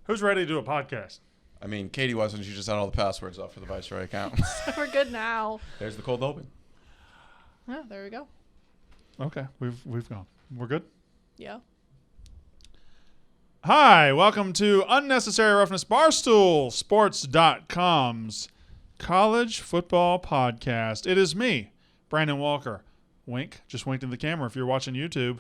Who's ready to do a podcast? I mean, Katie wasn't. She just had all the passwords up for the Viceroy account. We're good now. There's the cold open. Yeah, there we go. Okay, we've gone. We're good? Yeah. Hi, welcome to Unnecessary Roughness Barstool Sports.com's college football podcast. It is me, Brandon Walker. Wink. Just winked in the camera if you're watching YouTube.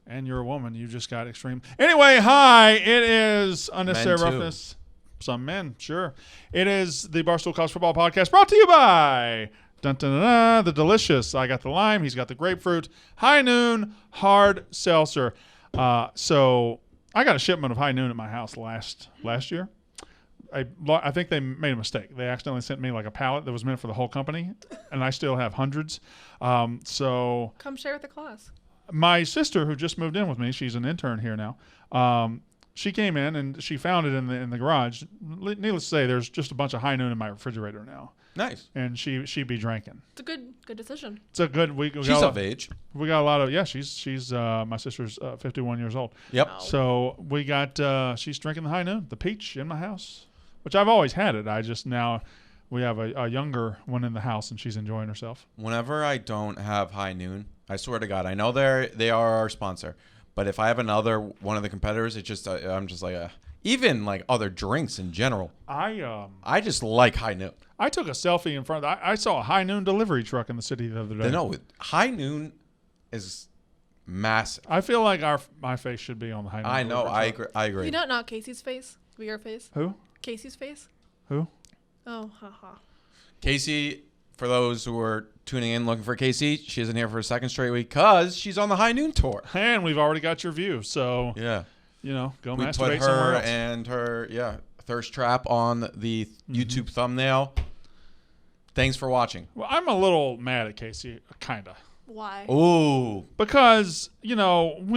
And you're a woman. You just got extreme. Anyway, hi. It is Unnecessary Roughness. Some men, sure. It is the Barstool College Football Podcast brought to you by the delicious. I got the lime. He's got the grapefruit. High Noon Hard Seltzer. So I got a shipment of High Noon at my house last year. I think they made a mistake. They accidentally sent me like a pallet that was meant for the whole company, and I still have hundreds. So come share with the class. My sister, who just moved in with me, she's an intern here now. She came in and she found it in the garage. Needless to say, there's just a bunch of High Noon in my refrigerator now. Nice. And she be drinking. It's a good decision. It's a good week. She's of age. We got a lot of she's my sister's 51 years old. Yep. Wow. So we got she's drinking the High Noon, the peach in my house, which I've always had it. I just now we have a younger one in the house and she's enjoying herself. Whenever I don't have High Noon, I swear to God, I know they are our sponsor, but if I have another one of the competitors, it just I'm just like even like other drinks in general. I just like High Noon. I took a selfie in front. I saw a High Noon delivery truck in the city the other day. No, High Noon is massive. I feel like my face should be on the High Noon. I know. I agree. You know, not Kayce's face. Be your face. Who? Kayce's face. Who? Oh, haha. Kayce. For those who are tuning in looking for Kayce, she isn't here for a second straight week because she's on the High Noon tour. And we've already got your view, so yeah, go we masturbate put somewhere her else. and her thirst trap on the YouTube thumbnail. Thanks for watching. Well, I'm a little mad at Kayce, kinda. Why? Ooh, because we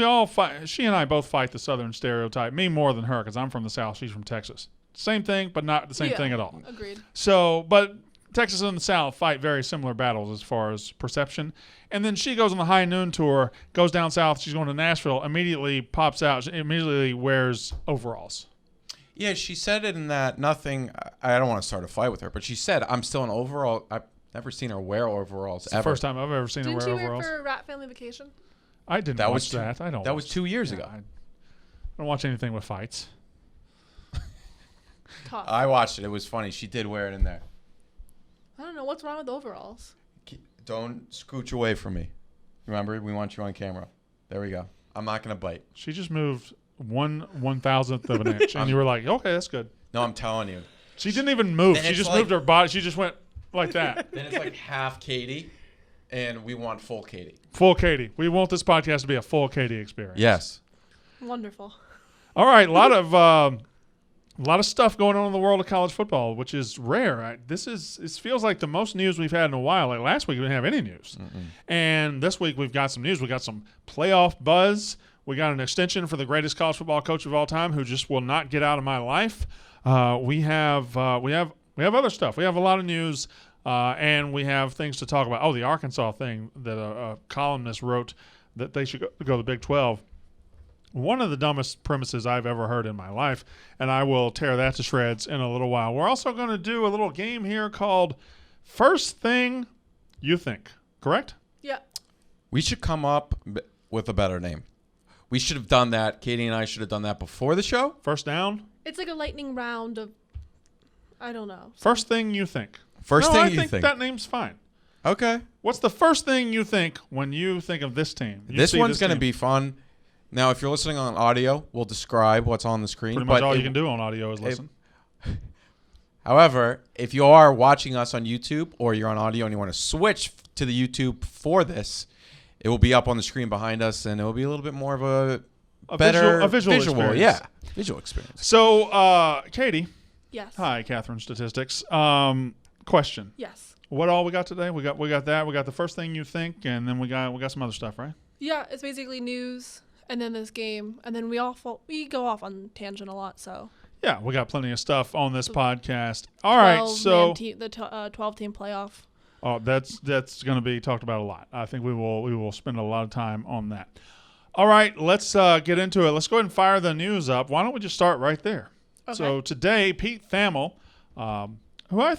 all fight. She and I both fight the Southern stereotype. Me more than her because I'm from the South. She's from Texas. Same thing, but not the same thing at all. Agreed. So, but Texas and the South fight very similar battles as far as perception. And then she goes on the High Noon tour, goes down south. She's going to Nashville, immediately pops out, she immediately wears overalls. yeah, she said it in that nothing. I don't want to start a fight with her, but she said, "I'm still an overall." I've never seen her wear overalls It's ever. the first time I've ever seen her Didn't wear you wear overalls. for Rat Family Vacation? I didn't That watch was that. I don't. That was 2 years ago. I don't watch anything with fights. Tough. I watched it. It was funny. She did wear it in there. I don't know what's wrong with overalls. Don't scooch away from me. Remember, we want you on camera. There we go. I'm not gonna bite. She just moved 1/1000th of an inch, and you were like, "Okay, that's good." No, I'm telling you. She didn't even move. Then She it's just like- moved her body. She just went like that. Then it's like half Katie, and we want full Katie. Full Katie. We want this podcast to be a full Katie experience. Yes. Wonderful. All right, a lot of stuff going on in the world of college football, which is rare. It feels like the most news we've had in a while. Like last week, we didn't have any news, and this week we've got some news. We got some playoff buzz. We got an extension for the greatest college football coach of all time, who just will not get out of my life. We have other stuff. We have a lot of news, and we have things to talk about. Oh, the Arkansas thing that a columnist wrote that they should go to the Big 12. One of the dumbest premises I've ever heard in my life, and I will tear that to shreds in a little while. We're also going to do a little game here called First Thing You Think, correct? Yeah. We should come up with a better name. We should have done that. Katie and I should have done that before the show. First down? It's like a lightning round of, I don't know. First Thing You Think. First thing I you think. that name's fine. Okay. What's the first thing you think when you think of this team? This one's going to be fun. Now, if you're listening on audio, we'll describe what's on the screen. Pretty much all you can do on audio is listen. However, if you are watching us on YouTube or you're on audio and you want to switch to the YouTube for this, it will be up on the screen behind us, and it will be a little bit more of a better visual experience. Yeah, visual experience. So, Katie. Yes. Hi, Catherine Statistics. Question. Yes. What all we got today? We got that. We got the first thing you think, and then we got some other stuff, right? Yeah, it's basically news, and then this game, and then we go off on tangent a lot. So Yeah, we got plenty of stuff on this podcast. All right, so the 12-team playoff. Oh, that's going to be talked about a lot. I think we will spend a lot of time on that. All right, let's get into it. Let's go ahead and fire the news up. Why don't we just start right there? Okay. So today, Pete Thamel, who I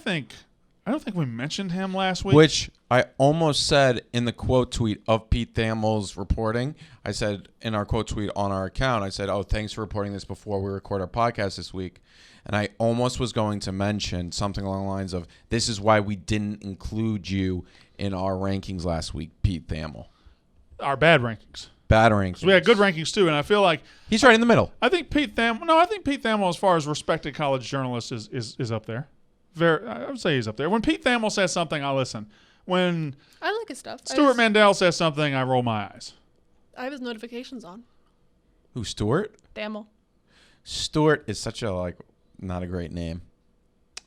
don't think we mentioned him last week. Which I almost said in the quote tweet of Pete Thamel's reporting. I said in our quote tweet on our account, I said, thanks for reporting this before we record our podcast this week. And I almost was going to mention something along the lines of, this is why we didn't include you in our rankings last week, Pete Thamel. Our bad rankings. Bad rankings. We had good rankings too, and I feel like he's right in the middle. I think Pete Thamel, as far as respected college journalist, is up there. I would say he's up there. When Pete Thamel says something, I listen. When I like his stuff. Stuart Mandel says something, I roll my eyes. I have his notifications on. Who, Stuart? Thamel. Stuart is such a not a great name.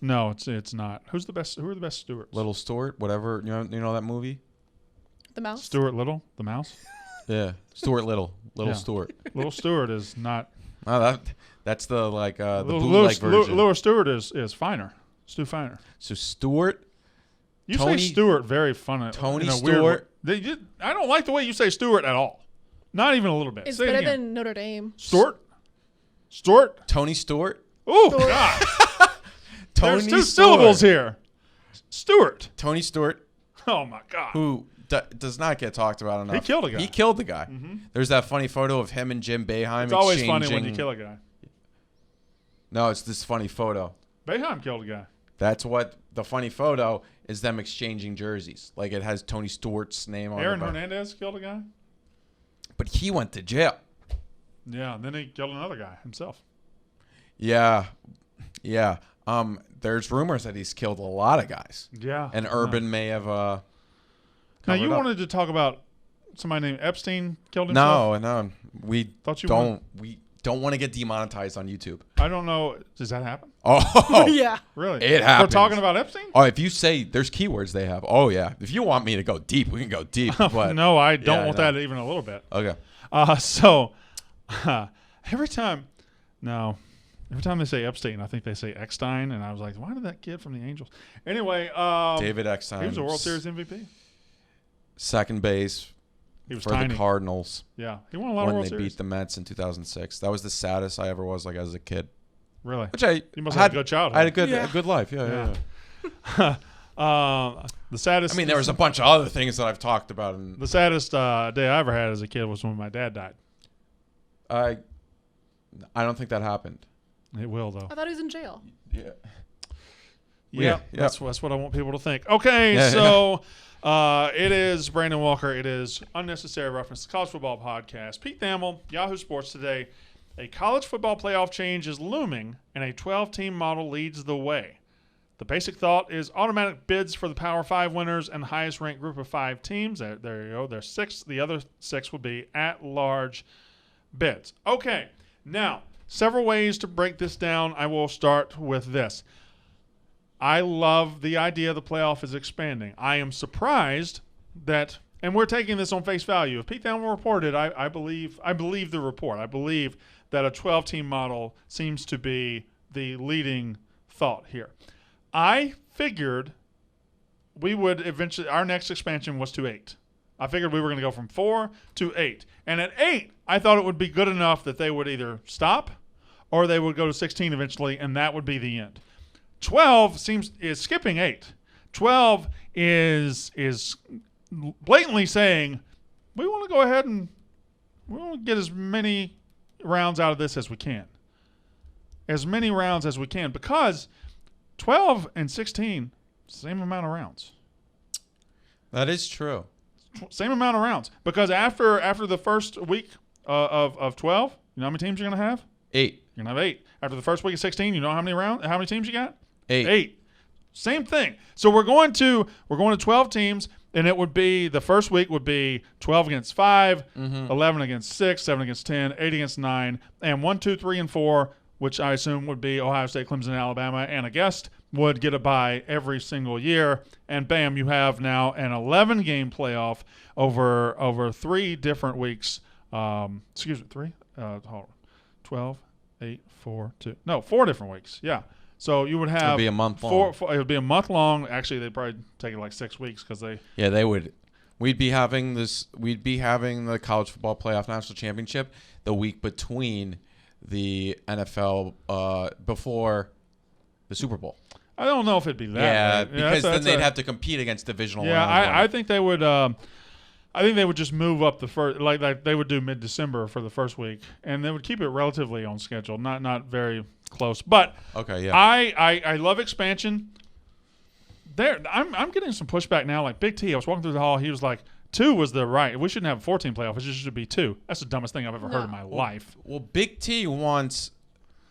No, it's not. Who are the best Stuarts? Little Stuart, whatever. You know that movie? The mouse. Stuart Little, the mouse. Yeah, Stuart Little, Yeah. Stuart. Little Stuart is not. Oh, that's the bootleg version. Lewis Stewart is finer. Stu Finer. So Stuart. You Tony, say Stewart very funny. Tony in a Stewart. Weird way. I don't like the way you say Stewart at all. Not even a little bit. It's Say it better again. than Notre Dame. Stewart. Tony Stewart. Oh God. There's two syllables here. Stewart. Tony Stewart, Oh my God. who does not get talked about enough. He killed a guy. He killed the guy. Mm-hmm. There's that funny photo of him and Jim Boeheim. It's always funny when you kill a guy. No, it's this funny photo. Boeheim killed a guy. That's what the funny photo is, them exchanging jerseys. Like it has Tony Stewart's name on it. Aaron Hernandez killed a guy. But he went to jail. Yeah, and then he killed another guy himself. Yeah. There's rumors that he's killed a lot of guys. Yeah. And Urban may have Now covered you up. wanted to talk about somebody named Epstein killed himself? No. We Thought you don't want to get demonetized on YouTube. I don't know. Does that happen? Oh, Yeah. Really? It happens. We're talking about Epstein? Oh, if you say there's keywords they have. Oh yeah. If you want me to go deep, we can go deep. But No, I don't Yeah, want no. that even a little bit. Okay. So every time they say Epstein, I think they say Eckstein, and I was like, why did that kid from the Angels? Anyway, David Eckstein. he was a World Series MVP. second base He was for tiny. the Cardinals Yeah, he won a lot of when World they Series. beat the Mets in 2006. That was the saddest I ever was as a kid. Really? Which I You must had have had a good childhood. I had a Yeah. good life. Yeah. The saddest. I mean, there was a bunch of other things that I've talked about, and the saddest day I ever had as a kid was when my dad died. I don't think that happened. It will though. I thought he was in jail. Yeah. Yeah, Yeah. that's what I want people to think. Okay, Yeah, so it is Brandon Walker. It is Unnecessary Roughness, the college football podcast. Pete Thamel, Yahoo Sports Today. A college football playoff change is looming, and a 12-team model leads the way. The basic thought is automatic bids for the Power 5 winners and highest-ranked group of 5 teams. There you go. There's 6. The other 6 would be at-large bids. Okay, now, several ways to break this down. I will start with this. I love the idea the playoff is expanding. I am surprised that, and we're taking this on face value. If Pete Thamel reported, I believe the report. I believe that a 12-team model seems to be the leading thought here. I figured we would eventually, our next expansion was to 8. I figured we were going to go from 4 to 8. And at 8, I thought it would be good enough that they would either stop or they would go to 16 eventually, and that would be the end. 12 is skipping 8. 12 is blatantly saying we want to go ahead and we want to get as many rounds out of this as we can. As many rounds as we can, because 12 and 16, same amount of rounds. That is true. Same amount of rounds. Because after the first week of 12, you know how many teams you're going to have? 8. You're going to have 8. After the first week of 16, you know how many teams you got? 8. 8. Same thing. So we're going to 12 teams, and it would be, the first week would be 12 against 5, 11 against 6, 7 against 10, 8 against 9, and 1, 2, 3, and 4, which I assume would be Ohio State, Clemson, Alabama, and a guest would get a bye every single year. And bam, you have now an 11-game playoff over 3 different weeks. 3? Hold on. 12, 8, 4, 2. No, 4 different weeks. Yeah. So you would have. It'd be a month long. It would be a month long. Actually, they'd probably take it like 6 weeks because they. Yeah, they would. We'd be having the college football playoff national championship the week between the NFL before the Super Bowl. I don't know if it'd be that. Yeah, right? because then they'd have to compete against divisional. Yeah, I think they would. I think they would just move up the first, like they would do mid-December for the first week, and they would keep it relatively on schedule, not very close. But okay, yeah, I love expansion. I'm getting some pushback now. Like Big T, I was walking through the hall. He was like, 2 was the right. We shouldn't have a 14 playoff. It just should be 2. That's the dumbest thing I've ever heard in my life. Well, Big T wants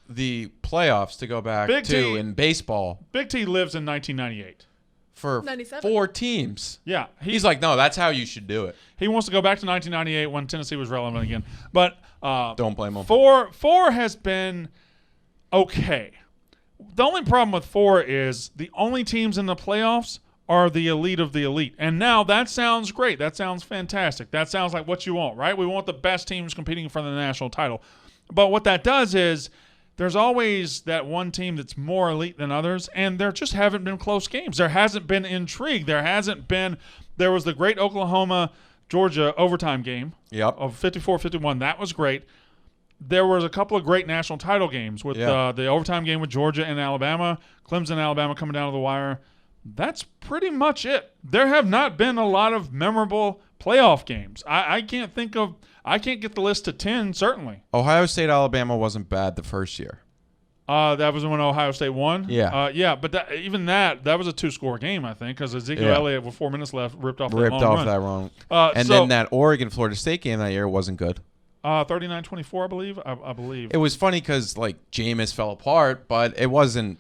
the playoffs to go back Big to T, in baseball. Big T lives in 1998. For 97. 4 teams. Yeah. He's like, no, that's how you should do it. He wants to go back to 1998 when Tennessee was relevant again. But don't blame him. 4 has been okay. The only problem with 4 is the only teams in the playoffs are the elite of the elite. And now that sounds great. That sounds fantastic. That sounds like what you want, right? We want the best teams competing for the national title. But what that does is there's always that one team that's more elite than others, and there just haven't been close games. There hasn't been intrigue. There was the great Oklahoma-Georgia overtime game of 54-51. That was great. There was a couple of great national title games with the overtime game with Georgia and Alabama, Clemson and Alabama coming down to the wire. That's pretty much it. There have not been a lot of memorable playoff games. I can't get the list to 10, certainly. Ohio State, Alabama wasn't bad the first year. That was when Ohio State won? Yeah. But that was a 2-score game, I think, because Ezekiel Elliott, with 4 minutes left, ripped off that run. And then that Oregon-Florida State game that year wasn't good. 39-24, I believe. I believe. It was funny because, like, Jameis fell apart, but it wasn't.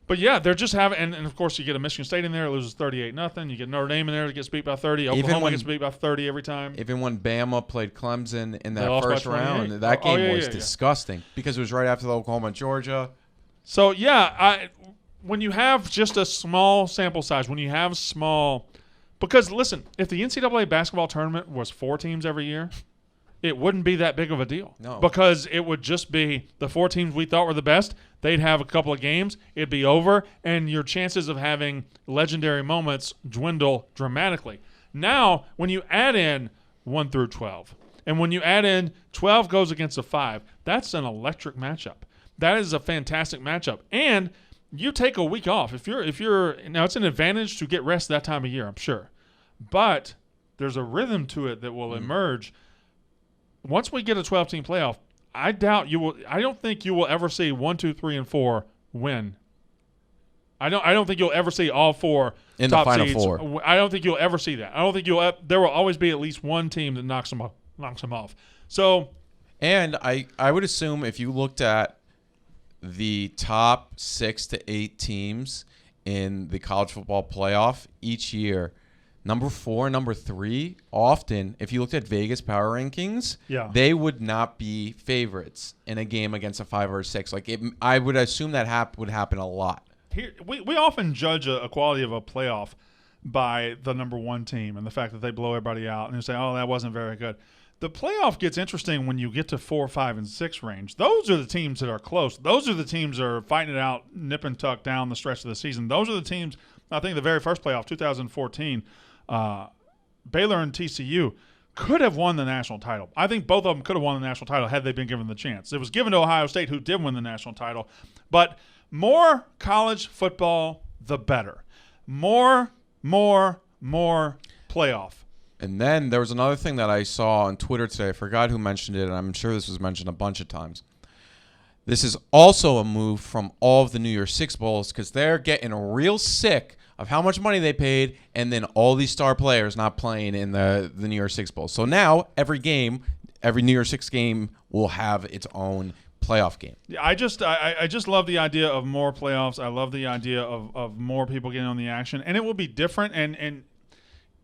But, yeah, they're just having – and, of course, you get a Michigan State in there. It loses 38-0. You get Notre Dame in there that gets beat by 30. Oklahoma gets beat by 30 every time. Even when Bama played Clemson in that first round, that game was disgusting because it was right after the Oklahoma-Georgia. So, yeah, when you have just a small sample size, when you have small – because, listen, if the NCAA basketball tournament was 4 teams every year – it wouldn't be that big of a deal. No. Because it would just be the 4 teams we thought were the best. They'd have a couple of games. It'd be over. And your chances of having legendary moments dwindle dramatically. Now, when you add in 1 through 12, and when you add in 12 goes against a 5, that's an electric matchup. That is a fantastic matchup. And you take a week off. If you're now, it's an advantage to get rest that time of year, I'm sure. But there's a rhythm to it that will emerge. Once we get a 12-team playoff, I don't think you will ever see 1, 2, 3, and 4 win. I don't think you'll ever see all 4 in top the Final seeds. 4. I don't think you'll ever see that. I don't think there will always be at least one team that knocks them off. So, and I would assume if you looked at the top 6 to 8 teams in the college football playoff each year, number 4, number 3, often, if you looked at Vegas power rankings, they would not be favorites in a game against a 5 or a 6. I would assume that would happen a lot. We often judge a quality of a playoff by the number 1 team and the fact that they blow everybody out, and you say, oh, that wasn't very good. The playoff gets interesting when you get to 4, 5, and 6 range. Those are the teams that are close. Those are the teams that are fighting it out, nip and tuck down the stretch of the season. Those are the teams, I think the very first playoff, 2014, Baylor and TCU could have won the national title. I think both of them could have won the national title had they been given the chance. It was given to Ohio State, who did win the national title. But more college football, the better. More playoff. And then there was another thing that I saw on Twitter today. I forgot who mentioned it, and I'm sure this was mentioned a bunch of times. This is also a move from all of the New Year's Six Bowls because they're getting real sick of how much money they paid and then all these star players not playing in the New Year's Six Bowl. So now every New Year's Six game will have its own playoff game. Yeah, I just love the idea of more playoffs. I love the idea of more people getting on the action, and it will be different. And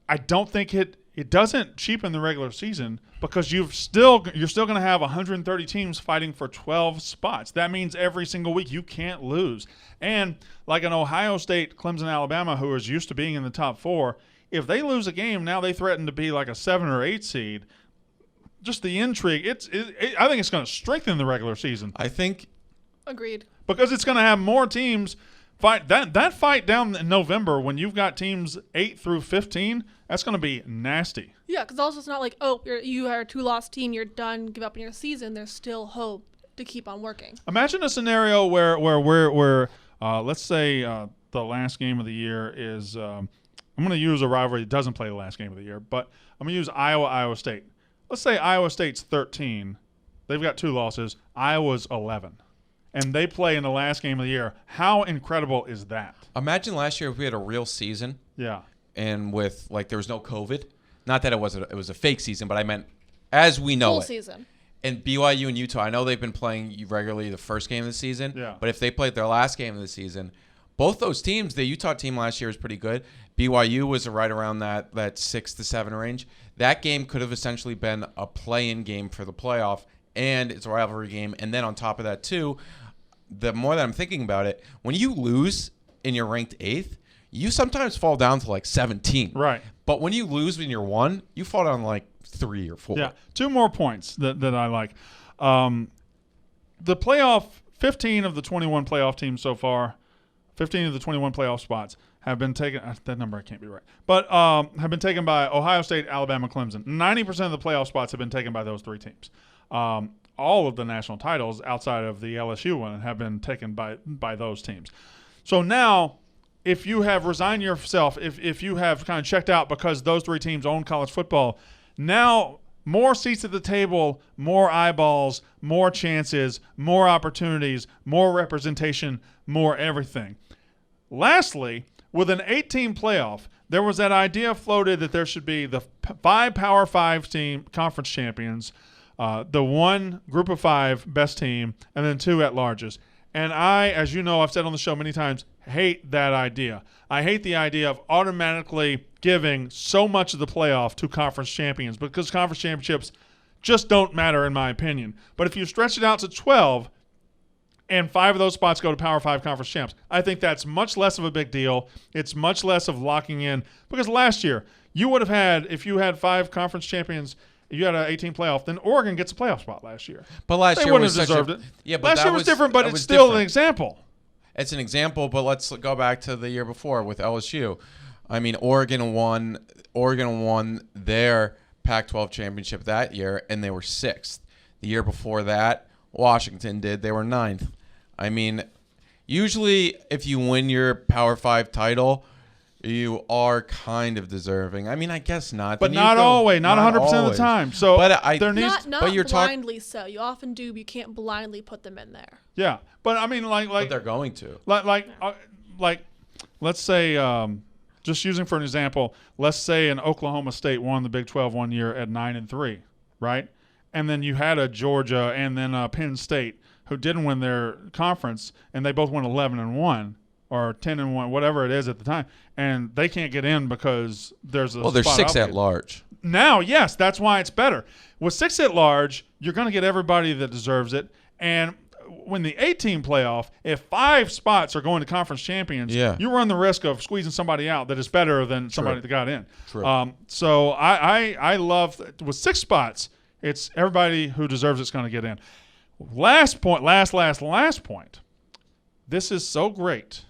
I don't think it doesn't cheapen the regular season because you're still going to have 130 teams fighting for 12 spots. That means every single week you can't lose. And like an Ohio State, Clemson, Alabama, who is used to being in the top 4, if they lose a game, now they threaten to be like a 7 or 8 seed. Just the intrigue. I think it's going to strengthen the regular season. I think. Agreed. Because it's going to have more teams fight that fight down in November when you've got teams 8 through 15. That's going to be nasty. Yeah, because also it's not like, oh, you are a 2-loss team, you're done, give up on your season. There's still hope to keep on working. Imagine a scenario where let's say the last game of the year is I'm going to use a rivalry that doesn't play the last game of the year, but I'm going to use Iowa State. Let's say Iowa State's 13. They've got 2 losses. Iowa's 11. And they play in the last game of the year. How incredible is that? Imagine last year if we had a real season. Yeah. And with there was no COVID. Not that it was a fake season, but I meant as we know Full it. season. And BYU and Utah, I know they've been playing regularly the first game of the season. Yeah. But if they played their last game of the season, both those teams, the Utah team last year was pretty good. BYU was right around that 6-7 range. That game could have essentially been a play-in game for the playoff, and it's a rivalry game. And then on top of that, too, the more that I'm thinking about it, when you lose and you're ranked 8th, you sometimes fall down to 17. Right. But when you lose when you're 1, you fall down to 3 or 4. Yeah. 2 more points that I like. The playoff, 15 of the 21 playoff teams so far, 15 of the 21 playoff spots have been taken. That number I can't be right. But have been taken by Ohio State, Alabama, Clemson. 90% of the playoff spots have been taken by those 3 teams. All of the national titles outside of the LSU one have been taken by those teams. So now, if you have resigned yourself, if you have kind of checked out because those 3 teams own college football, now more seats at the table, more eyeballs, more chances, more opportunities, more representation, more everything. Lastly, with an 8-team playoff, there was that idea floated that there should be the 5 Power 5 team conference champions, the 1 group of 5 best team, and then 2 at-larges. And I, as you know, I've said on the show many times, hate that idea. I hate the idea of automatically giving so much of the playoff to conference champions because conference championships just don't matter in my opinion. But if you stretch it out to 12 and 5 of those spots go to Power 5 conference champs, I think that's much less of a big deal. It's much less of locking in because last year you would have had, if you had 5 conference champions, you had an 18 playoff, then Oregon gets a playoff spot last year. But last they year wouldn't was have deserved it. Yeah, but last year was different, but it's still different. an example. It's an example, but let's go back to the year before with LSU. I mean, Oregon won their Pac-12 championship that year, and they were 6th. The year before that, Washington did. They were 9th. I mean, usually if you win your Power 5 title, you are kind of deserving. I mean, I guess not. But not always, not 100% of the time. So there needs not you're blindly so. You often do, but you can't blindly put them in there. Yeah, but I mean, but they're going to. Let's say, just using for an example, let's say an Oklahoma State won the Big 12 one year at 9-3, right? And then you had a Georgia and then a Penn State who didn't win their conference, and they both went 11-1 or 10-1, whatever it is at the time, and they can't get in because there's a there's spot 6 out at large. Now, yes, that's why it's better. With 6 at large, you're going to get everybody that deserves it, and when the 8-team playoff, if 5 spots are going to conference champions, you run the risk of squeezing somebody out that is better than somebody that got in. True. So I love with 6 spots, it's everybody who deserves it's going to get in. Last point. This is so great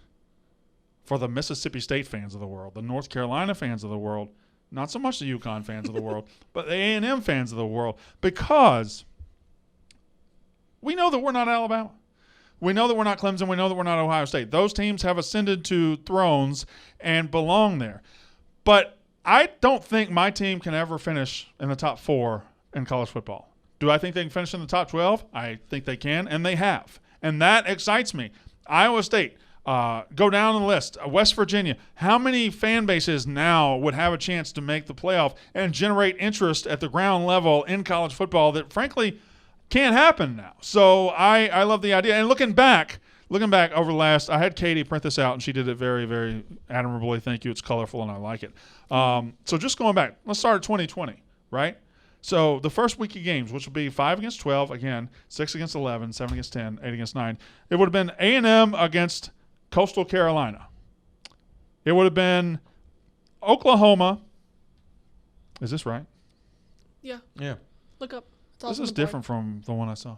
for the Mississippi State fans of the world, the North Carolina fans of the world, not so much the UConn fans of the world, but the A&M fans of the world, because we know that we're not Alabama. We know that we're not Clemson. We know that we're not Ohio State. Those teams have ascended to thrones and belong there. But I don't think my team can ever finish in the top 4 in college football. Do I think they can finish in the top 12? I think they can, and they have. And that excites me. Iowa State, go down the list. West Virginia. How many fan bases now would have a chance to make the playoff and generate interest at the ground level in college football that, frankly, can't happen now? So I love the idea. And looking back over the last, I had Katie print this out, and she did it very, very admirably. Thank you. It's colorful, and I like it. So just going back, let's start at 2020, right? So the first week of games, which will be 5 against 12, again, 6 against 11, 7 against 10, 8 against 9. It would have been A&M against Coastal Carolina. It would have been Oklahoma. Is this right? Yeah. Yeah. Look up. This is different from the one I saw.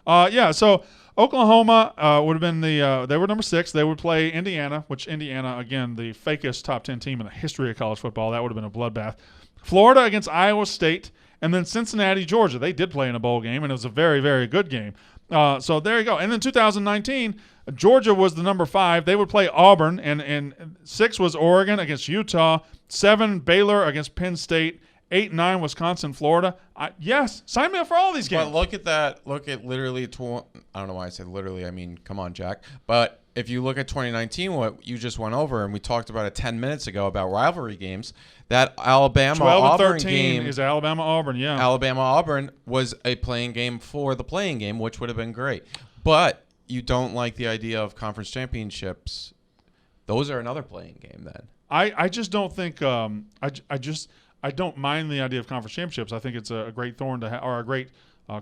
So Oklahoma would have been they were number 6. They would play Indiana, which Indiana, again, the fakest top 10 team in the history of college football. That would have been a bloodbath. Florida against Iowa State, and then Cincinnati, Georgia. They did play in a bowl game, and it was a very, very good game. So there you go. And then 2019, Georgia was the number 5. They would play Auburn, and 6 was Oregon against Utah, 7 Baylor against Penn State, 8 and 9 Wisconsin, Florida. Yes, sign me up for all these games. But look at that. Look at literally. I don't know why I said literally. I mean, come on, Jack. But if you look at 2019, what you just went over, and we talked about it 10 minutes ago about rivalry games, that Alabama-Auburn game is Alabama-Auburn, yeah. Alabama-Auburn was a playing game for the playing game, which would have been great. But you don't like the idea of conference championships. Those are another playing game then. I just don't think I don't mind the idea of conference championships. I think it's a great thorn to have, or a great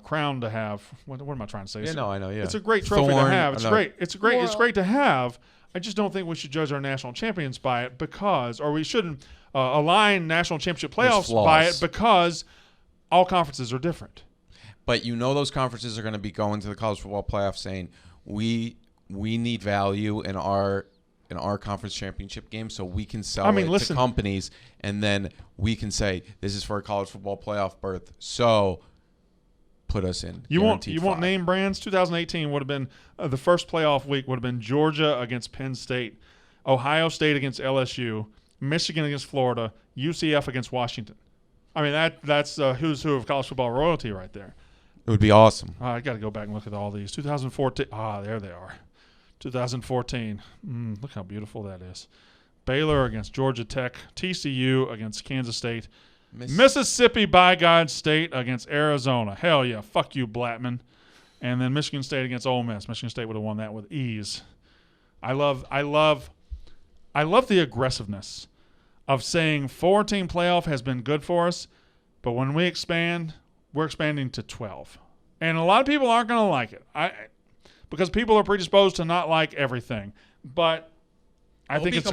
crown to have. What am I trying to say? Yeah, no, I know. Yeah, it's a great trophy to have. It's great. It's great. Moral. It's great to have. I just don't think we should judge our national champions by it or we shouldn't align national championship playoffs by it because all conferences are different. But those conferences are going to be going to the college football playoff saying we need value in our conference championship game so we can sell to companies, and then we can say this is for a college football playoff berth, so put us in. You won't name brands. 2018 would have been the first playoff week would have been Georgia against Penn State, Ohio State against LSU, Michigan against Florida, UCF against Washington. I mean that's who's who of college football royalty right there. It would be awesome. I got to go back and look at all these. 2014. There they are. 2014. Look how beautiful that is. Baylor against Georgia Tech. TCU against Kansas State. Mississippi by God State against Arizona. Hell yeah. Fuck you, Blattman. And then Michigan State against Ole Miss. Michigan State would have won that with ease. I love the aggressiveness of saying 4-team playoff has been good for us, but when we expand, we're expanding to 12. And a lot of people aren't going to like it. Because people are predisposed to not like everything. But I think it's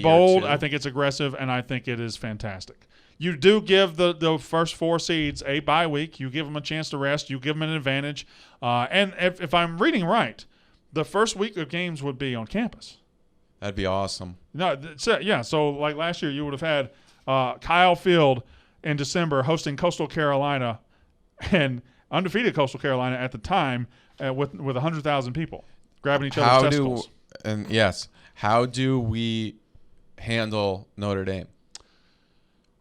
bold, I think it's aggressive, and I think it is fantastic. You do give the first 4 seeds a bye week. You give them a chance to rest. You give them an advantage. And if I'm reading right, the first week of games would be on campus. That'd be awesome. No, yeah. So like last year, you would have had Kyle Field in December hosting Coastal Carolina, and undefeated Coastal Carolina at the time with 100,000 people grabbing each other's testicles. How do we handle Notre Dame?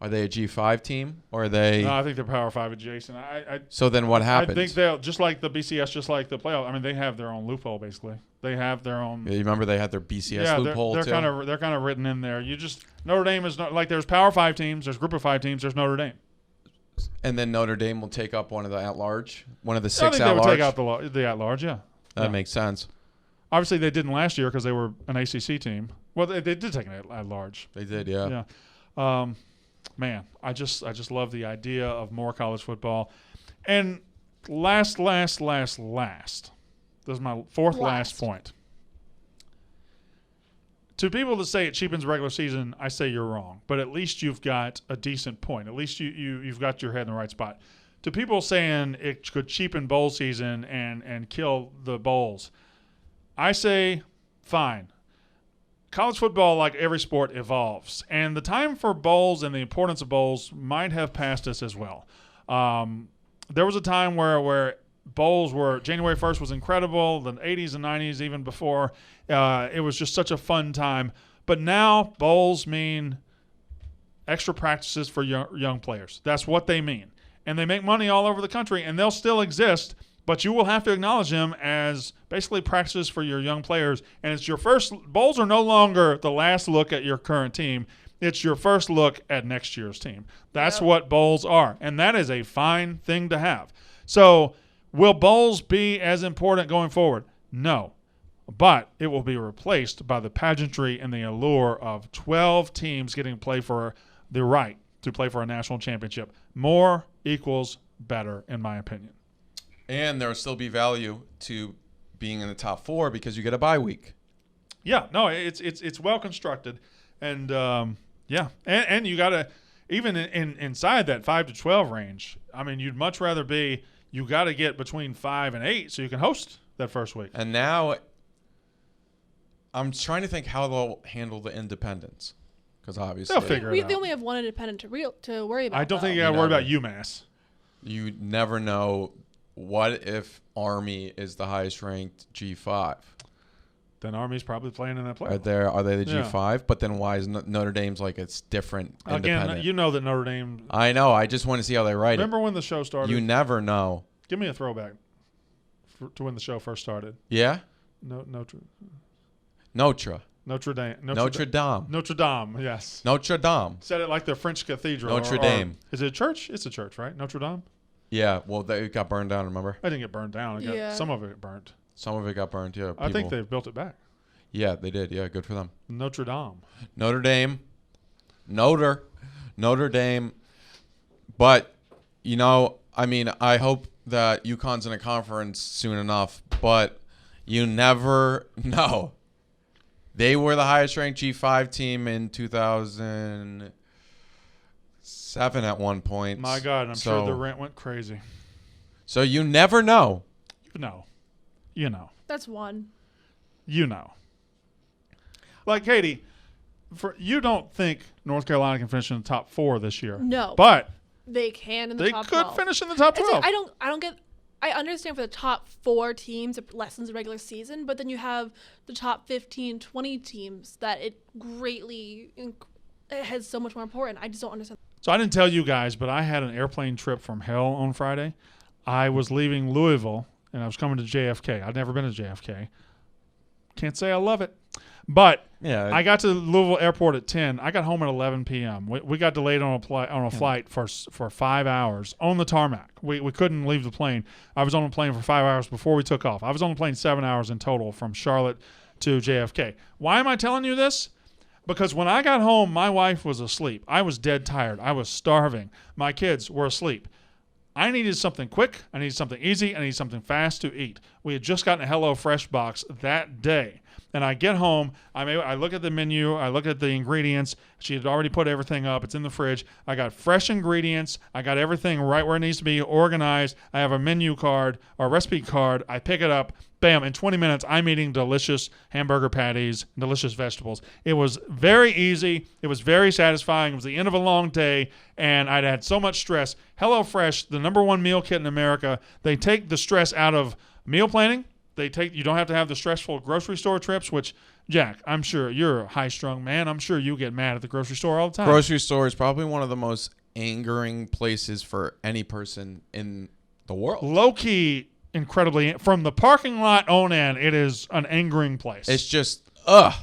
Are they a G5 team, or are they? No, I think they're Power 5 adjacent. So then what happens? I think they'll, just like the BCS, just like the playoff. I mean, they have their own loophole basically. They have their own. Yeah, you remember they had their BCS loophole they're too. They're kind of written in there. Notre Dame is not like there's Power 5 teams, there's Group of 5 teams, there's Notre Dame. And then Notre Dame will take up one of the at-large, one of the 6 I think at-large. They would take out the at-large, yeah. That makes sense. Obviously, they didn't last year because they were an ACC team. Well, they did take an at-large. They did, yeah. Yeah. Man, I just love the idea of more college football. And last. This is my fourth last point. To people that say it cheapens regular season, I say you're wrong. But at least you've got a decent point. At least you've got your head in the right spot. To people saying it could cheapen bowl season and kill the bowls, I say fine. College football, like every sport, evolves. And the time for bowls and the importance of bowls might have passed us as well. There was a time where bowls were – January 1st was incredible, the 80s and 90s, even before. It was just such a fun time. But now bowls mean extra practices for young players. That's what they mean. And they make money all over the country, and they'll still exist. But you will have to acknowledge them as basically practices for your young players. And it's your first – bowls are no longer the last look at your current team. It's your first look at next year's team. That's what bowls are. And that is a fine thing to have. So will bowls be as important going forward? No. But it will be replaced by the pageantry and the allure of 12 teams getting to play for the right to play for a national championship. More equals better, in my opinion. And there will still be value to being in the top 4 because you get a bye week. Yeah, no, it's well constructed, and and you got to even inside that 5 to 12 range. I mean, you'd much rather be You got to get between 5 and 8 so you can host that first week. And now I'm trying to think how they'll handle the independents. Because obviously They'll figure it out. They only have one independent to worry about. I don't think you though. got to worry about UMass. You never know. What if Army is the highest ranked G5? Then Army's probably playing in that playoff. Are they the Yeah. G5? But then why is Notre Dame's like it's different? Again, independent? you know that Notre Dame. I know. I just want to see how they write Remember when the show started? You never know. Give me a throwback to when the show first started. Yeah. Notre Notre. Notre Dame. Notre Dame. Notre Dame. Yes. Notre Dame. Said it like the French cathedral. Notre Dame. Is it a church? It's a church, right? Notre Dame. Yeah. Well, they got burned down. Remember? I didn't get burned down. Yeah. Some of it burnt. Some of it got burned. Yeah. I think people- they've built it back. Yeah, they did. Yeah, good for them. Notre Dame. Notre Dame. Notre Dame. But, I mean, I hope that UConn's in a conference soon enough, but you never know. They were the highest ranked G5 team in 2007 at one point. My God, I'm sure the rent went crazy. So you never know. You know. That's one. Like, Katie, you don't think North Carolina can finish in the top 4 this year. No. But They can in the they top could 12. finish in the top 12. It's like, I don't get. I understand for the top 4 teams, it lessens the regular season, but then you have the top 15, 20 teams that it greatly it has so much more important. I just don't understand. So I didn't tell you guys, but I had an airplane trip from hell on Friday. I was leaving Louisville, and I was coming to JFK. I'd never been to JFK. Can't say I love it. But Yeah. I got to Louisville Airport at 10. I got home at 11 p.m. We got delayed on a flight for 5 hours on the tarmac. We couldn't leave the plane. I was on the plane for 5 hours before we took off. I was on the plane 7 hours in total from Charlotte to JFK. Why am I telling you this? Because when I got home, my wife was asleep. I was dead tired. I was starving. My kids were asleep. I needed something quick. I needed something easy. I needed something fast to eat. We had just gotten a HelloFresh box that day. And I get home. I look at the menu. I look at the ingredients. She had already put everything up. It's in the fridge. I got fresh ingredients. I got everything right where it needs to be, organized. I have a menu card or recipe card. I pick it up. Bam. In 20 minutes, I'm eating delicious hamburger patties, delicious vegetables. It was very easy. It was very satisfying. It was the end of a long day, and I'd had so much stress. HelloFresh, the #1 meal kit in America, they take the stress out of meal planning. You don't have to have the stressful grocery store trips, which, Jack, I'm sure you're a high-strung man. I'm sure you get mad at the grocery store all the time. Grocery store is probably one of the most angering places for any person in the world. Low-key, incredibly, from the parking lot on in, it is an angering place. It's just, ugh.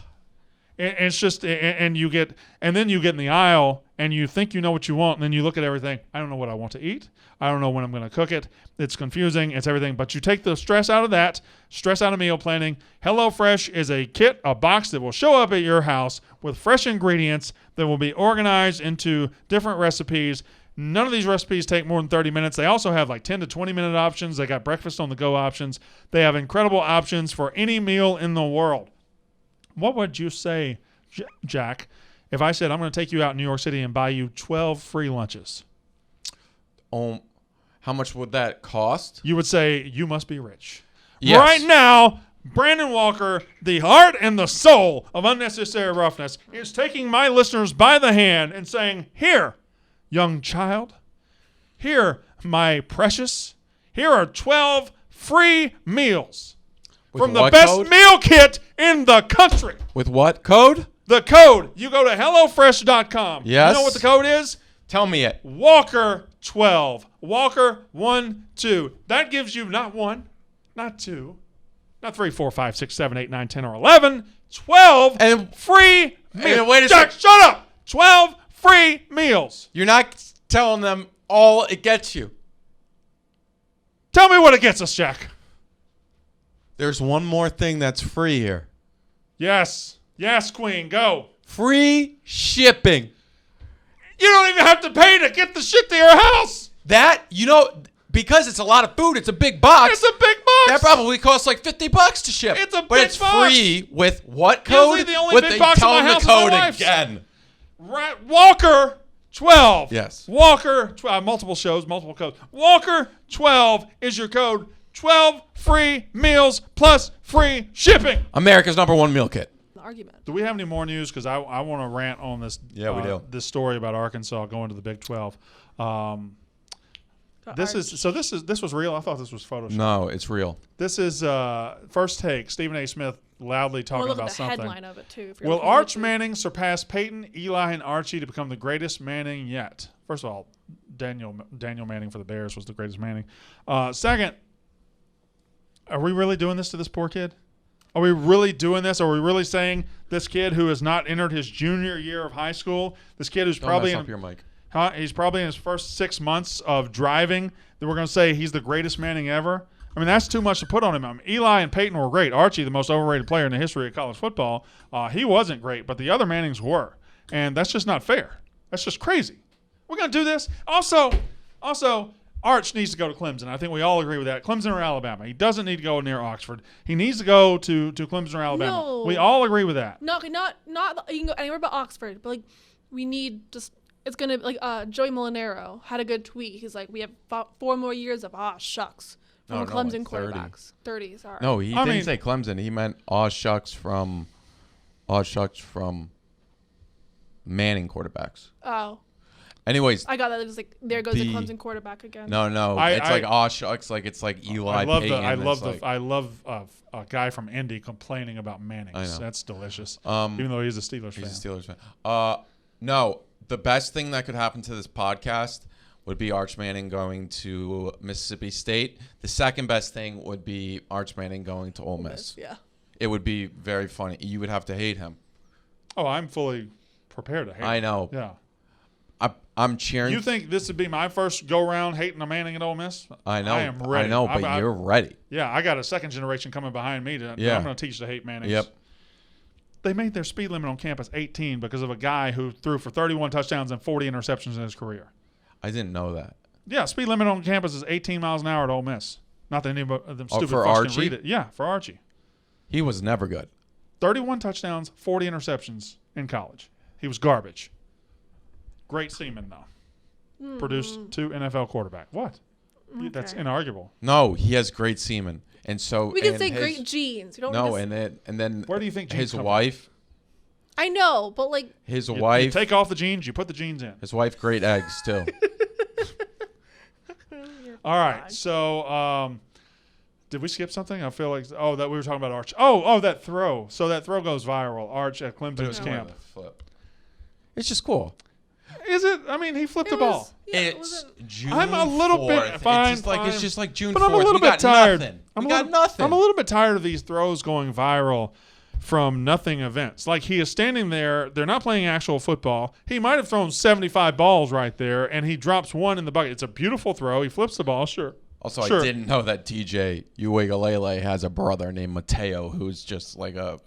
It's just, and then you get in the aisle and you think you know what you want, and then you look at everything. I don't know what I want to eat. I don't know when I'm going to cook it. It's confusing. It's everything. But you take the stress out of that, stress out of meal planning. HelloFresh is a kit, a box that will show up at your house with fresh ingredients that will be organized into different recipes. None of these recipes take more than 30 minutes. They also have like 10 to 20-minute options. They got breakfast on the go options. They have incredible options for any meal in the world. What would you say, Jack, if I said I'm going to take you out in New York City and buy you 12 free lunches? How much would that cost? You would say, you must be rich. Yes. Right now, Brandon Walker, the heart and the soul of Unnecessary Roughness, is taking my listeners by the hand and saying, here, young child, here, my precious, here are 12 free meals from the best code? meal kit in the country. With what code? The code, you go to HelloFresh.com. Yes. You know what the code is? Tell me it. Walker12. Walker12. That gives you not 1, not 2, not 3, 4, 5, 6, 7, 8, 9, 10, or 11. 12 And- free meals. And wait a Jack, sec- shut up. 12 free meals. You're not telling them all it gets you. Tell me what it gets us, Jack. There's one more thing that's free here. Yes. Yes, Queen. Go. Free shipping. You don't even have to pay to get the shit to your house. That, because it's a lot of food, it's a big box. It's a big box. That probably costs like $50 to ship. It's a but big it's box. free with what Usually code? the only big box in tell my them house the is my code wife's. again. Right, Walker 12. Yes. Walker, multiple shows, multiple codes. Walker 12 is your code. 12 free meals plus free shipping. America's #1 meal kit. Argument. Do we have any more news? Because I want to rant on this. Yeah, we do. This story about Arkansas going to the Big 12. This was real. I thought this was Photoshop. No, it's real. This is First Take. Stephen A. Smith loudly talking Look about at the something. headline of it too. If you're Will looking at Arch it. Manning surpass Peyton, Eli, and Archie to become the greatest Manning yet? First of all, Daniel Manning for the Bears was the greatest Manning. Second, are we really doing this to this poor kid? Are we really doing this? Are we really saying this kid who has not entered his junior year of high school, this kid who's Don't probably mess up your mic. he's probably in his first 6 months of driving, that we're going to say he's the greatest Manning ever? I mean, that's too much to put on him. I mean, Eli and Peyton were great. Archie, the most overrated player in the history of college football, he wasn't great, but the other Mannings were. And that's just not fair. That's just crazy. We're going to do this. Also, Arch needs to go to Clemson. I think we all agree with that. Clemson or Alabama. He doesn't need to go near Oxford. He needs to go to Clemson or Alabama. No. We all agree with that. Not you can go anywhere but Oxford, but like we need just it's gonna like Joey Molinaro had a good tweet. He's like, we have 4 more years of shucks from No, the Clemson like 30. quarterbacks. 30, sorry. No, he didn't mean- say Clemson. He meant shucks from Manning quarterbacks. Oh, Anyways, I got that. It was like there goes the The- Clemson quarterback again. no, it's like shucks, like it's like Eli. I love a guy from Indy complaining about Mannings. I know. That's delicious. Um, Even though he's a Steelers fan. He's a Steelers fan. No, the best thing that could happen to this podcast would be Arch Manning going to Mississippi State. The second best thing would be Arch Manning going to Ole Miss. Yeah. It would be very funny. You would have to hate him. Oh, I'm fully prepared to hate I him. know. Yeah. I'm cheering. You think this would be my first go-round hating a Manning at Ole Miss? I know. I am ready. I know, but you're ready. Yeah, I got a second generation coming behind me. Yeah. I'm going to teach to hate Mannings. Yep. They made their speed limit on campus 18 because of a guy who threw for 31 touchdowns and 40 interceptions in his career. I didn't know that. Yeah, speed limit on campus is 18 miles an hour at Ole Miss. Not that any of them stupid for fucks can Archie? read it. Yeah, for Archie. He was never good. 31 touchdowns, 40 interceptions in college. He was garbage. Great seaman, though. Produced 2 NFL quarterback. What? That's Okay. inarguable. No, he has great semen, and so We can and say his- great genes. We don't No, just- and then Where do you think genes his come from? wife? I know, but like His You wife. take off the jeans, you put the jeans in. His wife, great eggs too. All right. So, did we skip something? I feel like that we were talking about Arch. Oh, that throw. So that throw goes viral. Arch at Clemson's camp. Flip. It's just cool. Is it? I mean, he flipped the it ball. was- yeah, it It's wasn't- June. I'm a little bit 4th. fine. It's just like it's just like June But 4th. I'm a little we bit got tired. Nothing. I'm We a got little- nothing. I'm a little bit tired of these throws going viral from nothing events. Like he is standing there. They're not playing actual football. He might have thrown 75 balls right there, and he drops one in the bucket. It's a beautiful throw. He flips the ball. Sure. Also, Sure. I didn't know that TJ Uigalele has a brother named Mateo who's just like a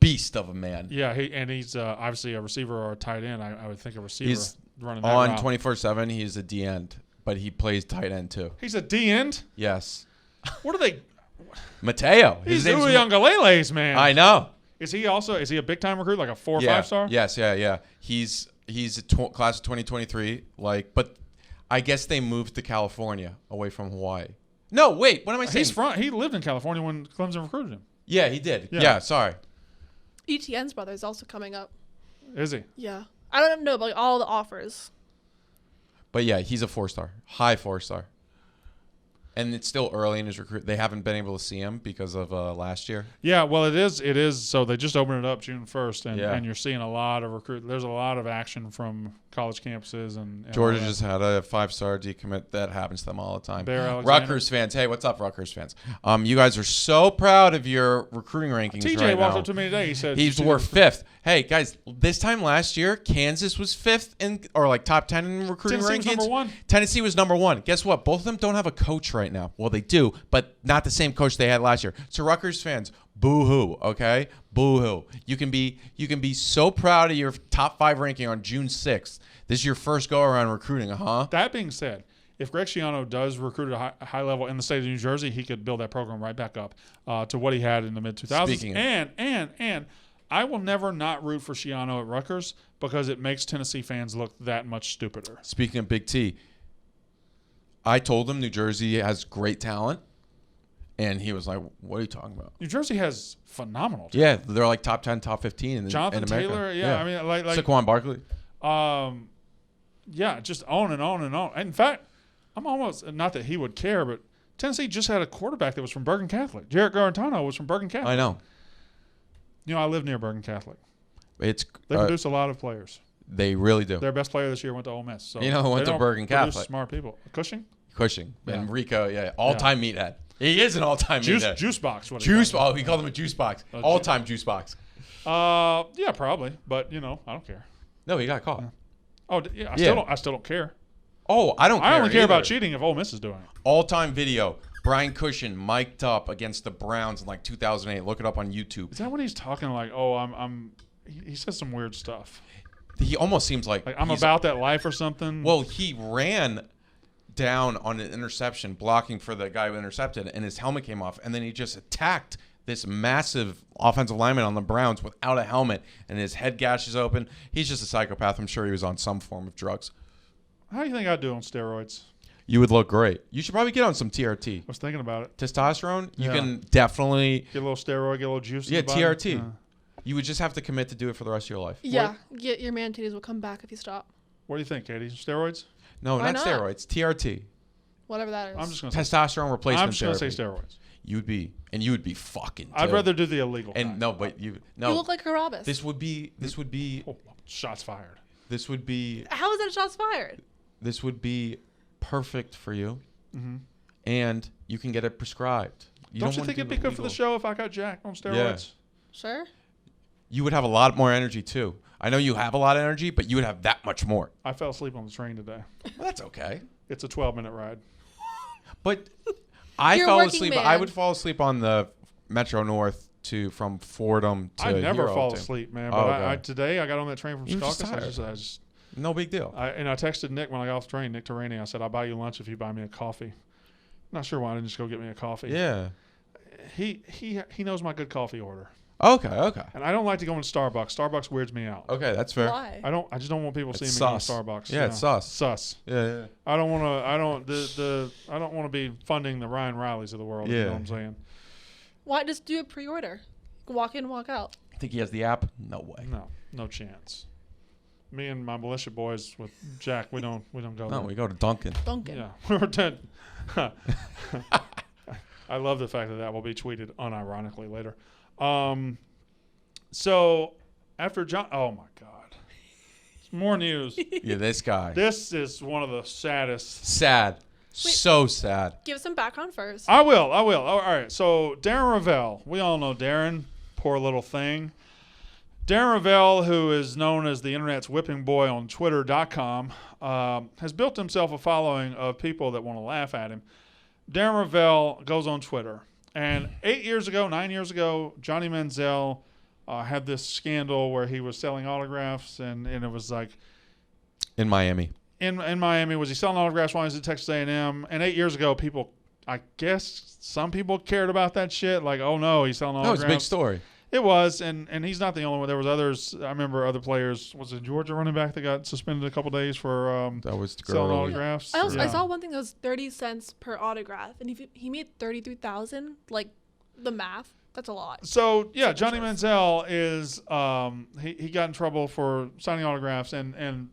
beast of a man. Yeah, he's obviously a receiver or a tight end. I would think a receiver He's running that on route. 24/7. He's a D end, but he plays tight end too. He's a D end. Yes, What are they? Mateo. He's name's Uiagalele's man. I know. Is he a big time recruit, like a 4 or Yeah. 5 star? Yes. Yeah. He's a class of 2023. But I guess they moved to California away from Hawaii. No, wait. What am I saying? He lived in California when Clemson recruited him. Yeah, he did. Yeah. Yeah. Sorry. ETN's brother is also coming up. Is he? Yeah. I don't know, but like all the offers. But yeah, he's a 4-star, high 4-star. And it's still early in his recruit. They haven't been able to see him because of last year. Yeah, well, it is. So they just opened it up June 1st, and, Yeah. and you're seeing a lot of recruit. There's a lot of action from college campuses and Georgia all that. just had a 5-star decommit. That happens to them all the time. Bear Alexander. Rutgers fans, hey, what's up, Rutgers fans? You guys are so proud of your recruiting rankings TJ right walked now. up to me today. He said He's were 5th. Hey guys, this time last year, Kansas was 5th or like top 10 in recruiting Tennessee was rankings. number 1. Tennessee was number 1. Guess what? Both of them don't have a coach right now. Well, they do, but not the same coach they had last year. So Rutgers fans, boo-hoo, okay? Boo-hoo. You can be so proud of your top 5 ranking on June 6th. This is your first go-around recruiting, huh? That being said, if Greg Schiano does recruit at a high level in the state of New Jersey, he could build that program right back up to what he had in the mid 2000s. Speaking of- And I will never not root for Schiano at Rutgers because it makes Tennessee fans look that much stupider. Speaking of Big T, I told him New Jersey has great talent, and he was like, "What are you talking about?" New Jersey has phenomenal talent. Yeah, they're like top 10, top 15 in Jonathan in America. Taylor, yeah, I mean, like Saquon Barkley. Yeah, just on and on and on. In fact, I'm almost, not that he would care, but Tennessee just had a quarterback that was from Bergen Catholic. Jarrett Garantano was from Bergen Catholic. I know. You know, I live near Bergen Catholic. They They produce a lot of players. They really do. Their best player this year went to Ole Miss. So You know who went they to don't Bergen produce Catholic? Smart people. Cushing? Cushing. Yeah. And Rico, all-time meathead. He is an all-time meathead. Juice box. What We called him a juice box. All-time juice box. Yeah, probably. But, I don't care. No, he got caught. Yeah. Oh, yeah. I still don't care. Oh, I don't care. I only care either. about cheating if Ole Miss is doing it. All-time video. Brian Cushing mic'd up against the Browns in like 2008. Look it up on YouTube. Is that what he's talking like? Oh, he says some weird stuff. He almost seems like I'm about that life or something. Well, he ran down on an interception, blocking for the guy who intercepted, and his helmet came off, and then he just attacked this massive offensive lineman on the Browns without a helmet, and his head gash is open. He's just a psychopath. I'm sure he was on some form of drugs. How do you think I'd do on steroids? You would look great. You should probably get on some TRT. I was thinking about it. Testosterone, you Yeah. can definitely... Get a little steroid, get a little juice. Yeah, in the body. TRT. Yeah. You would just have to commit to do it for the rest of your life. Yeah, your man titties will come back if you stop. What do you think, Katie? Steroids? No, Why not not? steroids. TRT. Whatever that is. I'm just going to Testosterone replacement I'm just going to therapy. say steroids. You would be fucking. I'd too. rather do the illegal. And kind. no, but you You look like Carabas. This would be. Oh, shots fired. This would be. How is that shots fired? This would be perfect for you, Mm-hmm. and you can get it prescribed. Don't you think it'd be good for the show if I got jacked on steroids? Sure. You would have a lot more energy too. I know you have a lot of energy, but you would have that much more. I fell asleep on the train today. Well, that's okay. It's a 12-minute ride. But I You're a fell working asleep. man. I would fall asleep on the Metro North from Fordham to I never Hero fall to- asleep, man. Oh, But okay. today I got on that train from You were just Secaucus. tired. I just No big deal. I texted Nick when I got off the train, Nick Terrani. I said, I'll buy you lunch if you buy me a coffee. Not sure why I didn't just go get me a coffee. Yeah. He knows my good coffee order. Okay. And I don't like to go into Starbucks. Starbucks weirds me out. Okay, that's fair. Why? I just don't want people seeing It's me going to sus. Starbucks. Yeah, it's sus. Sus. Yeah. I don't want to. I don't want to be funding the Ryan Rileys of the world. You know Yeah. what I'm saying? Why just do a pre-order? Walk in, walk out. I think he has the app. No way. No chance. Me and my militia boys with Jack, we don't go. No, there. we go to Dunkin'. Dunkin'. Yeah, we're dead. I love the fact that will be tweeted unironically later. So after John, oh my God, more news. Yeah, this guy. This is one of the saddest. Sad. So sad. Give some background first. I will. All right. So Darren Rovell, we all know Darren, poor little thing. Darren Rovell, who is known as the internet's whipping boy on Twitter.com, has built himself a following of people that want to laugh at him. Darren Rovell goes on Twitter. And 9 years ago, Johnny Manziel had this scandal where he was selling autographs, and it was like In Miami. in Miami. Was he selling autographs while he was at Texas A&M? And 8 years ago, people, I guess some people cared about that shit. Like, oh no, he's selling No, autographs. it's a big story. It was, and he's not the only one. There was others. I remember other players. Was it Georgia running back that got suspended a couple days for That was selling girl. autographs? I saw one thing that was 30 cents per autograph, and if he made 33,000, like the math, that's a lot. So yeah, Johnny Interest. Manziel is he got in trouble for signing autographs, and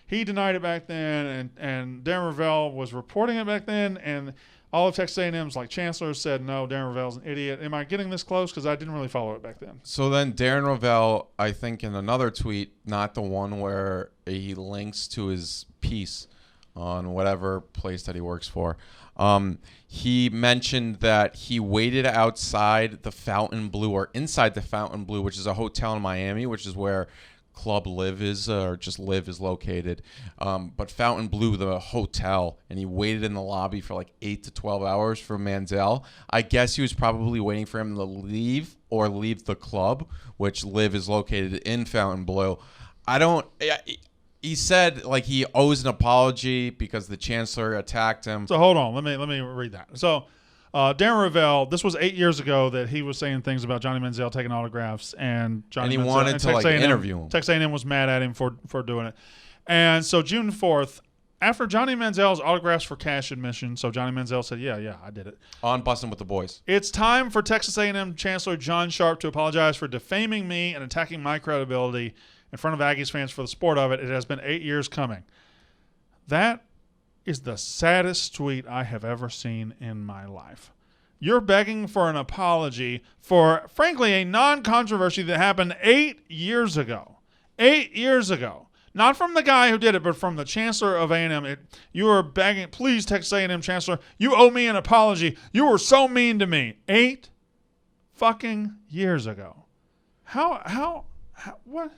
he denied it back then, and Darren Rovell was reporting it back then, and all of Texas A&M's like chancellor said no, Darren Rovell's an idiot. Am I getting this close? Because I didn't really follow it back then. So then Darren Rovell, I think in another tweet, not the one where he links to his piece on whatever place that he works for, he mentioned that he waited outside the Fountain Blue or inside the Fountain Blue, which is a hotel in Miami, which is where Club Live is, or just Live is located. But Fountain Blue, the hotel, and he waited in the lobby for like 8 to 12 hours for Manziel. I guess he was probably waiting for him to leave or leave the club, which Live is located in Fountain Blue. He said like he owes an apology because the chancellor attacked him. So hold on, let me read that. So Darren Rovell, this was 8 years ago that he was saying things about Johnny Manziel taking autographs, and Johnny And he Manziel, wanted and to, Texas like, A&M interview him. Texas A&M was mad at him for doing it. And so June 4th, after Johnny Manziel's autographs for cash admission, so Johnny Manziel said, yeah, I did it. On Bussin' with the Boys. It's time for Texas A&M Chancellor John Sharp to apologize for defaming me and attacking my credibility in front of Aggies fans for the sport of it. It has been 8 years coming. That is the saddest tweet I have ever seen in my life. You're begging for an apology for, frankly, a non-controversy that happened 8 years ago. 8 years ago. Not from the guy who did it, but from the chancellor of A&M. You are begging, please, Texas A&M chancellor, you owe me an apology. You were so mean to me. 8 fucking years ago. How, what?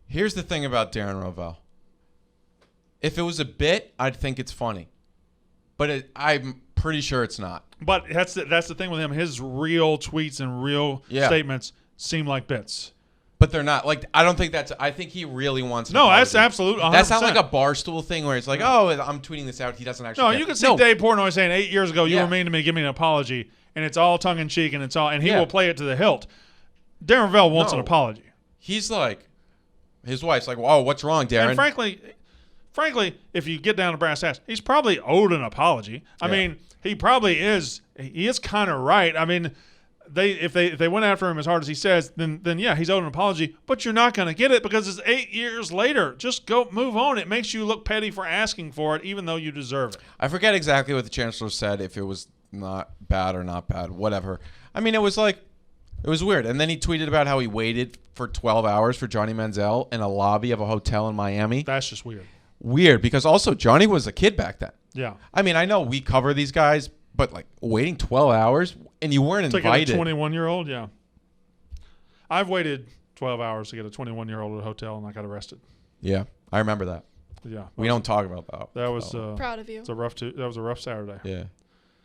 Here's the thing about Darren Rovell. If it was a bit, I'd think it's funny. But I'm pretty sure it's not. But that's the thing with him. His real tweets and real statements seem like bits. But they're not. Like, I don't think that's... I think he really wants... No, that's absolute 100%. That's not like a Barstool thing where it's like, oh, I'm tweeting this out. He doesn't actually... No, you can see Dave Portnoy saying 8 years ago, you were mean to me, give me an apology. And it's all tongue-in-cheek, and he will play it to the hilt. Darren Rovell wants an apology. He's like... His wife's like, whoa, what's wrong, Darren? And frankly, if you get down to brass tacks, he's probably owed an apology. I mean, he probably is. He is kind of right. I mean, if they went after him as hard as he says, then yeah, he's owed an apology. But you're not going to get it because it's 8 years later. Just go move on. It makes you look petty for asking for it, even though you deserve it. I forget exactly what the chancellor said. If it was not bad or not bad, whatever. I mean, it was like. It was weird. And then he tweeted about how he waited for 12 hours for Johnny Manziel in a lobby of a hotel in Miami. That's just weird. Weird, because also Johnny was a kid back then. Yeah. I mean, I know we cover these guys, but like waiting 12 hours and you weren't invited. To get a 21-year-old, yeah. I've waited 12 hours to get a 21-year-old at a hotel and I got arrested. Yeah, I remember that. Yeah. We don't talk about that. That was proud of you. That was a rough Saturday. Yeah. It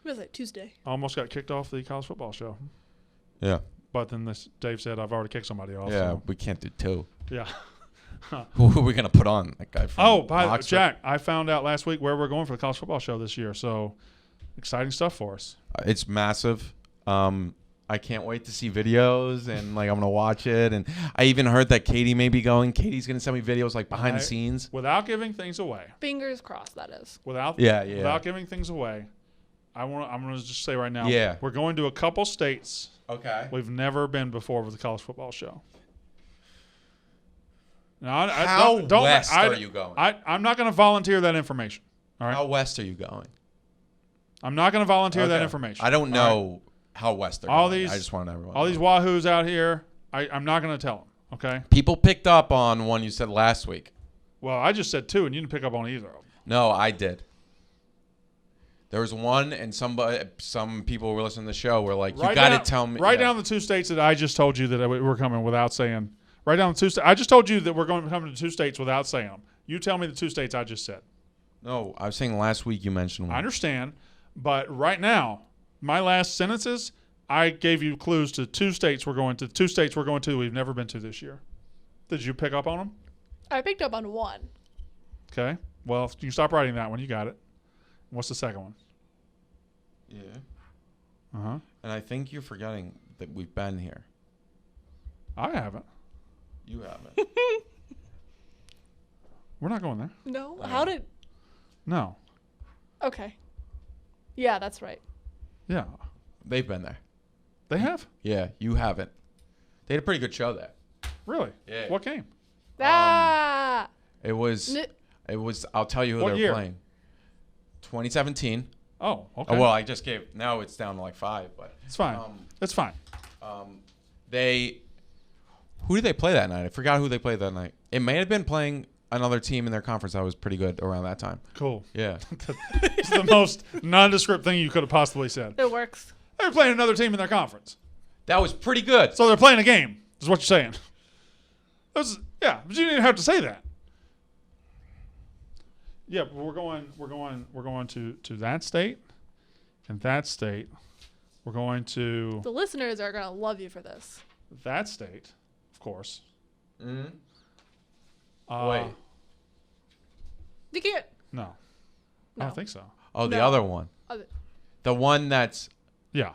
was like Tuesday. I almost got kicked off the college football show. Yeah. But then Dave said I've already kicked somebody off. Yeah, so. we can't do two. Yeah. Who are we going to put on? That guy from Oxford? Jack, I found out last week where we're going for the college football show this year. So exciting stuff for us. It's massive. I can't wait to see videos and like I'm going to watch it. And I even heard that Katie may be going. Katie's going to send me videos like behind the scenes. Without giving things away. Fingers crossed, that is. Without giving things away. I'm going to just say right now. Yeah. We're going to a couple states. Okay. We've never been before with the college football show. Now, How west are you going? I'm not going to volunteer that information. All right. How west are you going? I'm not going to volunteer that information. I don't know how west they're going. I just want everyone. All these wahoos out here, I'm not going to tell them. Okay. People picked up on one you said last week. Well, I just said 2, and you didn't pick up on either of them. No, I did. There was one, and some people were listening to the show were like, "You got to tell me." Write down the 2 states that I just told you that we're coming without saying. Write down the 2 states. I just told you that we're going to come to 2 states without saying them. You tell me the 2 states I just said. No, I was saying last week you mentioned one. I understand, but right now, my last sentences, I gave you clues to 2 states we're going to. 2 states we're going to we've never been to this year. Did you pick up on them? I picked up on one. Okay. Well, you stop writing that one. You got it. What's the second one? Yeah. Uh-huh. And I think you're forgetting that we've been here. I haven't. You haven't. We're not going there. No? How did... No. Okay. Yeah, that's right. Yeah. They've been there. They have? Yeah, you haven't. They had a pretty good show there. Really? Yeah. What game? It was, I'll tell you who What they year? were playing. 2017. Oh, okay. Well, I just gave, now it's down to like 5, but. It's fine. It's fine. Who did they play that night? I forgot who they played that night. It may have been playing another team in their conference that was pretty good around that time. Cool. Yeah. It's the most nondescript thing you could have possibly said. It works. They're playing another team in their conference. That was pretty good. So they're playing a game, is what you're saying. Yeah, but you didn't have to say that. Yeah, but we're going to that state and that state. We're going to The listeners are going to love you for this. that state, of course. Mm-hmm. Wait. You can't. No. I don't think so. Oh, the No. other one. The one that's Yeah.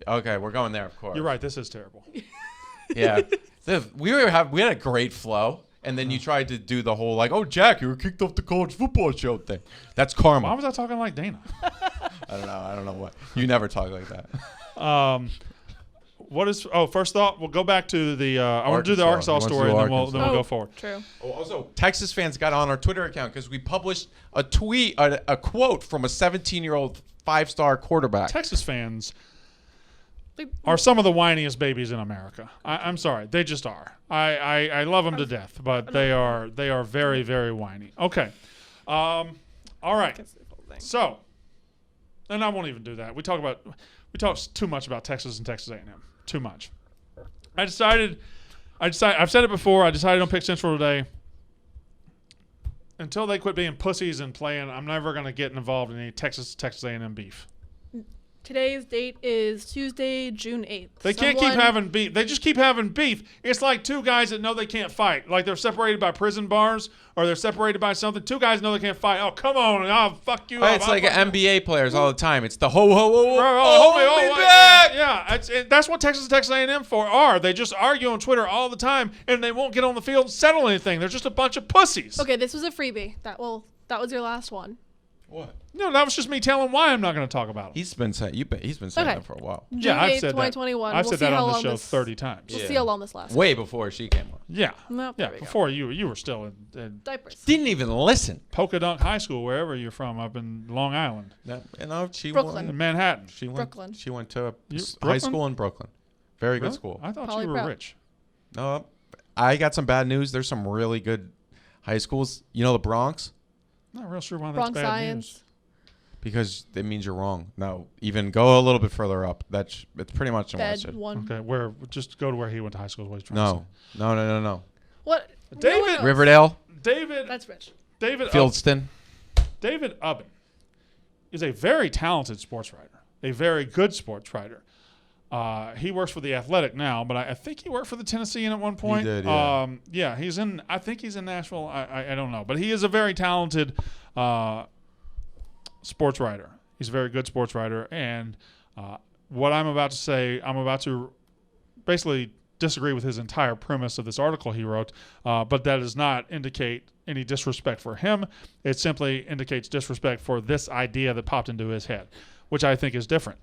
okay. We're going there, of course. You're right. This is terrible. Yeah, we had a great flow, and then you tried to do the whole like, oh, Jack, you were kicked off the college football show thing. That's karma. Why was I talking like Dana? I don't know what. You never talk like that. What is? Oh, first thought. We'll go back to the. I want to do the Arkansas. Arkansas He wants to story, do and then Arkansas. we'll go forward. True. Oh, also, Texas fans got on our Twitter account because we published a tweet, a quote from a 17-year-old 5-star quarterback. Texas fans are some of the whiniest babies in America. I'm sorry, they just are. I love them to death, but they are very, very whiny. Okay, all right. So, and I won't even do that. We talk too much about Texas and Texas A&M. Too much. I've said it before. I decided on pick Central today. Until they quit being pussies and playing, I'm never going to get involved in any Texas A&M beef. Today's date is Tuesday, June 8th. They can't keep having beef. They just keep having beef. It's like two guys that know they can't fight. Like they're separated by prison bars or they're separated by something. Two guys know they can't fight. Oh, come on. I'll fuck you up. It's like NBA players all the time. It's the ho, ho, ho, Oh, back. Yeah, that's what Texas A&M are. They just argue on Twitter all the time, and they won't get on the field and settle anything. They're just a bunch of pussies. Okay, this was a freebie. That was your last one. What? No, that was just me telling why I'm not going to talk about them. He's been saying that for a while. June Yeah, I've 8th, said 2021. that. I've We'll said see that how on this long show this- 30 times. We'll Yeah. see how long this lasts. Way before she came on. Yeah. Nope, Yeah, there we go. before you were still in Diapers. Didn't even listen. Polka Dunk High School, wherever you're from, up in Long Island, She Brooklyn. in Manhattan. She went. Brooklyn. She went to You- high Brooklyn? school in Brooklyn. Very good Really? school. I thought Poly you were Prep. rich. No, I got some bad news. There's some really good high schools. You know the Bronx? Not real sure why that's Bronx bad Science. news. Because it means you're wrong. No, even go a little bit further up. It's pretty much in Bed Western. one. Okay, just go to where he went to high school. Is what he's trying to No. What? David- No one knows. Riverdale, say. That's rich. David Fieldston. David Ubben is a very talented sports writer, a very good sports writer. He works for The Athletic now, but I think he worked for the Tennessean at one point. He did, yeah. I think he's in Nashville. I don't know. But he is a very talented sports writer. He's a very good sports writer. And what I'm about to say, I'm about to basically disagree with his entire premise of this article he wrote, but that does not indicate any disrespect for him. It simply indicates disrespect for this idea that popped into his head, which I think is different.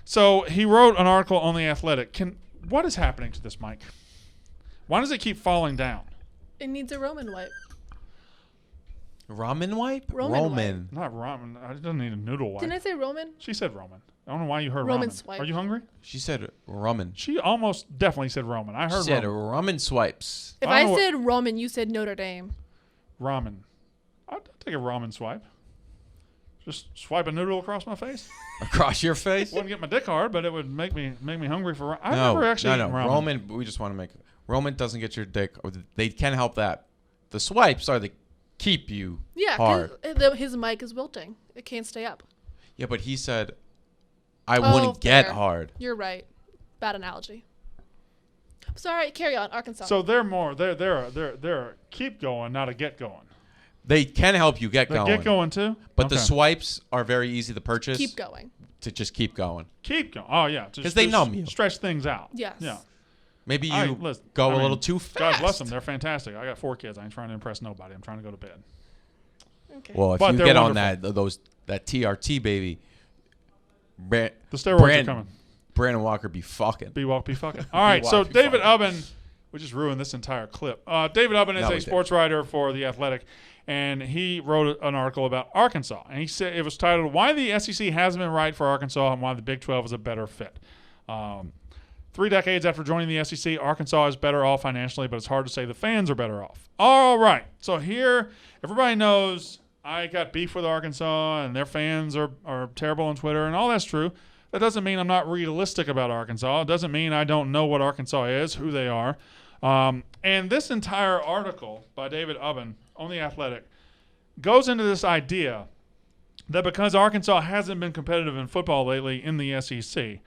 So he wrote an article on The Athletic. What is happening to this mic? Why does it keep falling down? It needs a Roman wipe. Ramen wipe? Roman Not ramen. It doesn't need a noodle wipe. Didn't I say Roman? She said Roman. I don't know why you heard Roman ramen. swipe. Are you hungry? She said ramen. She almost definitely said Roman. I She heard said Roman. ramen swipes. If I I don't know said Roman, you said Notre Dame. Ramen. I'd take a ramen swipe. Just swipe a noodle across my face. Across your face? Wouldn't get my dick hard, but it would make me hungry for. I've No, never actually no. eaten ramen. Roman, we just want to make Roman doesn't get your dick. They can help that. The swipes are the keep you Yeah, hard. because his mic is wilting. It can't stay up. Yeah, but he said I Oh, wouldn't get fair. hard. You're right. Bad analogy. Sorry, carry on. Arkansas. So they're keep going, not a get going. They can help you get They going. get going too. But the Okay. swipes are very easy to purchase. keep going. To just keep going. Keep going. Oh yeah, 'Cause they numb you. Stretch things out. Yes. Yeah. Maybe you I mean, listen, go I a mean, little too fast. God bless them. They're fantastic. I got 4 kids. I ain't trying to impress nobody. I'm trying to go to bed. Okay. Well, if But you they're get on wonderful. that TRT baby, The steroids are coming. Brandon Walker be fucking. Be fucking. All right. So be David fucking. Ubben, we just ruined this entire clip. David Ubben is No, we a didn't. sports writer for The Athletic, and he wrote an article about Arkansas. And he said it was titled "Why the SEC Hasn't Been Right for Arkansas and Why the Big 12 is a Better Fit." 3 decades after joining the SEC, Arkansas is better off financially, but it's hard to say the fans are better off. All right. So here, everybody knows I got beef with Arkansas, and their fans are terrible on Twitter, and all that's true. That doesn't mean I'm not realistic about Arkansas. It doesn't mean I don't know what Arkansas is, who they are. And this entire article by David Ubben on The Athletic goes into this idea that because Arkansas hasn't been competitive in football lately in the SEC,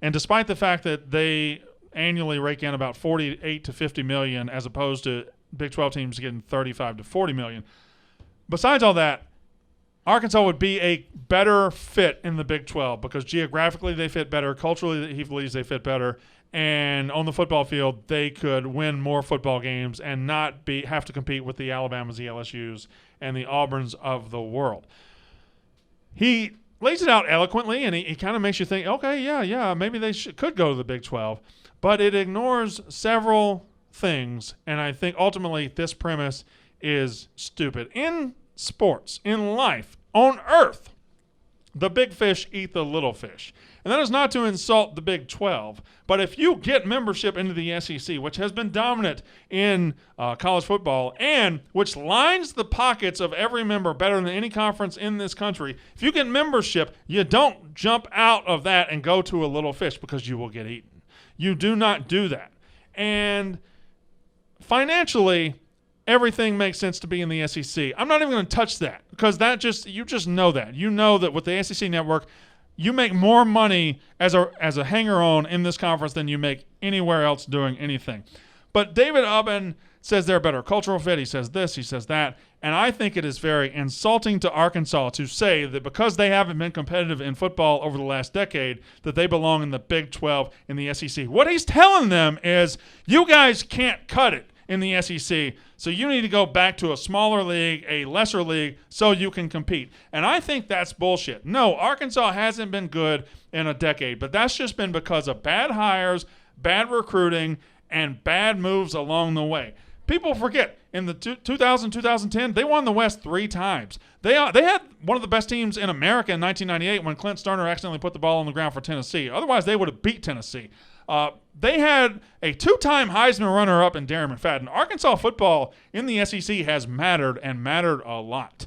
and despite the fact that they annually rake in about 48 to 50 million as opposed to Big 12 teams getting 35 to 40 million, besides all that, Arkansas would be a better fit in the Big 12 because geographically they fit better, culturally he believes they fit better, and on the football field they could win more football games and not have to compete with the Alabamas, the LSUs, and the Auburns of the world. He lays it out eloquently, and he kind of makes you think, okay, yeah, maybe they could go to the Big 12, but it ignores several things, and I think ultimately this premise is stupid. In sports, in life, on earth, the big fish eat the little fish. And that is not to insult the Big 12, but if you get membership into the SEC, which has been dominant in college football and which lines the pockets of every member better than any conference in this country, if you get membership, you don't jump out of that and go to a little fish because you will get eaten. You do not do that. And financially, everything makes sense to be in the SEC. I'm not even going to touch that because you just know that. You know that with the SEC network, you make more money as a hanger-on in this conference than you make anywhere else doing anything. But David Ubben says they're a better cultural fit. He says this, he says that. And I think it is very insulting to Arkansas to say that because they haven't been competitive in football over the last decade, that they belong in the Big 12 in the SEC. What he's telling them is, you guys can't cut it in the SEC, so you need to go back to a smaller league, a lesser league, so you can compete. And I think that's bullshit. No, Arkansas hasn't been good in a decade, but that's just been because of bad hires, bad recruiting, and bad moves along the way. People forget, in the 2000-2010, they won the West 3 times. They had one of the best teams in America in 1998 when Clint Sterner accidentally put the ball on the ground for Tennessee. Otherwise, they would have beat Tennessee. They had a 2-time Heisman runner-up in Darren McFadden. Arkansas football in the SEC has mattered and mattered a lot.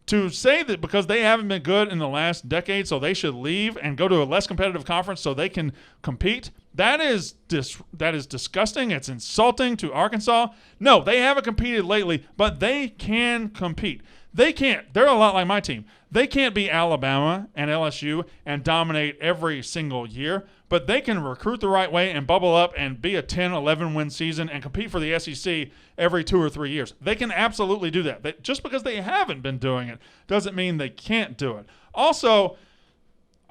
To say that because they haven't been good in the last decade, so they should leave and go to a less competitive conference so they can compete, that is disgusting. It's insulting to Arkansas. No, they haven't competed lately, but they can compete. They can't. They're a lot like my team. They can't be Alabama and LSU and dominate every single year, but they can recruit the right way and bubble up and be a 10, 11-win season and compete for the SEC every 2 or 3 years. They can absolutely do that. Just because they haven't been doing it doesn't mean they can't do it. Also,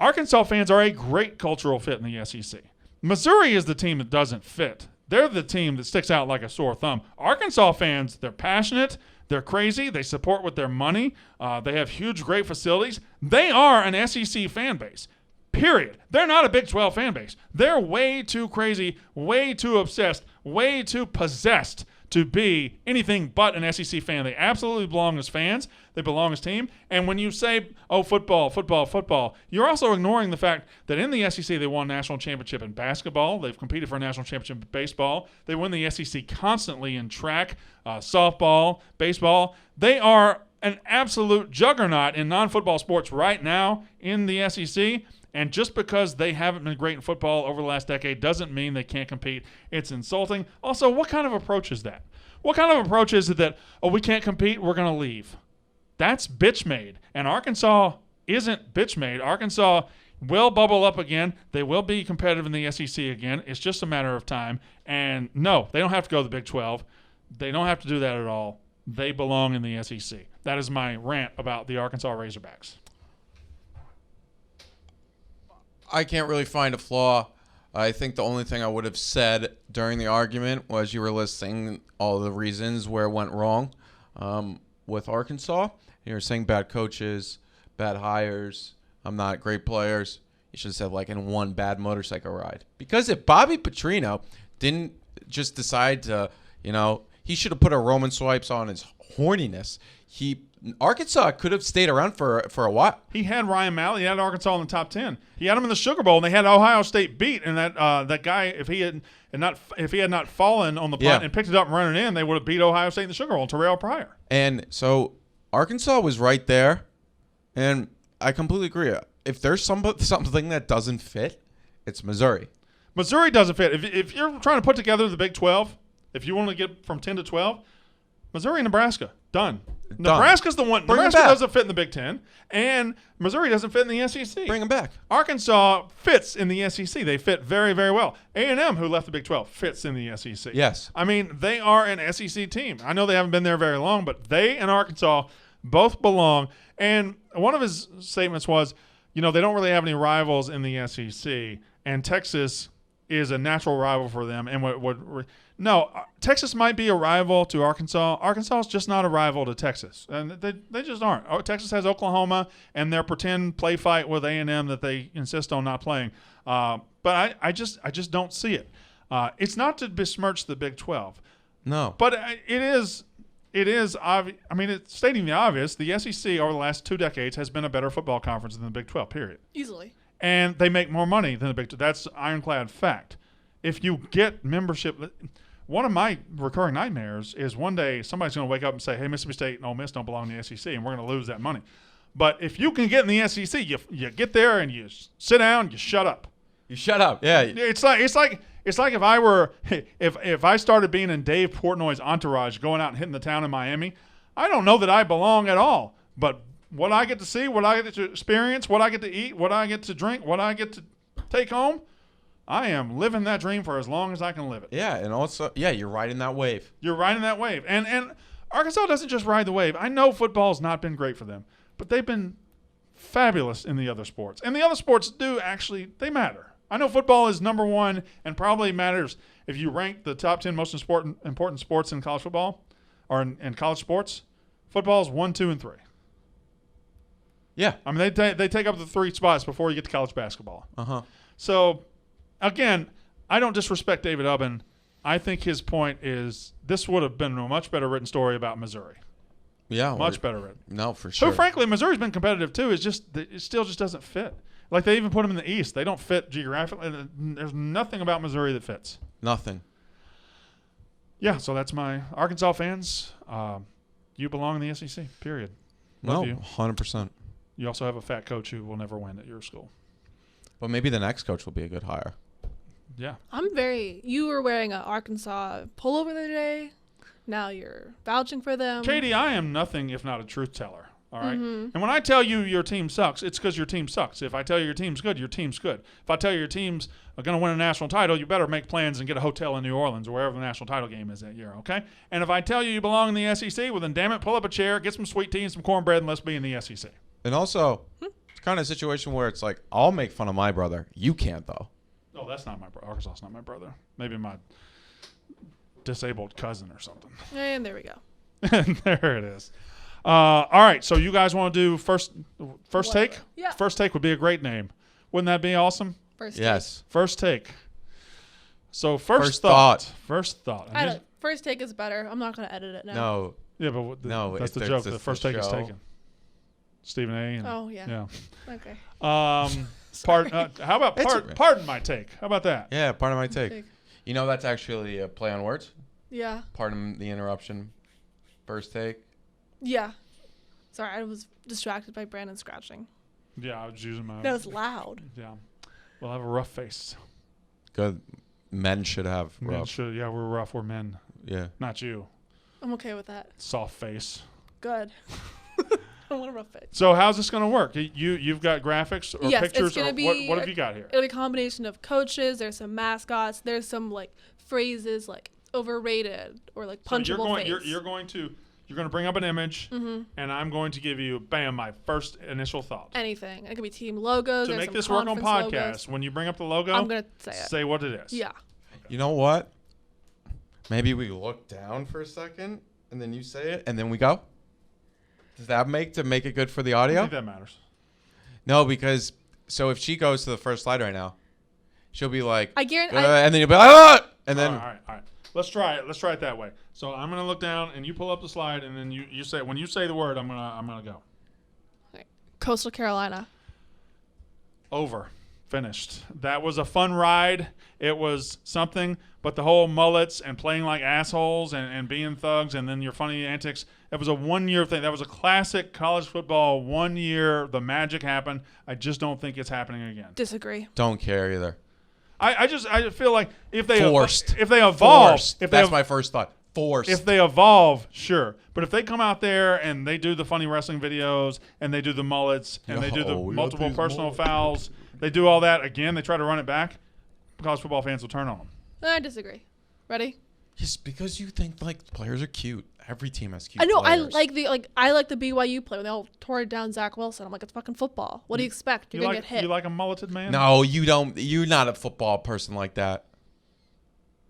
Arkansas fans are a great cultural fit in the SEC. Missouri is the team that doesn't fit. They're the team that sticks out like a sore thumb. Arkansas fans, they're passionate. They're crazy. They support with their money. They have huge, great facilities. They are an SEC fan base, period. They're not a Big 12 fan base. They're way too crazy, way too obsessed, way too possessed to be anything but an SEC fan. They absolutely belong as fans. They belong as team. And when you say, oh, football, football, football, you're also ignoring the fact that in the SEC they won a national championship in basketball. They've competed for a national championship in baseball. They win the SEC constantly in track, softball, baseball. They are an absolute juggernaut in non-football sports right now in the SEC. And just because they haven't been great in football over the last decade doesn't mean they can't compete. It's insulting. Also, what kind of approach is that? What kind of approach is it that, oh, we can't compete, we're going to leave? That's bitch-made. And Arkansas isn't bitch-made. Arkansas will bubble up again. They will be competitive in the SEC again. It's just a matter of time. And no, they don't have to go to the Big 12. They don't have to do that at all. They belong in the SEC. That is my rant about the Arkansas Razorbacks. I can't really find a flaw. I think the only thing I would have said during the argument was you were listing all the reasons where it went wrong with Arkansas. You were saying bad coaches, bad hires, not great players. You should have said like in one bad motorcycle ride. Because if Bobby Petrino didn't just decide to, he should have put a Roman swipes on his horniness. Arkansas could have stayed around for a while. He had Ryan Malley. He had Arkansas in the top 10. He had him in the Sugar Bowl, and they had Ohio State beat. And that guy, if he had not fallen on the punt and picked it up and run it in, they would have beat Ohio State in the Sugar Bowl. Terrell Pryor. And so Arkansas was right there, and I completely agree. If there's something that doesn't fit, it's Missouri. Missouri doesn't fit. If you're trying to put together the Big 12, if you want to get from 10 to 12, Missouri and Nebraska, done. Nebraska's the one. Nebraska doesn't fit in the Big 10, and Missouri doesn't fit in the SEC. Bring them back. Arkansas fits in the SEC. They fit very, very well. A&M, who left the Big 12, fits in the SEC. Yes. I mean, they are an SEC team. I know they haven't been there very long, but they and Arkansas, Both belong. And one of his statements was, they don't really have any rivals in the SEC, and Texas is a natural rival for them. And Texas might be a rival to Arkansas. Arkansas is just not a rival to Texas, and they just aren't. Texas has Oklahoma and their pretend play fight with A&M that they insist on not playing. But I just don't see it. It's not to besmirch the Big 12. No, but it is obvious. I mean, it's stating the obvious. The SEC over the last 2 decades has been a better football conference than the Big 12. Period. Easily. And they make more money than the Big 12. That's ironclad fact. If you get membership, one of my recurring nightmares is one day somebody's going to wake up and say, "Hey, Mississippi State and Ole Miss don't belong in the SEC, and we're going to lose that money." But if you can get in the SEC, you get there and you sit down, you shut up. You shut up. Yeah. It's like if I started being in Dave Portnoy's entourage, going out and hitting the town in Miami, I don't know that I belong at all. But what I get to see, what I get to experience, what I get to eat, what I get to drink, what I get to take home, I am living that dream for as long as I can live it. Yeah, and also, you're riding that wave. You're riding that wave. And Arkansas doesn't just ride the wave. I know football's not been great for them, but they've been fabulous in the other sports. And the other sports they matter. I know football is number one and probably matters if you rank the top 10 most important sports in college football or in college sports. Football is 1, 2, and 3. Yeah. I mean, they take up the 3 spots before you get to college basketball. Uh-huh. So, again, I don't disrespect David Ubben. I think his point is this would have been a much better written story about Missouri. Yeah. Much better written. No, for sure. So, frankly, Missouri's been competitive, too. It still just doesn't fit. Like, they even put them in the East. They don't fit geographically. There's nothing about Missouri that fits. Nothing. Yeah, so that's my Arkansas fans. You belong in the SEC, period. Love you. 100%. You also have a fat coach who will never win at your school. But maybe the next coach will be a good hire. Yeah. You were wearing an Arkansas pullover the other day. Now you're vouching for them. Katie, I am nothing if not a truth teller. All right. Mm-hmm. And when I tell you your team sucks, it's because your team sucks. If I tell you your team's good, your team's good. If I tell you your team's going to win a national title, you better make plans and get a hotel in New Orleans or wherever the national title game is that year, okay? And if I tell you belong in the SEC, well, then damn it, pull up a chair, get some sweet tea and some cornbread, and let's be in the SEC. And also, it's kind of a situation where it's like, I'll make fun of my brother. You can't, though. No, that's not my brother. Arkansas's not my brother. Maybe my disabled cousin or something. And there we go. And there it is. All right, so you guys want to do first take? Yeah. First take would be a great name. Wouldn't that be awesome? Yes. First take. So first thought. First thought. First take is better. I'm not going to edit it now. No. Yeah, but no, that's the joke. The first take is taken. Stephen A. And, oh, yeah. Yeah. Okay. How about pardon my take? How about that? Yeah, pardon my take. You know that's actually a play on words? Yeah. Pardon the interruption. First take. Yeah. Sorry, I was distracted by Brandon scratching. Yeah, I was using my... That was loud. Yeah. We'll have a rough face. Good. Men should have rough. Yeah, we're rough. We're men. Yeah. Not you. I'm okay with that. Soft face. Good. I want a rough face. So how's this going to work? You've got graphics or pictures? It's gonna be, what have you got here? It'll be a combination of coaches. There's some mascots. There's some phrases like overrated or punchable face. You're going to bring up an image, and I'm going to give you, bam, my first initial thought. Anything. It could be team logos. To make this work on podcast, logos. when you bring up the logo, I'm going to say it. Say what it is. Yeah. You know what? Maybe we look down for a second, and then you say it, and then we go? Does that make it good for the audio? I think that matters. No, because if she goes to the first slide right now, she'll be like, I guarantee, and then you'll be like, ah! And then... All right. Let's try it. Let's try it that way. So I'm gonna look down, and you pull up the slide, and then you say, when you say the word, I'm gonna go. Coastal Carolina. Over. Finished. That was a fun ride. It was something, but the whole mullets and playing like assholes and being thugs and then your funny antics, it was a 1-year thing. That was a classic college football 1 year. The magic happened. I just don't think it's happening again. Disagree. Don't care either. I feel like if they Forced. If they evolve, That's my first thought. Forced. If they evolve, sure. But if they come out there and they do the funny wrestling videos and they do the mullets and they do the multiple personal fouls, they do all that again. They try to run it back. College football fans will turn on them. I disagree. Ready? Just because you think like players are cute. Every team has cute. I know. Players. I like the BYU play when they all tore down Zach Wilson. I'm like, it's fucking football. What do you expect? You're gonna get hit. You like a mulleted man? No, you don't. You're not a football person like that.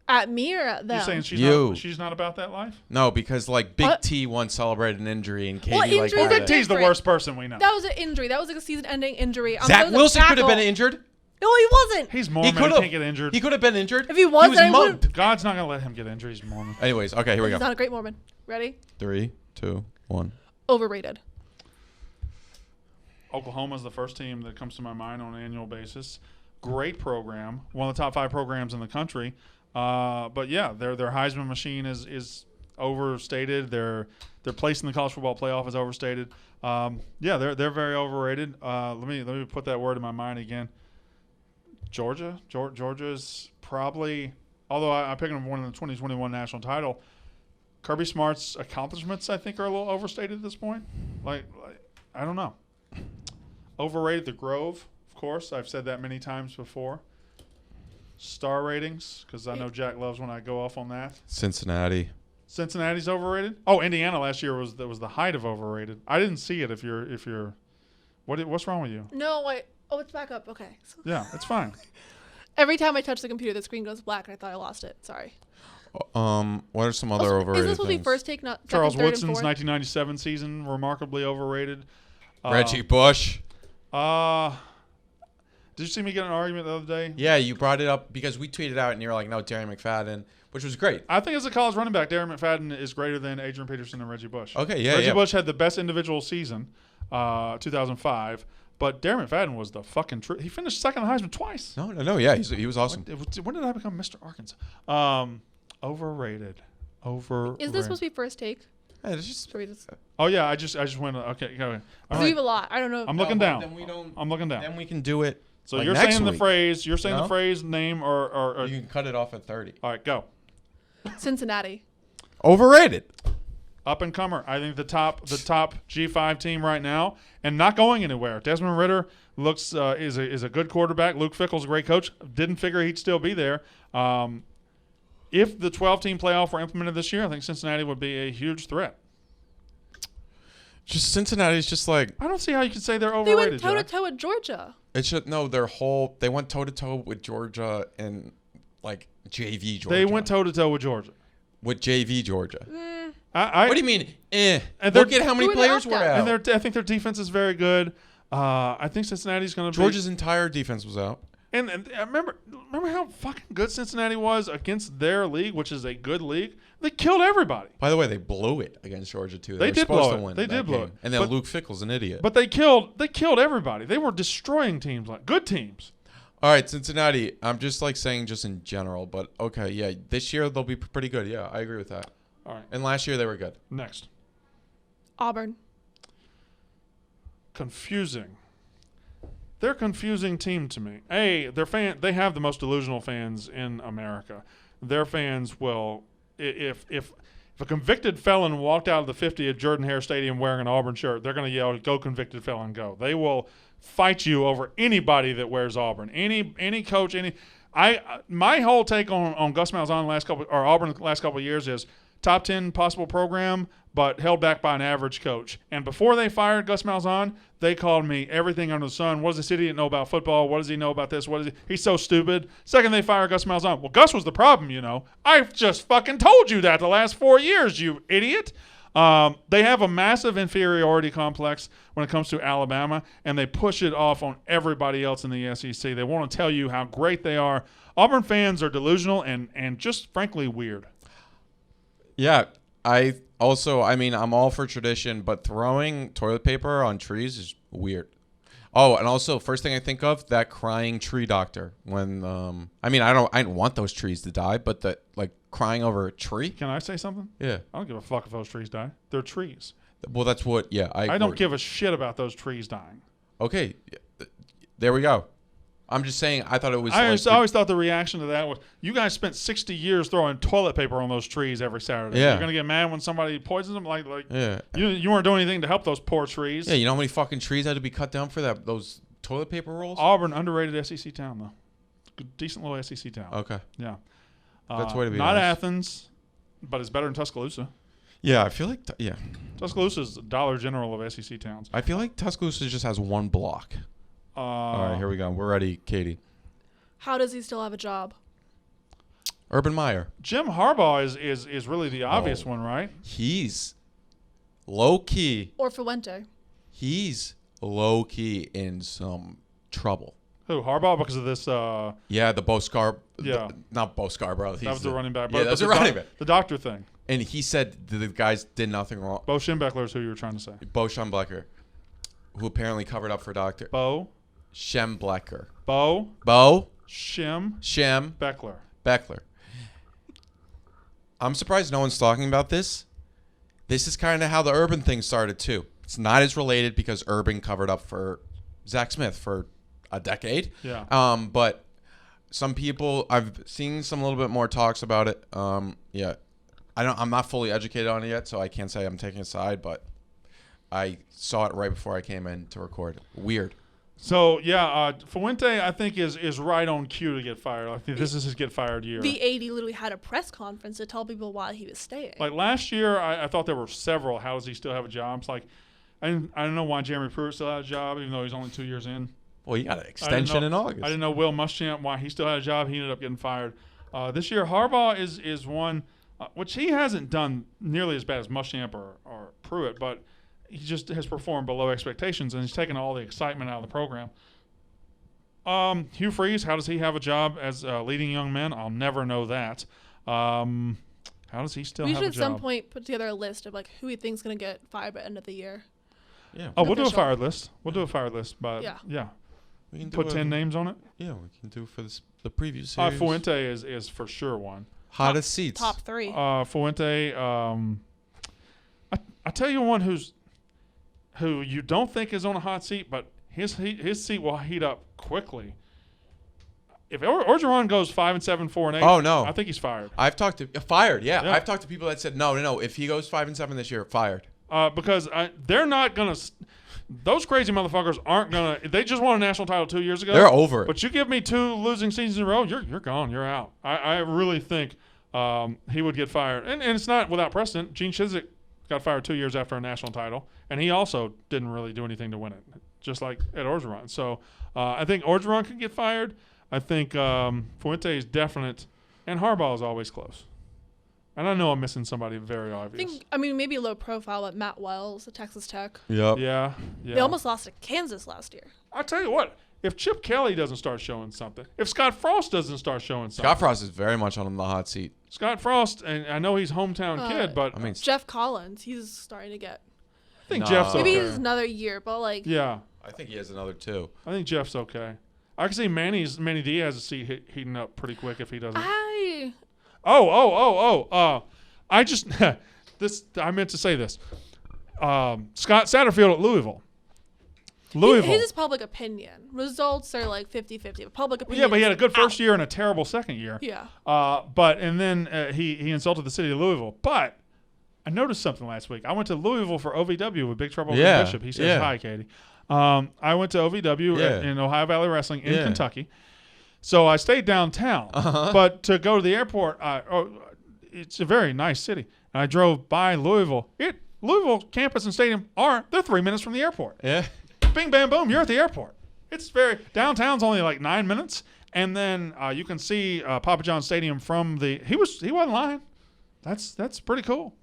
At me or at them? You saying she's not about that life? No, because like Big What? T once celebrated an injury and Katie Well, like injuries had are it. T's the worst person we know. That was an injury. That was like a season-ending injury. Zach Wilson could have been injured. No, he wasn't. He's Mormon. He can't get injured. He could have been injured. If he was, was then I mugged. God's not going to let him get injured. He's Mormon. Anyways, okay, here we He's go. not a great Mormon. Ready? 3, 2, 1. Overrated. Oklahoma's the first team that comes to my mind on an annual basis. Great program. One of the top 5 programs in the country. But yeah, their Heisman machine is overstated. Their place in the college football playoff is overstated. Yeah, they're very overrated. Let me put that word in my mind again. Georgia's probably, although I picked them winning the 2021 national title. Kirby Smart's accomplishments, I think, are a little overstated at this point. Like I don't know. Overrated. The Grove, of course. I've said that many times before. Star ratings, because I know Jack loves when I go off on that. Cincinnati's overrated. Oh, Indiana last year was the height of overrated. I didn't see it. If you're, what's wrong with you? No, wait. Oh, it's back up. Okay. Yeah, it's fine. Every time I touch the computer, the screen goes black, and I thought I lost it. Sorry. What are some other overrated Is this supposed to be things? first take, not second, Charles third, Woodson's and fourth? 1997 season, remarkably overrated. Reggie Bush. Did you see me get in an argument the other day? Yeah, you brought it up because we tweeted out and you were like, no, Darren McFadden, which was great. I think as a college running back, Darren McFadden is greater than Adrian Peterson and Reggie Bush. Okay, yeah, Reggie yeah. Bush had the best individual season, 2005, but Darren McFadden was the fucking truth. He finished second on Heisman twice. No, yeah, he was awesome. When did I become Mr. Arkansas? Overrated. Is this supposed to be first take? Yeah, it's just, Should we just? Oh yeah, I just went. Okay, go ahead. All We right. have a lot. I don't know. I'm looking down. Then we don't. I'm looking down. Then we can do it. So like you're next saying the week. phrase. You're saying No? the phrase name or You can cut it off at 30. all right, go. Cincinnati. Overrated. Up and comer. I think the top G5 team right now, and not going anywhere. Desmond Ridder looks is a good quarterback. Luke Fickell's a great coach. Didn't figure he'd still be there. If the 12-team playoff were implemented this year, I think Cincinnati would be a huge threat. Just Cincinnati's just like I don't see how you can say they're They overrated. went toe to Jack. toe with Georgia. it should no they went toe to toe with Georgia and like JV Georgia. They went toe to toe with Georgia. with JV Georgia. What What do you mean? And Look at how many Who are the players were opt-outs? out. And I think their defense is very good. I think Cincinnati's going to be. Georgia's entire defense was out. And remember how fucking good Cincinnati was against their league, which is a good league. They killed everybody. By the way, they blew it against Georgia too. They were did supposed blow to it. win They that did blow game. it. And then But- Luke Fickell's an idiot. But they killed everybody. They were destroying teams, like good teams. All right, Cincinnati. I'm just like saying just in general, but okay, yeah. This year they'll be pretty good. Yeah, I agree with that. All right, And last year they were good. next. Auburn. Confusing. They're a confusing team to me. They have the most delusional fans in America. Their fans will, if a convicted felon walked out of the 50 at Jordan-Hare Stadium wearing an Auburn shirt, they're going to yell, "Go convicted felon, go!" They will fight you over anybody that wears Auburn. Any coach, my whole take on Gus Malzahn Auburn the last couple of years is top 10 possible program, but held back by an average coach. And before they fired Gus Malzahn, they called me everything under the sun. What does this idiot know about football? What does he know about this? He's so stupid. Second, they fired Gus Malzahn. Well, Gus was the problem, you know. I've just fucking told you that the last 4 years, you idiot. They have a massive inferiority complex when it comes to Alabama, and they push it off on everybody else in the SEC. They want to tell you how great they are. Auburn fans are delusional and just frankly weird. Yeah, I'm all for tradition, but throwing toilet paper on trees is weird. Oh, and also, first thing I think of, that crying tree doctor. When I don't want those trees to die, but the crying over a tree. Can I say something? Yeah. I don't give a fuck if those trees die. They're trees. Well, that's what. Yeah, I don't give a shit about those trees dying. Okay, there we go. I'm just saying. I thought it was. I always thought the reaction to that was, you guys spent 60 years throwing toilet paper on those trees every Saturday. Yeah. You're gonna get mad when somebody poisons them. Yeah. You weren't doing anything to help those poor trees. Yeah, you know how many fucking trees had to be cut down for those toilet paper rolls? Auburn, underrated SEC town though. Good, decent little SEC town. Okay. Yeah. That's the way to be Not honest. Athens. but it's better than Tuscaloosa. Yeah, I feel like Tuscaloosa is the Dollar General of SEC towns. I feel like Tuscaloosa just has one block. All right, here we go. We're ready, Katie. How does he still have a job? Urban Meyer. Jim Harbaugh is really the obvious one, right? He's low key. Or Fuente? He's low key in some trouble. Who, Harbaugh, because of this? Yeah, the Bo Scar. Yeah. Not Bo Scarborough. That was the running back. Yeah, that's the running back. The doctor thing. And he said the guys did nothing wrong. Bo Schembechler is who you were trying to say. Bo Schembechler, who apparently covered up for Doctor. Bo. Schembechler. Bo. Shem. Beckler. I'm surprised no one's talking about this. This is kind of how the Urban thing started, too. It's not as related because Urban covered up for Zach Smith for a decade. Yeah. But some people, I've seen some little bit more talks about it. Yeah. I'm not fully educated on it yet, so I can't say I'm taking a side, but I saw it right before I came in to record. Weird. So, Fuente, I think, is right on cue to get fired. I think this is his get fired year. The AD literally had a press conference to tell people why he was staying. Like last year, I thought there were several. How does he still have a job? It's like, I don't know why Jeremy Pruitt still had a job, even though he's only 2 years in. Well, he got an extension in August. I didn't know Will Muschamp, why he still had a job. He ended up getting fired. This year, Harbaugh is one, which he hasn't done nearly as bad as Muschamp or Pruitt, but he just has performed below expectations, and he's taken all the excitement out of the program. Hugh Freeze, how does he have a job as leading young men? I'll never know that. How does he still have a job? We should at some point put together a list of like who he thinks is going to get fired by the end of the year. Yeah. Oh, we'll do a fired list. We'll do a fired list. But yeah. We can put 10 names on it. Yeah, we can do for the preview series. Fuente is for sure one. Hottest seats. Top 3. Fuente. I tell you one who you don't think is on a hot seat, but his seat will heat up quickly. If Orgeron goes 5-7, 4-8, oh no, I think he's fired. I've talked to fired. Yeah, I've talked to people that said no. If he goes 5-7 this year, fired. Because they're not gonna. Those crazy motherfuckers aren't gonna. They just won a national title 2 years ago. They're over it. But you give me 2 losing seasons in a row, you're gone. You're out. I really think he would get fired, and it's not without precedent. Gene Chizik got fired 2 years after a national title, and he also didn't really do anything to win it, just like Ed Orgeron. So I think Orgeron could get fired. I think Fuente is definite, and Harbaugh is always close. And I know I'm missing somebody very obvious. Maybe low profile, but Matt Wells at Texas Tech. Yep. Yeah. They almost lost to Kansas last year. I'll tell you what. If Chip Kelly doesn't start showing something, if Scott Frost doesn't start showing something. Scott Frost is very much on the hot seat. Scott Frost, and I know he's a hometown kid, but Jeff Collins, he's starting to get. I think Jeff's okay. Maybe he's another year, but like. Yeah. I think he has another 2. I think Jeff's okay. I can see Manny Diaz's seat heating up pretty quick if he doesn't. I meant to say this. Scott Satterfield at Louisville. His is public opinion. Results are like 50-50. Public opinion. Yeah, but he had a good first year and a terrible second year. Yeah. And then he insulted the city of Louisville. But I noticed something last week. I went to Louisville for OVW with Big Trouble with Bishop. He says hi, Katie. I went to OVW in Ohio Valley Wrestling in Kentucky. So I stayed downtown. But to go to the airport, it's a very nice city. And I drove by Louisville. Louisville campus and stadium they're 3 minutes from the airport. Yeah. Bing, bam, boom, you're at the airport. It's downtown's only like 9 minutes. And then you can see Papa John's Stadium from he wasn't lying. That's pretty cool.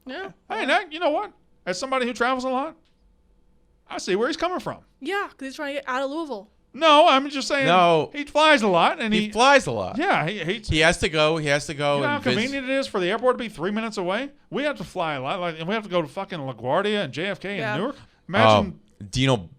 Yeah. Hey, you know what? As somebody who travels a lot, I see where he's coming from. Yeah, because he's trying to get out of Louisville. No, I'm just saying. No, he flies a lot, and he flies a lot. Yeah, he has to go. He has to go. You know how convenient it is for the airport to be 3 minutes away. We have to fly a lot, and we have to go to fucking LaGuardia and JFK and Newark. Imagine Dino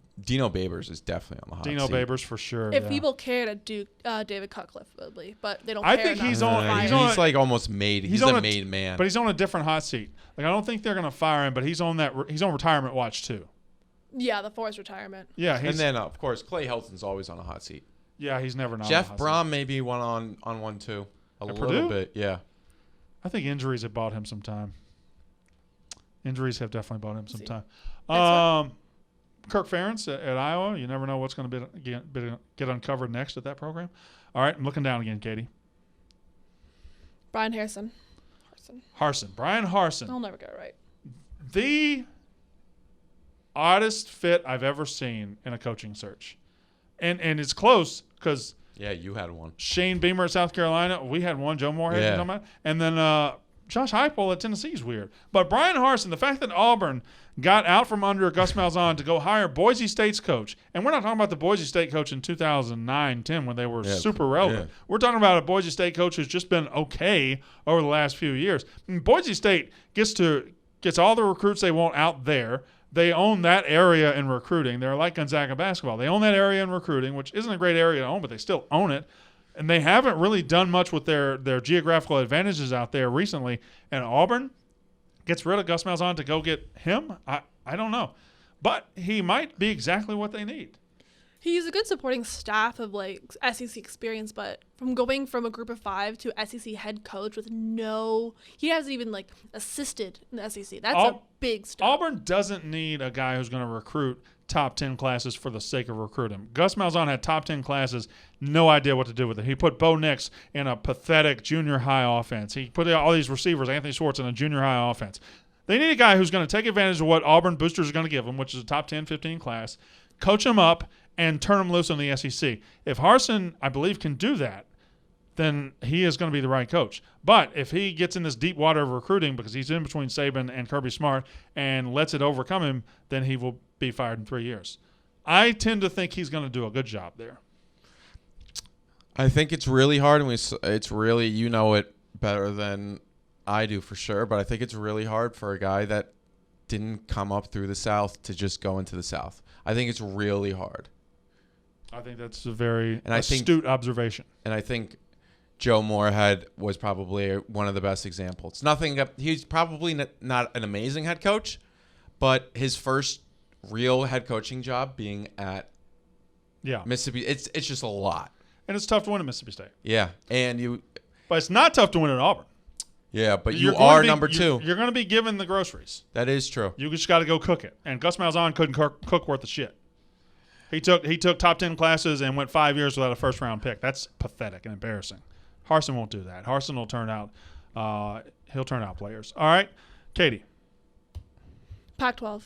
Babers is definitely on the hot seat. Dino Babers for sure. If people care to do David Cutcliffe, probably, but they don't. I think he's on. He's like almost made. He's a made man. But he's on a different hot seat. Like I don't think they're gonna fire him, but he's on retirement watch too. Yeah, the forced retirement. Yeah, and then of course Clay Helton's always on a hot seat. Yeah, he's never not. Jeff Brom maybe on one too. A little bit, yeah. I think injuries have bought him some time. Injuries have definitely bought him some time. Kirk Ferentz at Iowa. You never know what's going to get uncovered next at that program. All right, I'm looking down again, Katie. Brian Harrison. Brian Harsin. I'll never get it right. The oddest fit I've ever seen in a coaching search. And it's close because Yeah, you had one. Shane Beamer at South Carolina, we had one. Joe Moorhead, Yeah. talking about, and then Josh Heupel at Tennessee is weird. But Brian Harsin, the fact that Auburn got out from under Gus Malzahn to go hire Boise State's coach, and we're not talking about the Boise State coach in 2009-10 when they were super relevant. Yeah. We're talking about a Boise State coach who's just been okay over the last few years. And Boise State gets all the recruits they want out there. They own that area in recruiting. They're like Gonzaga basketball. They own that area in recruiting, which isn't a great area to own, but they still own it. And they haven't really done much with their geographical advantages out there recently. And Auburn gets rid of Gus Malzahn to go get him? I don't know. But he might be exactly what they need. He's a good supporting staff of like SEC experience, but from going from a group of 5 to SEC head coach with he hasn't even like assisted in the SEC. That's a big step. Auburn doesn't need a guy who's going to recruit top 10 classes for the sake of recruiting. Gus Malzahn had top 10 classes, no idea what to do with it. He put Bo Nix in a pathetic junior high offense. He put all these receivers, Anthony Schwartz, in a junior high offense. They need a guy who's going to take advantage of what Auburn boosters are going to give them, which is a top 10, 15 class, coach them up, and turn them loose on the SEC. If Harsin, I believe, can do that, then he is going to be the right coach. But if he gets in this deep water of recruiting because he's in between Saban and Kirby Smart and lets it overcome him, then he will be fired in 3 years. I tend to think he's going to do a good job there. I think it's really hard, and it's really, you know it better than I do for sure, but I think it's really hard for a guy that didn't come up through the South to just go into the South. I think it's really hard. I think that's a very And astute observation. And I think Joe Moorhead was probably one of the best examples. He's probably not an amazing head coach, but his first real head coaching job being at Mississippi, it's just a lot. And it's tough to win at Mississippi State. Yeah, but it's not tough to win at Auburn. Yeah, but you are number 2. You're going to be given the groceries. That is true. You just got to go cook it. And Gus Malzahn couldn't cook worth of shit. He took top 10 classes and went 5 years without a first-round pick. That's pathetic and embarrassing. Harsin won't do that. Harsin will turn out he'll turn out players. All right, Katie. Pac-12.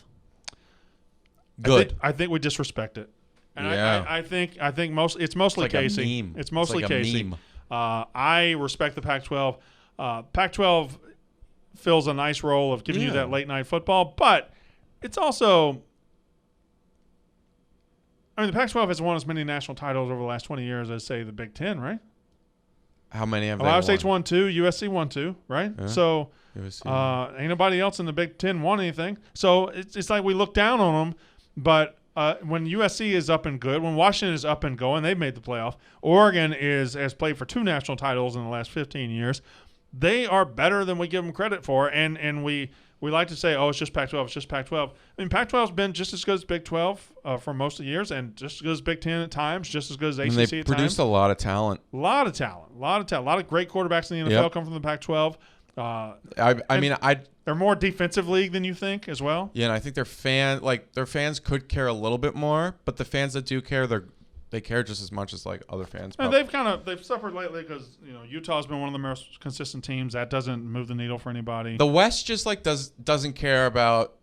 Good. I think we disrespect it. And yeah. I think it's mostly Kayce. A meme. It's mostly like Kayce. I respect the Pac-12. Pac-12 fills a nice role of giving you that late night football, but it's also, I mean, the Pac-12 has won as many national titles over the last 20 years as, say, the Big Ten, right? How many have Ohio they State's won? won 2, USC won 2, right? Yeah. So ain't nobody else in the Big Ten won anything. So it's like we look down on them, but when USC is up and good, when Washington is up and going, they've made the playoff. Oregon has played for 2 national titles in the last 15 years. They are better than we give them credit for, and we like to say, oh, it's just Pac-12, it's just Pac-12. I mean, Pac-12's been just as good as Big 12 for most of the years, and just as good as Big 10 at times, just as good as ACC and at times. they've produced a lot of talent. A lot of great quarterbacks in the NFL come from the Pac-12. They're more defensive league than you think as well. Yeah, and I think their fans could care a little bit more, but the fans that do care, they care just as much as like other fans. And they've suffered lately because Utah's been one of the most consistent teams. That doesn't move the needle for anybody. The West just doesn't care about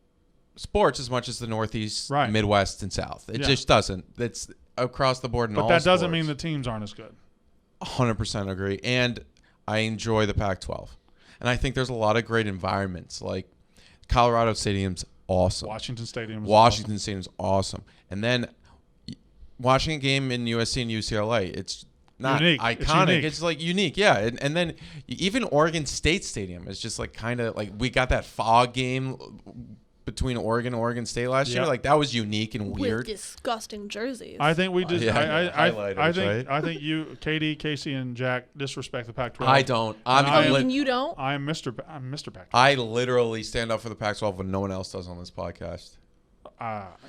sports as much as the Northeast, Midwest, and South. It just doesn't. It's across the board in all sports. But that doesn't mean the teams aren't as good. 100% agree. And I enjoy the Pac-12. And I think there's a lot of great environments. Like Colorado Stadium's awesome. Washington Stadium's awesome. And then watching a game in USC and UCLA, it's not unique. iconic. It's like unique, yeah. And then even Oregon State Stadium is just like kind of like we got that fog game between Oregon and Oregon State last year. Like that was unique and weird. With disgusting jerseys. I think we just. I think you, Katie, Kayce, and Jack disrespect the Pac-12. I don't. You don't. I'm Mr. Pac-12. I literally stand up for the Pac-12 when no one else does on this podcast.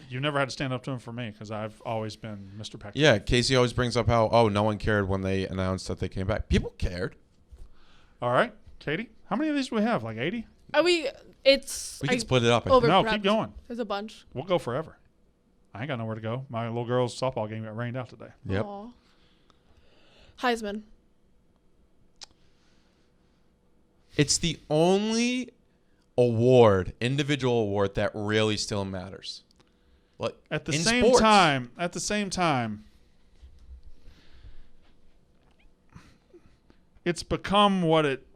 You never had to stand up to him for me because I've always been Mr. Pac-12. Yeah, Kayce always brings up how no one cared when they announced that they came back. People cared. All right, Katie, how many of these do we have? Like 80? We can split it up. No, keep going. There's a bunch. We'll go forever. I ain't got nowhere to go. My little girl's softball game got rained out today. Yep. Aww. Heisman. It's the only individual award that really still matters. Like At the in same sports. time, it's become what it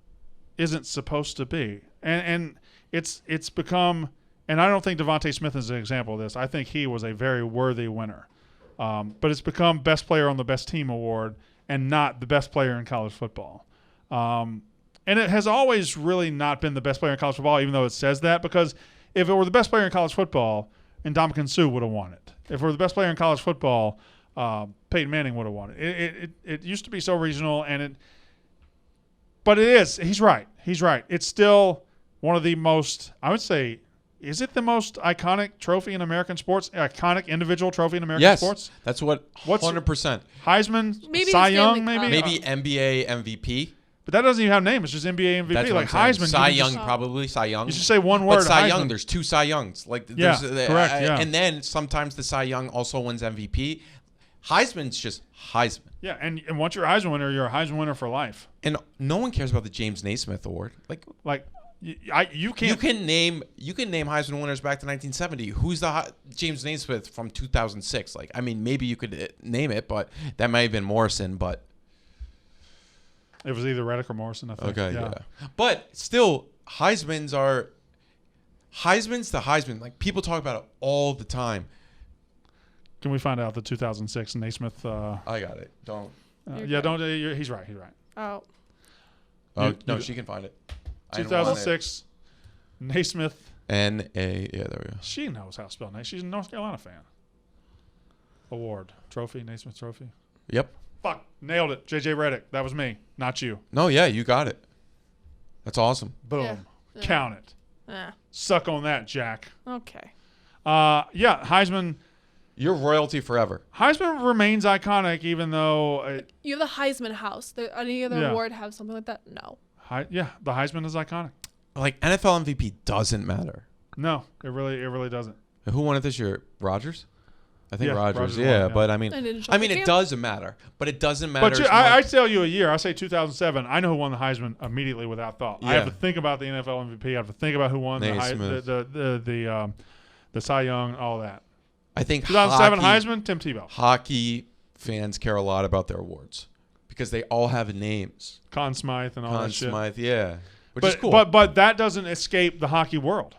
isn't supposed to be, and it's become. And I don't think Devontae Smith is an example of this. I think he was a very worthy winner, but it's become Best Player on the Best Team award and not the best player in college football. And it has always really not been the best player in college football, even though it says that, because if it were the best player in college football, Ndamukong Suh would have won it. If it were the best player in college football, Peyton Manning would have won it. It used to be so regional, but it is. He's right. It's still one of the most, I would say, is it the most iconic trophy in American sports? Iconic individual trophy in American sports? Yes, that's what 100%. Heisman, Maybe Cy the Young, Stanley maybe? Cup. Maybe NBA MVP. But that doesn't even have a name. It's just NBA MVP. That's like what I'm saying. Heisman. Cy you Young, just- probably. Cy Young. You should say one word. But Cy Heisman. Young, there's 2 Cy Youngs. Correct, yeah. And then sometimes the Cy Young also wins MVP. Heisman's just Heisman. Yeah, and once you're a Heisman winner, you're a Heisman winner for life. And no one cares about the James Naismith Award. Like, you can't. You can name Heisman winners back to 1970. Who's the James Naismith from 2006? Like, I mean, maybe you could name it, but that might have been Morrison. But It was either Reddick or Morrison, I think. okay, yeah. But still, Heisman's the Heisman. Like, people talk about it all the time. Can we find out the 2006 Naismith? I got it. Don't. Yeah, don't. He's right. Oh. Oh, You- no, you- she can find it. I don't want it. 2006 Naismith. N-A. Yeah, there we go. She knows how to spell Naismith. She's a North Carolina fan. Award. Trophy. Naismith Trophy. Yep. Fuck. Nailed it. JJ Reddick. That was me, not you. No, yeah, you got it. That's awesome. Boom. Yeah. Count it. Yeah. Suck on that, Jack. Okay. Yeah, Heisman. You're royalty forever. Heisman remains iconic, even though You have the Heisman House. Any other Yeah. award have something like that? No. the Heisman is iconic. Like, NFL MVP doesn't matter. No, it really doesn't. Who won it this year? Rodgers? I think Yeah, Rodgers. Rodgers Yeah, won, yeah. but I mean, And didn't show it the game. doesn't matter. But it doesn't matter. But as I much. tell you a year. I say 2007. I know who won the Heisman immediately without thought. I have Yeah. to think about the NFL MVP. I have to think about who won Naismith. the Cy Young, all that. I think 2007 hockey, Heisman, Tim Tebow. hockey fans care a lot about their awards because they all have names. Conn Smythe and all Conn that shit. Smythe, yeah, which is But, cool. but that doesn't escape the hockey world.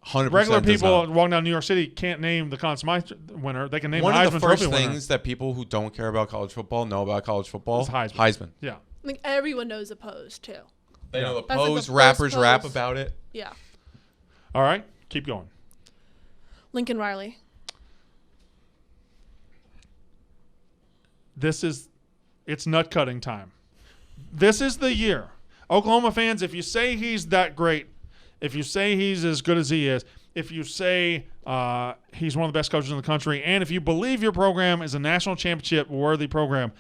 100% Regular does people not. walking down New York City can't name the Conn Smythe winner. They can name One the of Heisman the first Trophy winner. things that people who don't care about college football know about college football It's Heisman. Heisman. Yeah. Like everyone knows the pose too. They know the That's like the pose. first Rappers rap pose. about it. Yeah. All right. Keep going. Lincoln Riley. It's nut cutting time. This is the year. Oklahoma fans, if you say he's that great, if you say he's as good as he is, if you say he's one of the best coaches in the country, and if you believe your program is a national championship worthy program,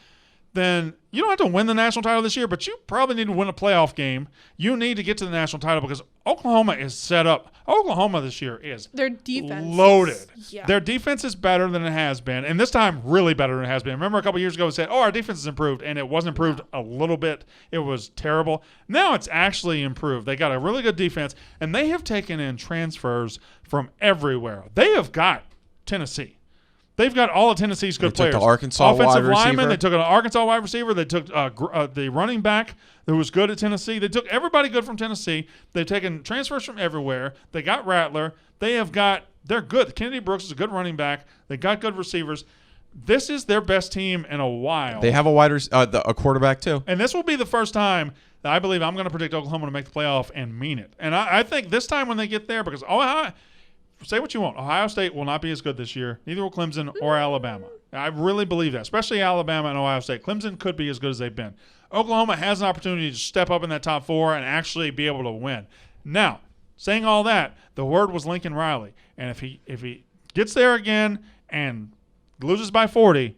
then you don't have to win the national title this year, but you probably need to win a playoff game. You need to get to the national title because Oklahoma is set up. Oklahoma this year is Their defense. loaded. Yeah. Their defense is better than it has been, and this time really better than it has been. Remember a couple years ago we said, our defense has improved, and it wasn't improved a little bit. It was terrible. Now it's actually improved. They got a really good defense, and they have taken in transfers from everywhere. They have got Tennessee. They've got all of Tennessee's good They took players. the Arkansas offensive wide lineman. receiver. They took an Arkansas wide receiver. They took the running back who was good at Tennessee. They took everybody good from Tennessee. They've taken transfers from everywhere. They got Rattler. They're good. Kennedy Brooks is a good running back. They got good receivers. This is their best team in a while. They have a quarterback too. And this will be the first time that I believe I'm going to predict Oklahoma to make the playoff and mean it. And I think this time when they get there, because say what you want, Ohio State will not be as good this year. Neither will Clemson or Alabama. I really believe that, especially Alabama and Ohio State. Clemson could be as good as they've been. Oklahoma has an opportunity to step up in that top four and actually be able to win. Now, saying all that, the word was Lincoln Riley. And if he gets there again and loses by 40,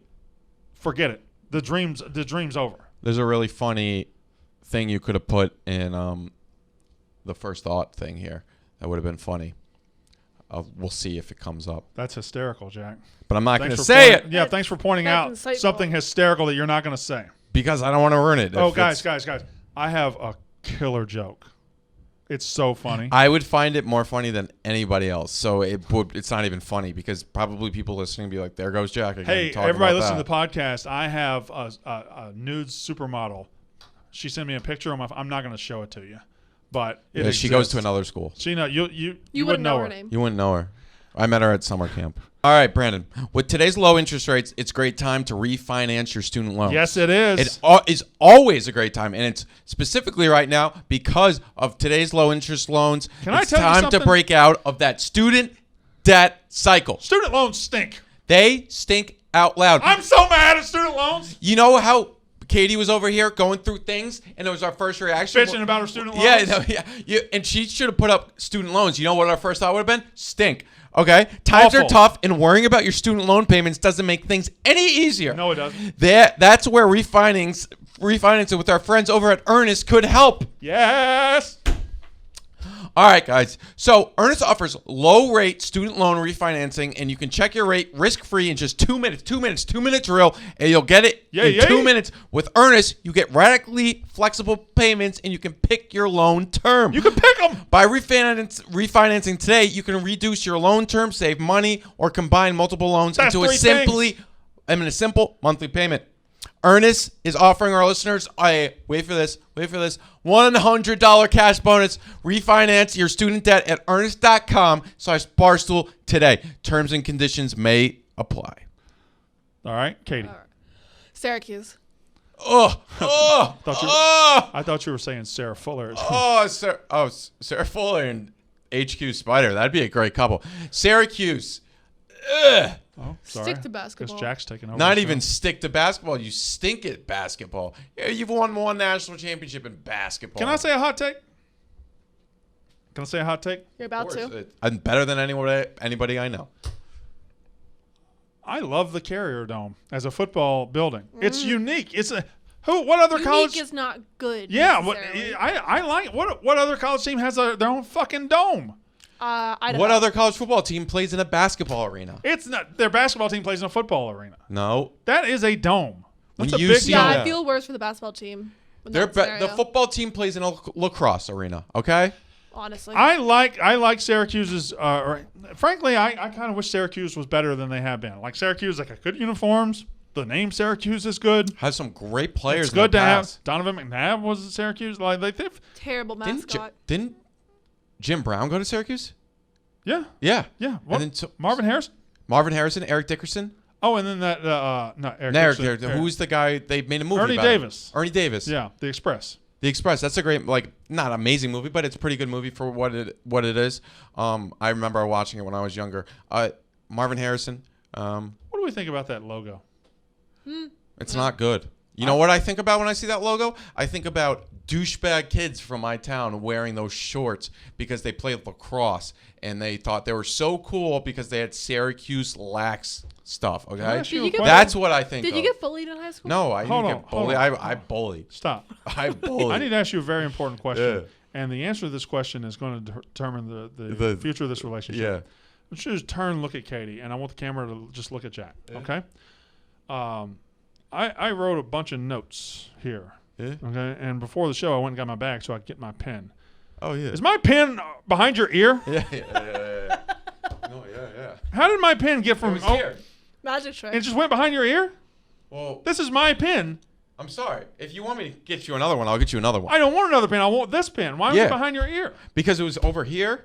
forget it. The dream's over. There's a really funny thing you could have put in the first thought thing here. That would have been funny. We'll see if it comes up. That's hysterical, Jack. But I'm not going to Thanks for say pointing- it Yeah, thanks for pointing out That's insightful. something hysterical that you're not going to say. because I don't want to ruin it. Oh, If guys. it's- I have a killer joke. It's so funny. I would find it more funny than anybody else. So it's not even funny because probably people listening be like, there goes Jack again. Hey, talking everybody about listening that. to the podcast, I have a nude supermodel. She sent me a picture on my I'm not going to show it to you. But it Yeah, she exists. goes to another school. She know you wouldn't know her name. You wouldn't know her. I met her at summer camp. All right, Brandon. With today's low interest rates, it's a great time to refinance your student loans. Yes, it is. It is always a great time, and it's specifically right now because of today's low interest loans. Can I it's tell you time something? to break out of that student debt cycle. Student loans stink. They stink out loud. I'm so mad at student loans. You know how Katie was over here going through things, and it was our first reaction. Bitching about her student loans. Yeah, and she should have put up student loans. You know what our first thought would have been? Stink. Okay? Times are Awful. tough, and worrying about your student loan payments doesn't make things any easier. No, it doesn't. That's where refinancing with our friends over at Earnest could help. Yes. All right, guys. So Earnest offers low-rate student loan refinancing, and you can check your rate risk-free in just 2 minutes. 2 minutes, 2 minute drill, and you'll get it in 2 minutes. With Earnest, you get radically flexible payments, and you can pick your loan term. You can pick them. By refinancing today, you can reduce your loan term, save money, or combine multiple loans That's into a three simple monthly payment. Earnest is offering our listeners wait for this, $100 cash bonus. Refinance your student debt at earnest.com/barstool today. Terms and conditions may apply. All right, Katie. Syracuse. I I thought you were saying Sarah Fuller. Sarah Fuller and HQ Spider. That'd be a great couple. Syracuse. Ugh. Oh, sorry. Stick to basketball. Because Jack's taking over. Not the even show. stick to basketball. You stink at basketball. Yeah, you've won one national championship in basketball. Can I say a hot take? You're about to. I'm better than anybody I know. I love the Carrier Dome as a football building. It's unique. It's what other college? Unique is not good. Yeah, what necessarily. I like. What other college team has their own fucking dome? I don't What know. other college football team plays in a basketball arena? It's not. Their basketball team plays in a football arena. No. That is a dome. When That's a you big see dome. Yeah, Yeah. I feel worse for the basketball team. in The that scenario, football team plays in a lacrosse arena, okay? honestly. I like Syracuse's. Frankly, I kind of wish Syracuse was better than they have been. Like Syracuse, like good uniforms. The name Syracuse is good. Has some great players. It's good in the to have. past. Donovan McNabb was at Syracuse. Like they've. Terrible mascot. Didn't Jim Brown go to Syracuse? Yeah. Yeah. Yeah. What? And then Marvin Harrison. Marvin Harrison, Eric Dickerson. Oh, and then that not Eric. Eric, Dickerson, who's the guy they made a movie Ernie about him. Davis. Ernie Davis. Yeah, The Express. The Express. That's a great, not amazing movie, but it's a pretty good movie for what it is. I remember watching it when I was younger. Marvin Harrison. What do we think about that logo? It's not good. You know what I think about when I see that logo? I think about douchebag kids from my town wearing those shorts because they played lacrosse and they thought they were so cool because they had Syracuse lax stuff. Can I Okay, ask you Did you a get- question? that's what I think. Did you of. get bullied in high school? No, I Hold didn't on, get hold bullied. on. I bullied. Stop. I bullied. I need to ask you a very important question. Yeah. And the answer to this question is going to determine the The- future of this relationship. Yeah. Let's just turn, look at Katie, and I want the camera to just look at Jack. Okay. I wrote a bunch of notes here. Yeah. Okay. And before the show, I went and got my bag so I could get my pen. Oh yeah. Is my pen behind your ear? Yeah. No, yeah. How did my pen get from? It was here. Magic trick. It just went behind your ear. Well, This is my pen. I'm sorry. If you want me to get you another one, I'll get you another one. I don't want another pen. I want this pen. Why was Yeah. it behind your ear? Because it was over here.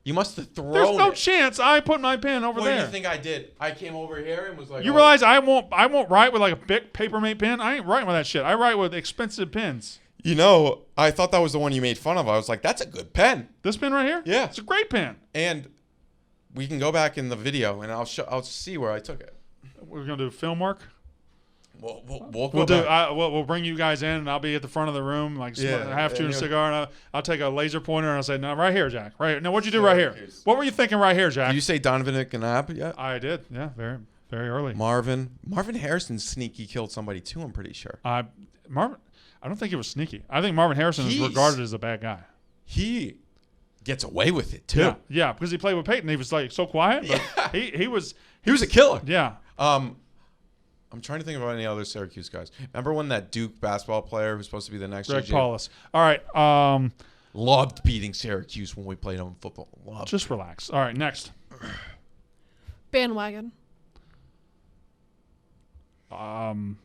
You must have thrown There's no it. chance I put my pen over What there. do you think I did? I came over here and was like, You oh. realize I won't write with like a big papermate pen. I ain't writing with that shit. I write with expensive pens. You know, I thought that was the one you made fun of. I was like, that's a good pen. This pen right here? Yeah. It's a great pen. And we can go back in the video and I'll see where I took it. We're gonna do film work. We'll We'll go do. back. We'll bring you guys in, and I'll be at the front of the room, like Yeah, half chewing a yeah. cigar, and I'll take a laser pointer, and I'll say, "No, right here, Jack. Right here. No, what'd you do right here? Syracuse. What were you thinking right here, Jack?" Did you say Donovan McNabb yet? I did. Yeah, very, very early. Marvin Harrison sneaky killed somebody too, I'm pretty sure. Marvin. I don't think it was sneaky. I think Marvin Harrison is He's- regarded as a bad guy. He gets away with it too. Yeah, because he played with Peyton. He was like so quiet, but he was. He was a killer. Yeah. I'm trying to think about any other Syracuse guys. Remember when that Duke basketball player who's supposed to be the next Greg JJ Paulus. All right. Loved beating Syracuse when we played them in football. Loved. Just relax. All right, next. Bandwagon. Dylan.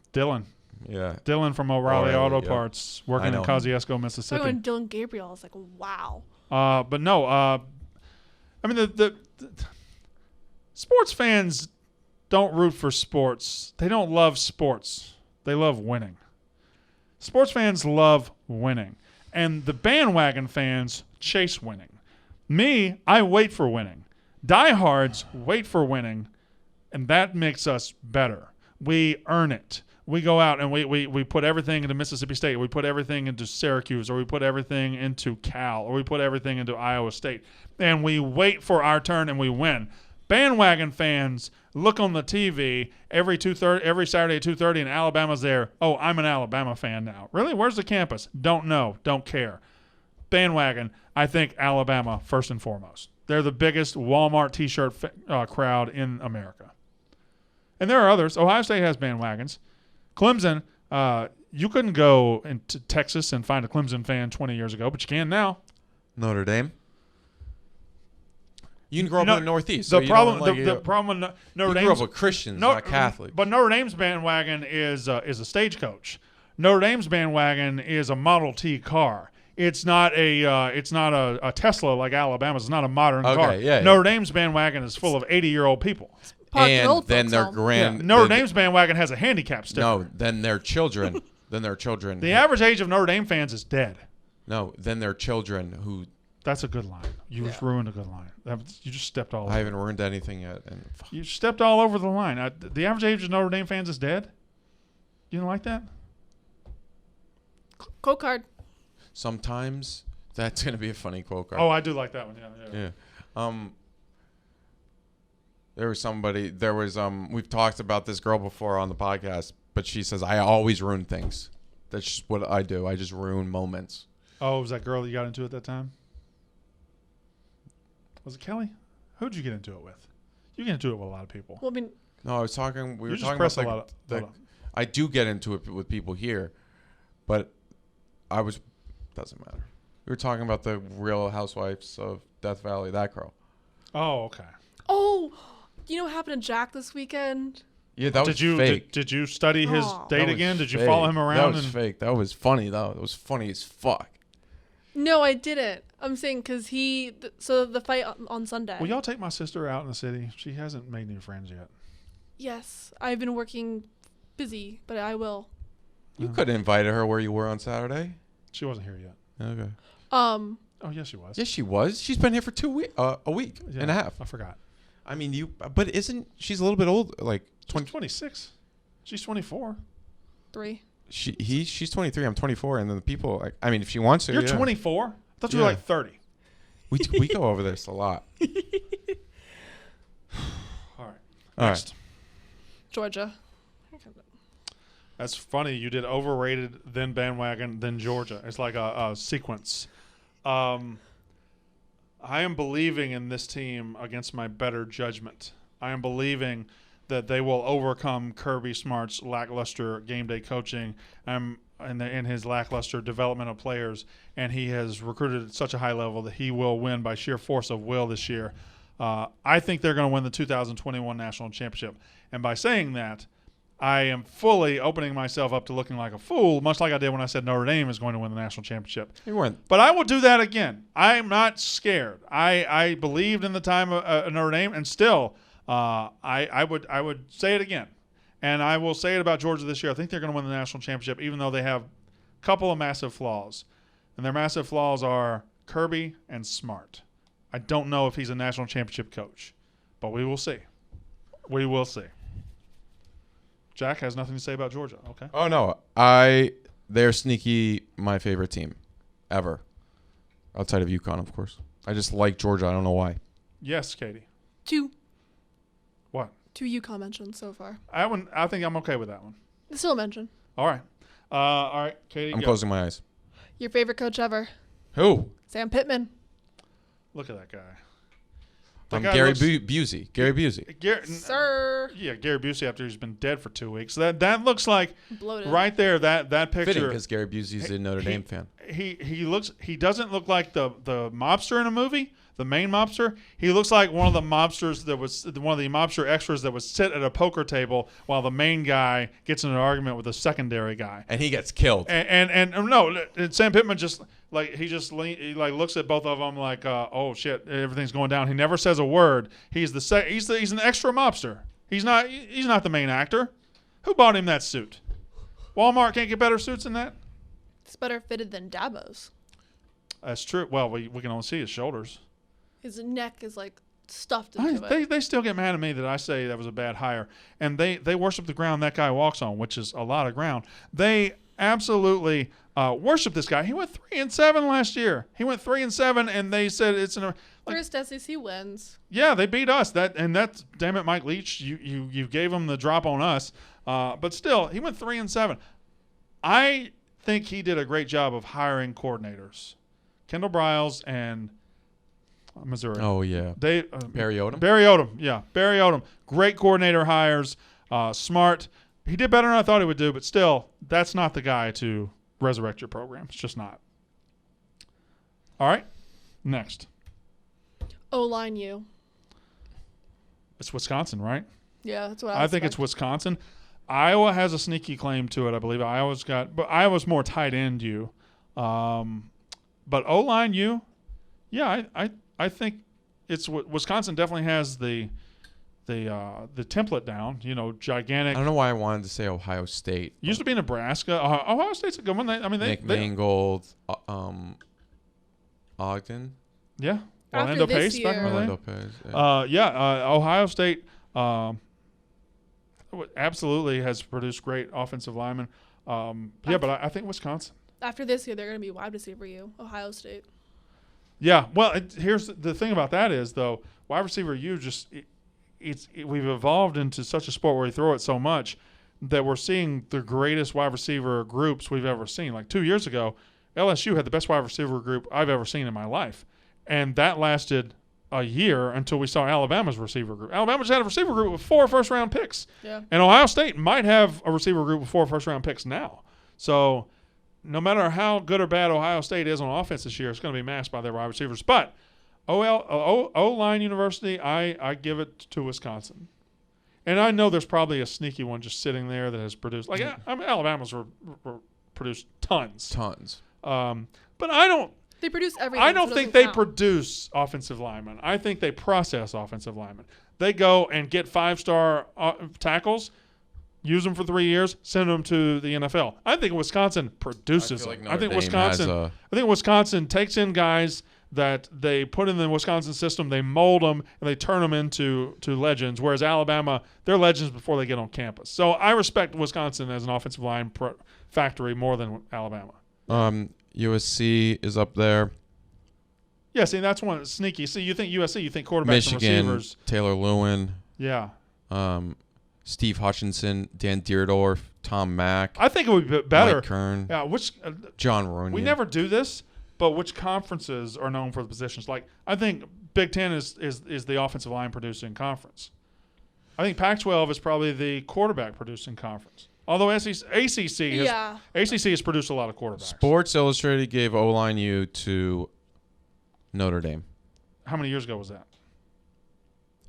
Yeah. Dylan from O'Reilly Auto yeah. Parts, working in Kosciuszko, Mississippi. When Dylan Gabriel, I was like, wow. But no, I mean the sports fans don't root for sports. They don't love sports. They love winning. Sports fans love winning. And the bandwagon fans chase winning. Me, I wait for winning. Diehards wait for winning, and that makes us better. We earn it. We go out and we put everything into Mississippi State. We put everything into Syracuse, or we put everything into Cal, or we put everything into Iowa State. And we wait for our turn and we win. Bandwagon fans look on the TV every Saturday at 2:30 and Alabama's there. Oh, I'm an Alabama fan now. Really? Where's the campus? Don't know. Don't care. Bandwagon, I think Alabama first and foremost. They're the biggest Walmart T-shirt crowd in America. And there are others. Ohio State has bandwagons. Clemson, you couldn't go into Texas and find a Clemson fan 20 years ago, but you can now. Notre Dame. You can grow up in the Northeast. The so problem with Notre Dame. You grew up with Christians, not Catholics. But Notre Dame's bandwagon is a stagecoach. Notre Dame's bandwagon is a Model T car. It's not a Tesla like Alabama's. It's not a modern car. Yeah, Notre Dame's bandwagon is full of 80-year-old people. And then their Notre Dame's bandwagon has a handicap sticker. No, then their children. The average age of Notre Dame fans is dead. No, then their children who. That's a good line. You just ruined a good line. You just stepped all over. I haven't ruined anything yet. You stepped all over the line. The average age of Notre Dame fans is dead? You didn't like that? Quote card. Sometimes that's going to be a funny quote card. Oh, I do like that one. Yeah. We've talked about this girl before on the podcast, but she says, I always ruin things. That's just what I do. I just ruin moments. Oh, was that girl that you got into at that time? Was it Kelly? Who'd you get into it with? You get into it with a lot of people. Well, I mean, no, I was talking. We were talking about a lot of. I do get into it with people here, but doesn't matter. We were talking about the Real Housewives of Death Valley. That girl. Oh, okay. Oh, you know what happened to Jack this weekend? Yeah, that was fake. Did you study his date again? Did you fake. follow him around? That was fake. That was funny though. That was funny as fuck. No, I didn't. I'm saying because so the fight on Sunday. Will y'all take my sister out in the city? She hasn't made any friends yet. Yes, I've been working busy, but I will. You could have invited her where you were on Saturday. She wasn't here yet. Okay. Oh, yes, she was. Yes, she was. She's been here for a week and a half. I forgot. I mean, but she's a little bit old? Like 26. She's 24. 3. She's 23. I'm 24, and then the people. If she wants to. You're 24. I thought you were like 30. We go over this a lot. All right. Next. Georgia. That's funny. You did overrated, then bandwagon, then Georgia. It's like a sequence. I am believing in this team against my better judgment. I am believing that they will overcome Kirby Smart's lackluster game day coaching and his lackluster development of players, and he has recruited at such a high level that he will win by sheer force of will this year. I think they're going to win the 2021 National Championship. And by saying that, I am fully opening myself up to looking like a fool, much like I did when I said Notre Dame is going to win the national championship. You weren't. But I will do that again. I'm not scared. I believed in the time of Notre Dame, and still I would say it again. And I will say it about Georgia this year. I think they're going to win the national championship, even though they have a couple of massive flaws. And their massive flaws are Kirby and Smart. I don't know if he's a national championship coach, but we will see. We will see. Jack has nothing to say about Georgia. Okay. Oh no, they're sneaky. My favorite team, ever, outside of UConn, of course. I just like Georgia. I don't know why. Yes, Katie. 2. What? 2 UConn mentions so far. I think I'm okay with that one. Still a mention. All right, Katie. I'm closing my eyes. Your favorite coach ever? Who? Sam Pittman. Look at that guy. Gary Busey. Gary Busey. Sir. Yeah, Gary Busey after he's been dead for 2 weeks. That looks like Bloated. right there. That picture. Fitting because Gary Busey's a Notre Dame fan. He doesn't look like the mobster in a movie. The main mobster, he looks like one of the mobsters that was one of the mobster extras that would sit at a poker table while the main guy gets in an argument with a secondary guy, and he gets killed. And Sam Pittman just like he looks at both of them like oh shit, everything's going down. He never says a word. He's an extra mobster. He's not the main actor. Who bought him that suit? Walmart can't get better suits than that. It's better fitted than Dabo's. That's true. Well, we can only see his shoulders. His neck is like stuffed into it. They still get mad at me that I say that was a bad hire. And they worship the ground that guy walks on, which is a lot of ground. They absolutely worship this guy. He went 3-7 last year. He went 3-7, and they said it's first SEC wins. Yeah, they beat us. Damn it, Mike Leach. You gave him the drop on us. But still, he went 3-7. I think he did a great job of hiring coordinators. Kendall Briles and Missouri. Oh, yeah. Barry Odom? Barry Odom, yeah. Barry Odom. Great coordinator hires. Smart. He did better than I thought he would do, but still, that's not the guy to resurrect your program. It's just not. All right. Next. O-line U. It's Wisconsin, right? Yeah, that's what I think it's Wisconsin. Iowa has a sneaky claim to it, I believe. But Iowa's more tight end U. But O-line U, yeah, I think it's Wisconsin definitely has the template down. Gigantic. I don't know why I wanted to say Ohio State. Used to be Nebraska. Ohio State's a good one. Nick Mangold, Ogden. Yeah. Orlando Pace back in the day. Orlando Pace. Ohio State absolutely has produced great offensive linemen. But I think Wisconsin. After this year, they're going to be wide receiver U, Ohio State. Yeah, well, here's the thing about that is, though, wide receiver U we've evolved into such a sport where we throw it so much that we're seeing the greatest wide receiver groups we've ever seen. Like 2 years ago, LSU had the best wide receiver group I've ever seen in my life, and that lasted a year until we saw Alabama's receiver group. Alabama just had a receiver group with 4 first-round picks, and Ohio State might have a receiver group with 4 first-round picks now. So no matter how good or bad Ohio State is on offense this year, it's going to be masked by their wide receivers. But O-line University, I give it to Wisconsin. And I know there's probably a sneaky one just sitting there that has produced. Like, Alabama's produced tons. But I don't. They produce everything. I don't think they produce offensive linemen. I think they process offensive linemen. They go and get 5-star tackles, use them for 3 years, send them to the NFL. I think Wisconsin produces them. I think Wisconsin takes in guys that they put in the Wisconsin system, they mold them, and they turn them into legends, whereas Alabama, they're legends before they get on campus. So I respect Wisconsin as an offensive line factory more than Alabama. USC is up there. Yeah, see, that's one that's sneaky. See, you think USC, you think quarterbacks Michigan, and receivers. Taylor Lewin. Yeah. Steve Hutchinson, Dan Deerdorf, Tom Mack. I think it would be better. Mike Kern. Yeah, John Rooney. We never do this, but which conferences are known for the positions? Like, I think Big Ten is the offensive line producing conference. I think Pac-12 is probably the quarterback producing conference. Although ACC has produced a lot of quarterbacks. Sports Illustrated gave O-line U to Notre Dame. How many years ago was that?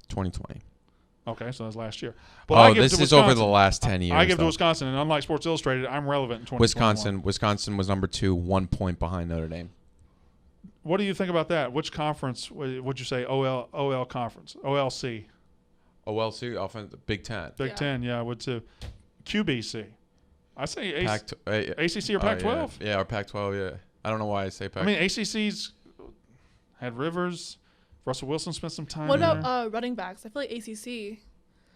2020. Okay, so that was last year. But this is over the last 10 years. I give to Wisconsin, and unlike Sports Illustrated, I'm relevant in 2021. Wisconsin was number 2, 1 point behind Notre Dame. What do you think about that? Which conference would you say? OL conference? OLC? OLC, Big Ten. Big Ten, yeah, I would too. QBC. I say ACC or Pac-12. Yeah, or Pac-12, yeah. I don't know why I say Pac-12. I mean, ACC's had Rivers. Russell Wilson spent some time What there. about running backs? I feel like ACC.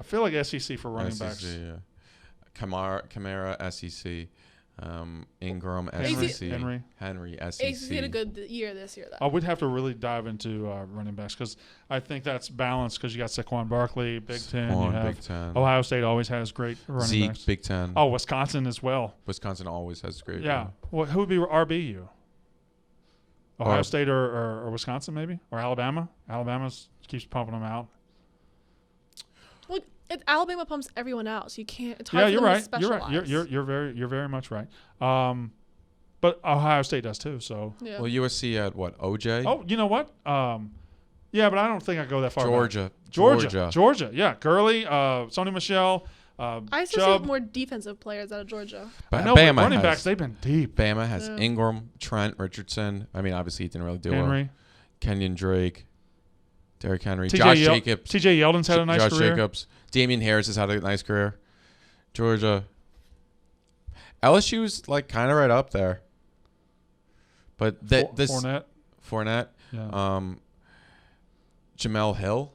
I feel like SEC for running backs. Yeah. Kamara, SEC. Ingram, Henry. SEC. Henry, SEC. ACC had a good year this year, though. I would have to really dive into running backs because I think that's balanced because you got Saquon Barkley, Big Ten. You have Big Ten. Ohio State always has great running backs. Big Ten. Oh, Wisconsin as well. Wisconsin always has great. Yeah. Well, who would be RBU? Ohio State or Wisconsin maybe, or Alabama. Alabama keeps pumping them out. Well, Alabama pumps everyone out, so you can't. It's hard for you're them right. to specialize. You're very much right. But Ohio State does too. So Yeah. Well, USC had what? OJ. oh, you know what? Yeah, but I don't think I go that far. Georgia. Georgia. Yeah, Gurley, Sony Michel. I associate Chubb. more defensive players out of Georgia. I know, but Bama running has, backs, they've been deep. Bama has Yeah. Ingram, Trent, Richardson. I mean, obviously he didn't really do well. Henry. Kenyon Drake, Derrick Henry, TJ Josh Jacobs. TJ Yeldon's had a nice Josh career. Jacobs. Damian Harris has had a nice career. Georgia. LSU's like kind of right up there. But this Fournette. Yeah. Jamel Hill.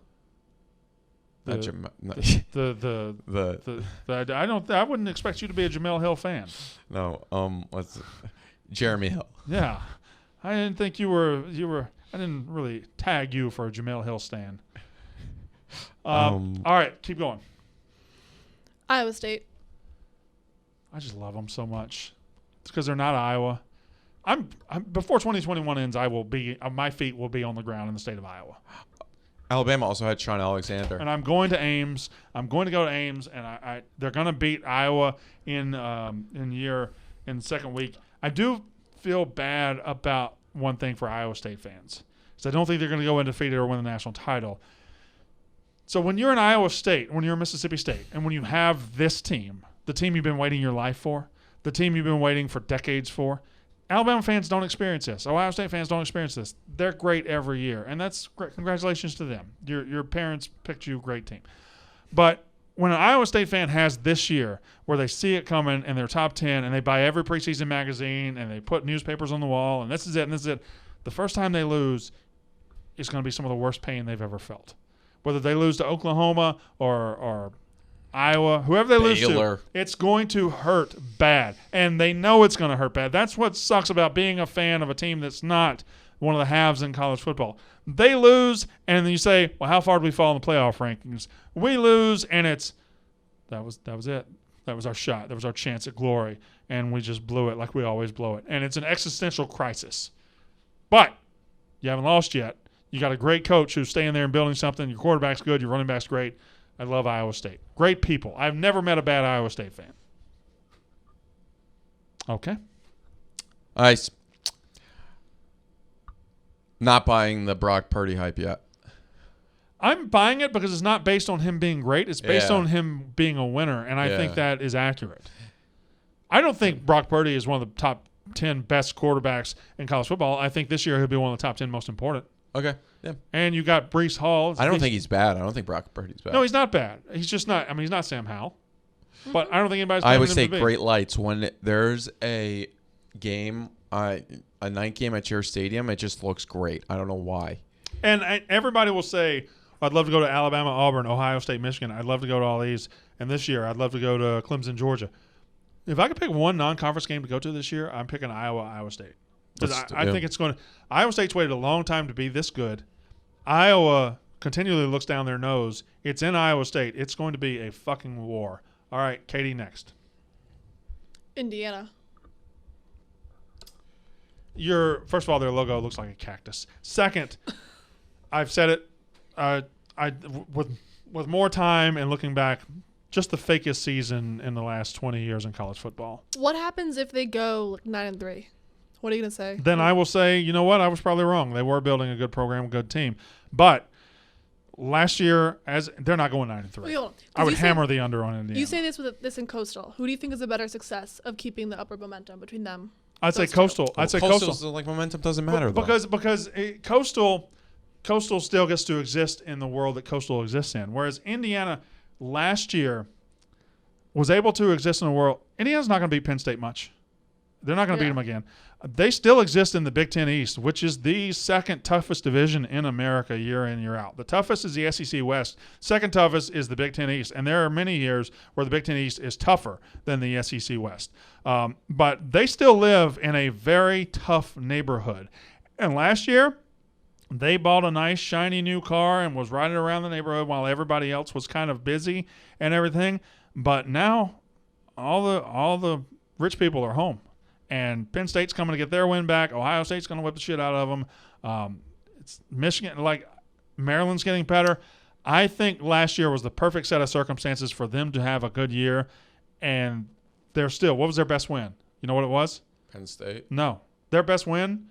The- I wouldn't expect you to be a Jamel Hill fan. What's Jeremy Hill. Yeah. I didn't think you were I didn't really tag you for a Jamel Hill stan. All right, keep going. Iowa State. I just love them so much. It's because they're not Iowa. I'm before 2021 ends, I will be my feet will be on the ground in the state of Iowa. Alabama also had Sean Alexander. And I'm going to Ames. I'm going to go to Ames, and they're going to beat Iowa in the second week. I do feel bad about one thing for Iowa State fans, because I don't think they're going to go undefeated or win the national title. So when you're in Iowa State, when you're in Mississippi State, and when you have this team, the team you've been waiting your life for, the team you've been waiting for decades for, Alabama fans don't experience this. Ohio State fans don't experience this. They're great every year, and that's great. Congratulations to them. Your parents picked you a great team. But when an Iowa State fan has this year where they see it coming and they're top 10 and they buy every preseason magazine and they put newspapers on the wall and this is it and this is it, the first time they lose is going to be some of the worst pain they've ever felt. Whether they lose to Oklahoma or Iowa, whoever they lose to, it's going to hurt bad. And they know it's going to hurt bad. That's what sucks about being a fan of a team that's not one of the halves in college football. They lose, and then you say, well, how far did we fall in the playoff rankings? We lose, and that was it. That was our shot. That was our chance at glory, and we just blew it like we always blow it. And it's an existential crisis. But you haven't lost yet. You got a great coach who's staying there and building something. Your quarterback's good. Your running back's great. I love Iowa State. Great people. I've never met a bad Iowa State fan. Okay. Nice. Not buying the Brock Purdy hype yet. I'm buying it because it's not based on him being great. It's based on him being a winner, and I think that is accurate. I don't think Brock Purdy is one of the top 10 best quarterbacks in college football. I think this year he'll be one of the top 10 most important. Okay. Yeah. And you got Breece Hall. I don't think he's bad. I don't think Brock Purdy's bad. No, he's not bad. He's just not. I mean, he's not Sam Howell. But I don't think anybody's. Iowa State great lights. When there's a game, a night game at your stadium, it just looks great. I don't know why. And everybody will say, I'd love to go to Alabama, Auburn, Ohio State, Michigan. I'd love to go to all these. And this year, I'd love to go to Clemson, Georgia. If I could pick one non-conference game to go to this year, I'm picking Iowa State. Because I think it's going to – Iowa State's waited a long time to be this good. Iowa continually looks down their nose. It's in Iowa State. It's going to be a fucking war. All right, Katie, next. Indiana. First of all, their logo looks like a cactus. Second, I've said it. With more time and looking back, just the fakest season in the last 20 years in college football. What happens if they go 9-3? What are you going to say? Then I will say, you know what? I was probably wrong. They were building a good program, a good team. But last year, they're not going 9-3. I would hammer the under on Indiana. You say this in Coastal. Who do you think is a better success of keeping the upward momentum between them? I'd say Coastal. I'd say Coastal. Coastal's like momentum doesn't matter though. Because Coastal still gets to exist in the world that Coastal exists in. Whereas Indiana last year was able to exist in a world. Indiana's not going to beat Penn State much. They're not going to beat them again. They still exist in the Big Ten East, which is the second toughest division in America year in, year out. The toughest is the SEC West. Second toughest is the Big Ten East. And there are many years where the Big Ten East is tougher than the SEC West. But they still live in a very tough neighborhood. And last year, they bought a nice, shiny new car and was riding around the neighborhood while everybody else was kind of busy and everything. But now all the rich people are home. And Penn State's coming to get their win back. Ohio State's going to whip the shit out of them. It's Michigan, like Maryland's getting better. I think last year was the perfect set of circumstances for them to have a good year. And they're still, what was their best win? You know what it was? Penn State? No. Their best win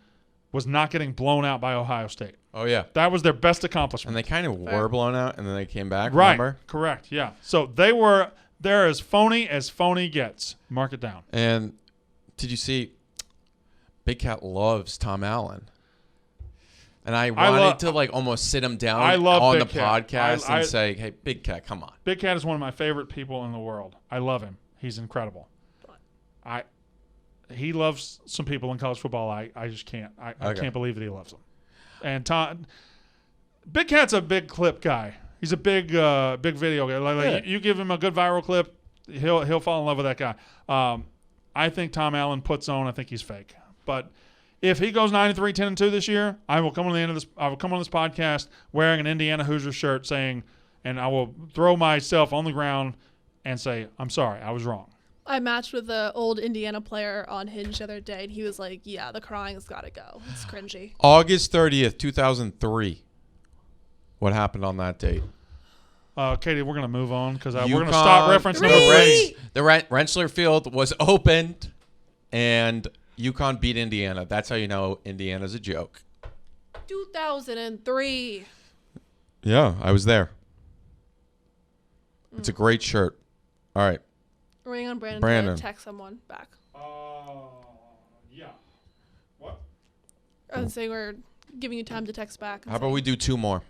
was not getting blown out by Ohio State. Oh, yeah. That was their best accomplishment. And they kind of were blown out, and then they came back, right. Remember? Correct, yeah. So they're as phony gets. Mark it down. And did you see Big Cat loves Tom Allen? And I wanted to like almost sit him down on the podcast and say, hey, Big Cat, come on. Big Cat is one of my favorite people in the world. I love him. He's incredible. He loves some people in college football. I just can't. I can't believe that he loves them. And Big Cat's a big clip guy. He's a big video guy. Like you give him a good viral clip, he'll fall in love with that guy. I think Tom Allen puts on. I think he's fake. But if he goes 9-3, 10-2 this year, I will come on the end of this. I will come on this podcast wearing an Indiana Hoosier shirt, saying, and I will throw myself on the ground and say, I'm sorry, I was wrong. I matched with an old Indiana player on Hinge the other day, and he was like, yeah, the crying's got to go. It's cringy. August 30th, 2003. What happened on that date? Katie, we're going to move on because we're going to stop referencing the Rensselaer Field was opened, and UConn beat Indiana. That's how you know Indiana's a joke. 2003. Yeah, I was there. It's a great shirt. All right. We're waiting on Brandon to text someone back. Yeah. What? I was saying we're giving you time to text back. How about we do 2 more?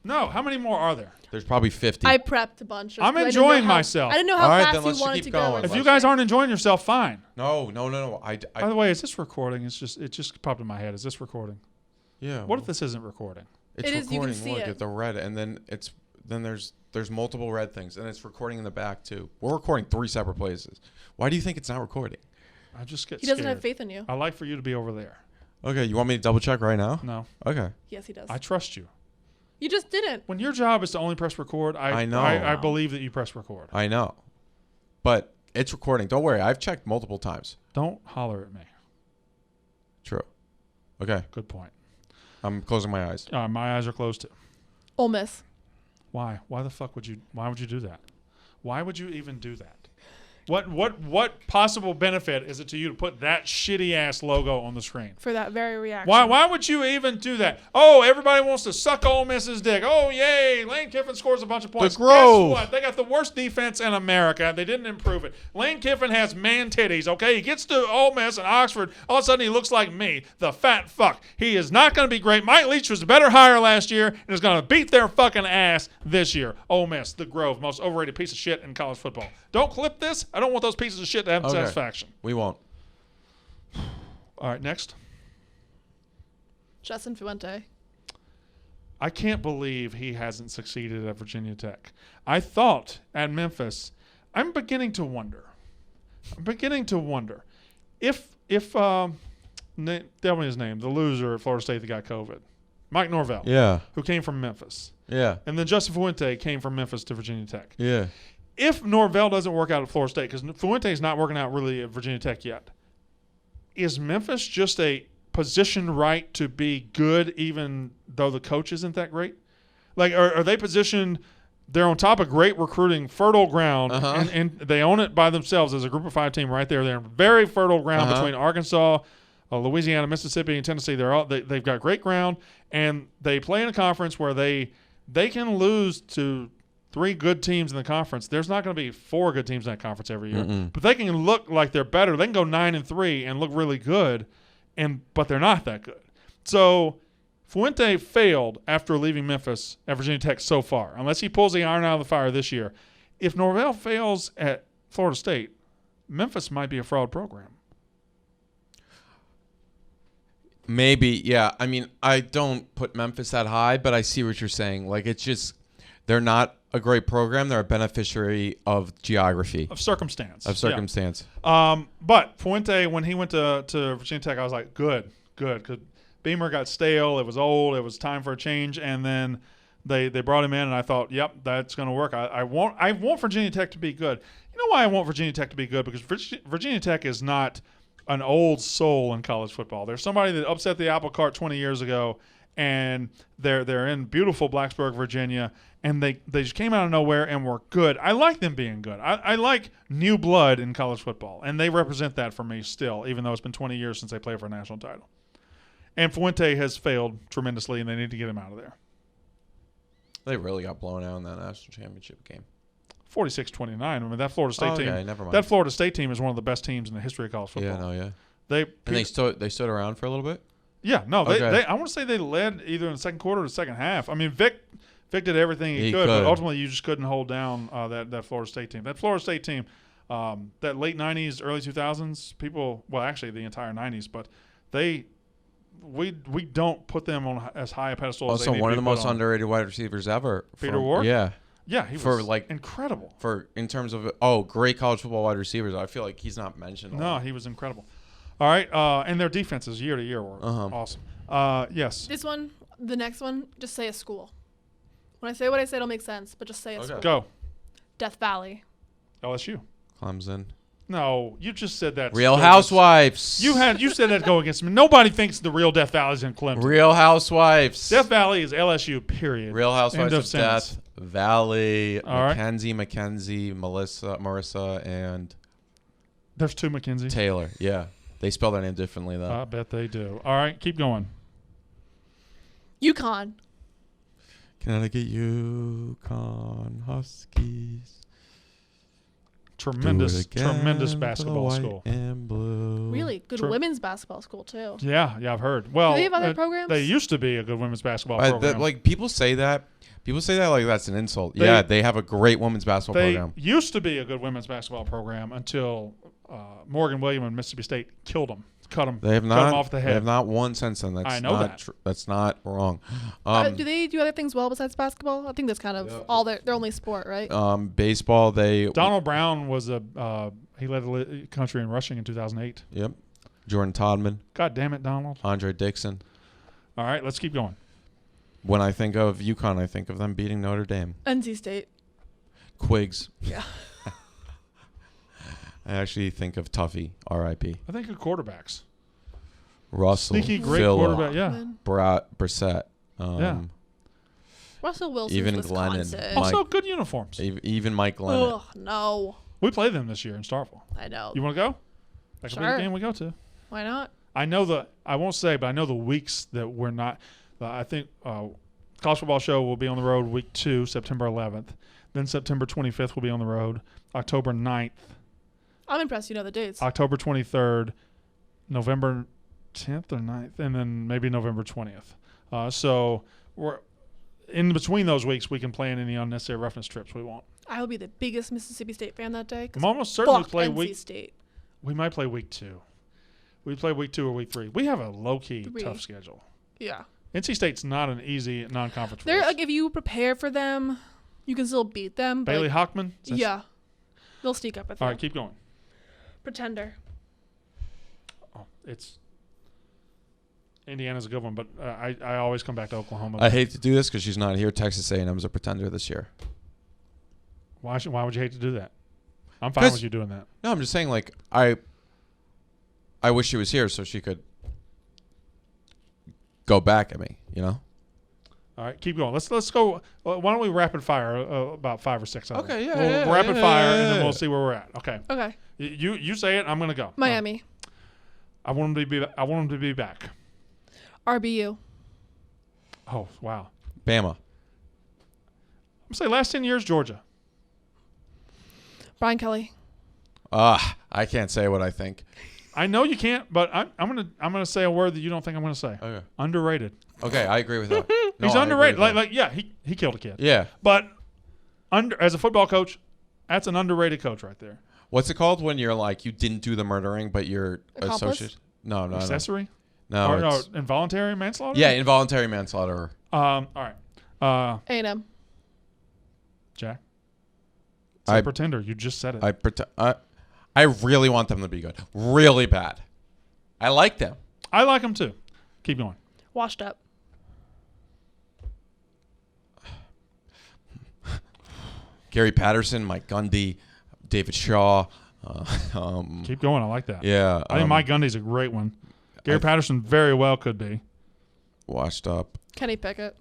No. How many more are there? There's probably 50. I prepped a bunch. I'm enjoying myself. I didn't know how All right, fast then let's you wanted keep to going. go. If you guys aren't enjoying yourself, fine. No. By the way, is this recording? It just popped in my head. Is this recording? Yeah. What if this isn't recording? It's it is, recording. you can see Look it. at the red, and then there's multiple red things, and it's recording in the back too. We're recording 3 separate places. Why do you think it's not recording? I just get He scared. doesn't have faith in you. I like for you to be over there. Okay, you want me to double check right now? No. Okay. Yes, he does. I trust you. You just didn't. When your job is to only press record, I know. I believe that you press record. I know. But it's recording. Don't worry. I've checked multiple times. Don't holler at me. True. Okay. Good point. I'm closing my eyes. My eyes are closed too. Ole Miss. Why? Why the fuck would you? Why would you do that? Why would you even do that? What possible benefit is it to you to put that shitty ass logo on the screen? For that very reaction. Why would you even do that? Oh, everybody wants to suck Ole Miss's dick. Oh, yay. Lane Kiffin scores a bunch of points. The Grove. Guess what? They got the worst defense in America. They didn't improve it. Lane Kiffin has man titties, okay? He gets to Ole Miss and Oxford. All of a sudden, he looks like me, the fat fuck. He is not going to be great. Mike Leach was a better hire last year and is going to beat their fucking ass this year. Ole Miss, the Grove, most overrated piece of shit in college football. Don't clip this. I don't want those pieces of shit to have satisfaction. We won't. All right, next. Justin Fuente. I can't believe he hasn't succeeded at Virginia Tech. I thought at Memphis, I'm beginning to wonder if tell me his name, the loser at Florida State that got COVID, Mike Norvell, Yeah. who came from Memphis, Yeah. and then Justin Fuente came from Memphis to Virginia Tech. Yeah. If Norvell doesn't work out at Florida State, because Fuente's not working out really at Virginia Tech yet, is Memphis just a position right to be good even though the coach isn't that great? Like, are they positioned – they're on top of great recruiting, fertile ground, and they own it by themselves as a Group of 5 team right there. They're in very fertile ground between Arkansas, Louisiana, Mississippi, and Tennessee. They've got great ground, and they play in a conference where they can lose to – 3 good teams in the conference. There's not going to be 4 good teams in that conference every year. But they can look like they're better. They can go 9-3 and look really good, but they're not that good. So Fuente failed after leaving Memphis at Virginia Tech so far, unless he pulls the iron out of the fire this year. If Norvell fails at Florida State, Memphis might be a fraud program. Maybe, yeah. I mean, I don't put Memphis that high, but I see what you're saying. Like, it's just they're not a great program. They're a beneficiary of geography. Of circumstance. Yeah. But Fuente, when he went to Virginia Tech, I was like, good. Because Beamer got stale. It was old. It was time for a change. And then they brought him in, and I thought, yep, that's going to work. I want Virginia Tech to be good. You know why I want Virginia Tech to be good? Because Virginia Tech is not an old soul in college football. They're somebody that upset the apple cart 20 years ago, and they're in beautiful Blacksburg, Virginia, and they just came out of nowhere and were good. I like them being good. I like new blood in college football, and they represent that for me still, even though it's been 20 years since they played for a national title. And Fuente has failed tremendously, and they need to get him out of there. They really got blown out in that national championship game. 46-29. I mean, that Florida State team. Okay, never mind. That Florida State team is one of the best teams in the history of college football. They stood around for a little bit. Yeah, no, Okay. I want to say they led either in the second quarter or the second half. I mean, Vic did everything he could, but ultimately you just couldn't hold down that Florida State team. That Florida State team, that late 90s, early 2000s, actually the entire 90s, but we don't put them on as high a pedestal as they Also, need one to of be the put most on. underrated wide receivers ever. Peter Ward? Yeah. Yeah, he was incredible. In terms of great college football wide receivers, I feel like he's not mentioned. No, he was incredible. All right, and their defenses year to year were awesome. Yes. This one, the next one, just say a school. When I say what I say, it'll make sense, but just say a school. Go. Death Valley. LSU. Clemson. No, you just said that. Real Housewives. You said that go against me. Nobody thinks the real Death Valley is in Clemson. Real Housewives. Death Valley is LSU. Period. Real Housewives End of sentence. Death Valley. All right. Mackenzie, Marissa, and There's two Mackenzie. Taylor. Yeah, they spell their name differently though. I bet they do. All right, keep going. UConn. Connecticut, UConn Huskies. Tremendous basketball school. And blue. Really good women's basketball school too. Yeah, I've heard. Well, Do they have other programs? They used to be a good women's basketball program. People say that. People say that like that's an insult. They have a great women's basketball program. They used to be a good women's basketball program until Morgan Williams and Mississippi State killed them. Cut them off the head. They have not won since then. That's I know that. That's not wrong. Do they do other things well besides basketball? I think that's kind of all their only sport, right? Baseball. Donald Brown was he led the country in rushing in 2008. Yep. Jordan Todman. God damn it, Donald. Andre Dixon. All right, let's keep going. When I think of UConn, I think of them beating Notre Dame. NC State. Quigs. Yeah. I actually think of Tuffy, R.I.P. I think of quarterbacks. Russell. Sneaky great Phillip, quarterback, yeah. Brissett. Russell Wilson. Even Wisconsin. Glennon. Also, good uniforms. Even Mike Glennon. Ugh, no. We play them this year in Starkville. I know. You want to go? That could be the Sure. game we go to. Why not? I won't say, but I know the weeks that we're not. I think College Football Show will be on the road week 2, September 11th. Then September 25th will be on the road. October 9th. I'm impressed you know the dates. October 23rd. November 10th or 9th. And then maybe November 20th. So we're in between those weeks, we can plan any unnecessary roughness trips we want. I will be the biggest Mississippi State fan that day. I'm almost certainly Fuck play NC State. We might play week 2. We play week 2 or week 3. We have a low-key 3. tough schedule. Yeah. NC State's not an easy non-conference They're race. like, if you prepare for them, you can still beat them. But Bailey Hockman? yeah. They'll sneak up with All you. right, keep going. Pretender. Oh, Indiana's a good one, but I always come back to Oklahoma. I hate to do this because she's not here. Texas A&M is a pretender this year. Why would you hate to do that? I'm fine with you doing that. No, I'm just saying, like, I wish she was here so she could go back at me, you know? All right, keep going. Let's go. Why don't we rapid fire about 5 or 6 of them? Okay, We'll rapid fire, and then we'll see where we're at. Okay. Okay. You say it. I'm gonna go. Miami. I want them to be back. RBU. Oh wow. Bama. I'm gonna say last 10 years Georgia. Brian Kelly. I can't say what I think. I know you can't, but I'm gonna say a word that you don't think I'm gonna say. Okay. Underrated. Okay, I agree with that. No, He's I underrated. agree with that. Yeah, he killed a kid. Yeah. But as a football coach, that's an underrated coach right there. What's it called when you're like you didn't do the murdering but you're Accomplice? associated? No. Accessory? No. Or it's- involuntary manslaughter? Yeah, involuntary manslaughter. All right. A&M. Jack. It's a pretender. You just said it. I really want them to be good. Really bad. I like them. I like them too. Keep going. Washed up. Gary Patterson, Mike Gundy, David Shaw, Keep going. I like that. Yeah. I think Mike Gundy's a great one. Gary Patterson very well could be. Washed up. Kenny Pickett.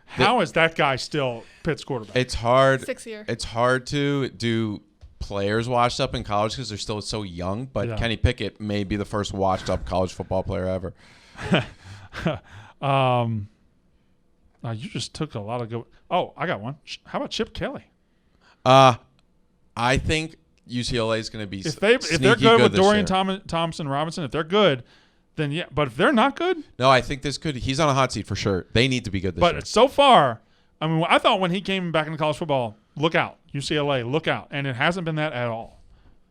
How is that guy still Pitt's quarterback? It's hard. 6 year. It's hard to do players washed up in college because they're still so young. But Kenny Pickett may be the first washed up college football player ever. You just took a lot of good. Oh, I got one. How about Chip Kelly? I think UCLA is going to be if they're good with Dorian Thompson Robinson. If they're good, then yeah. But if they're not good, no, I think this could. He's on a hot seat for sure. They need to be good this year. But so far, I mean, I thought when he came back into college football, look out, UCLA, look out, and it hasn't been that at all.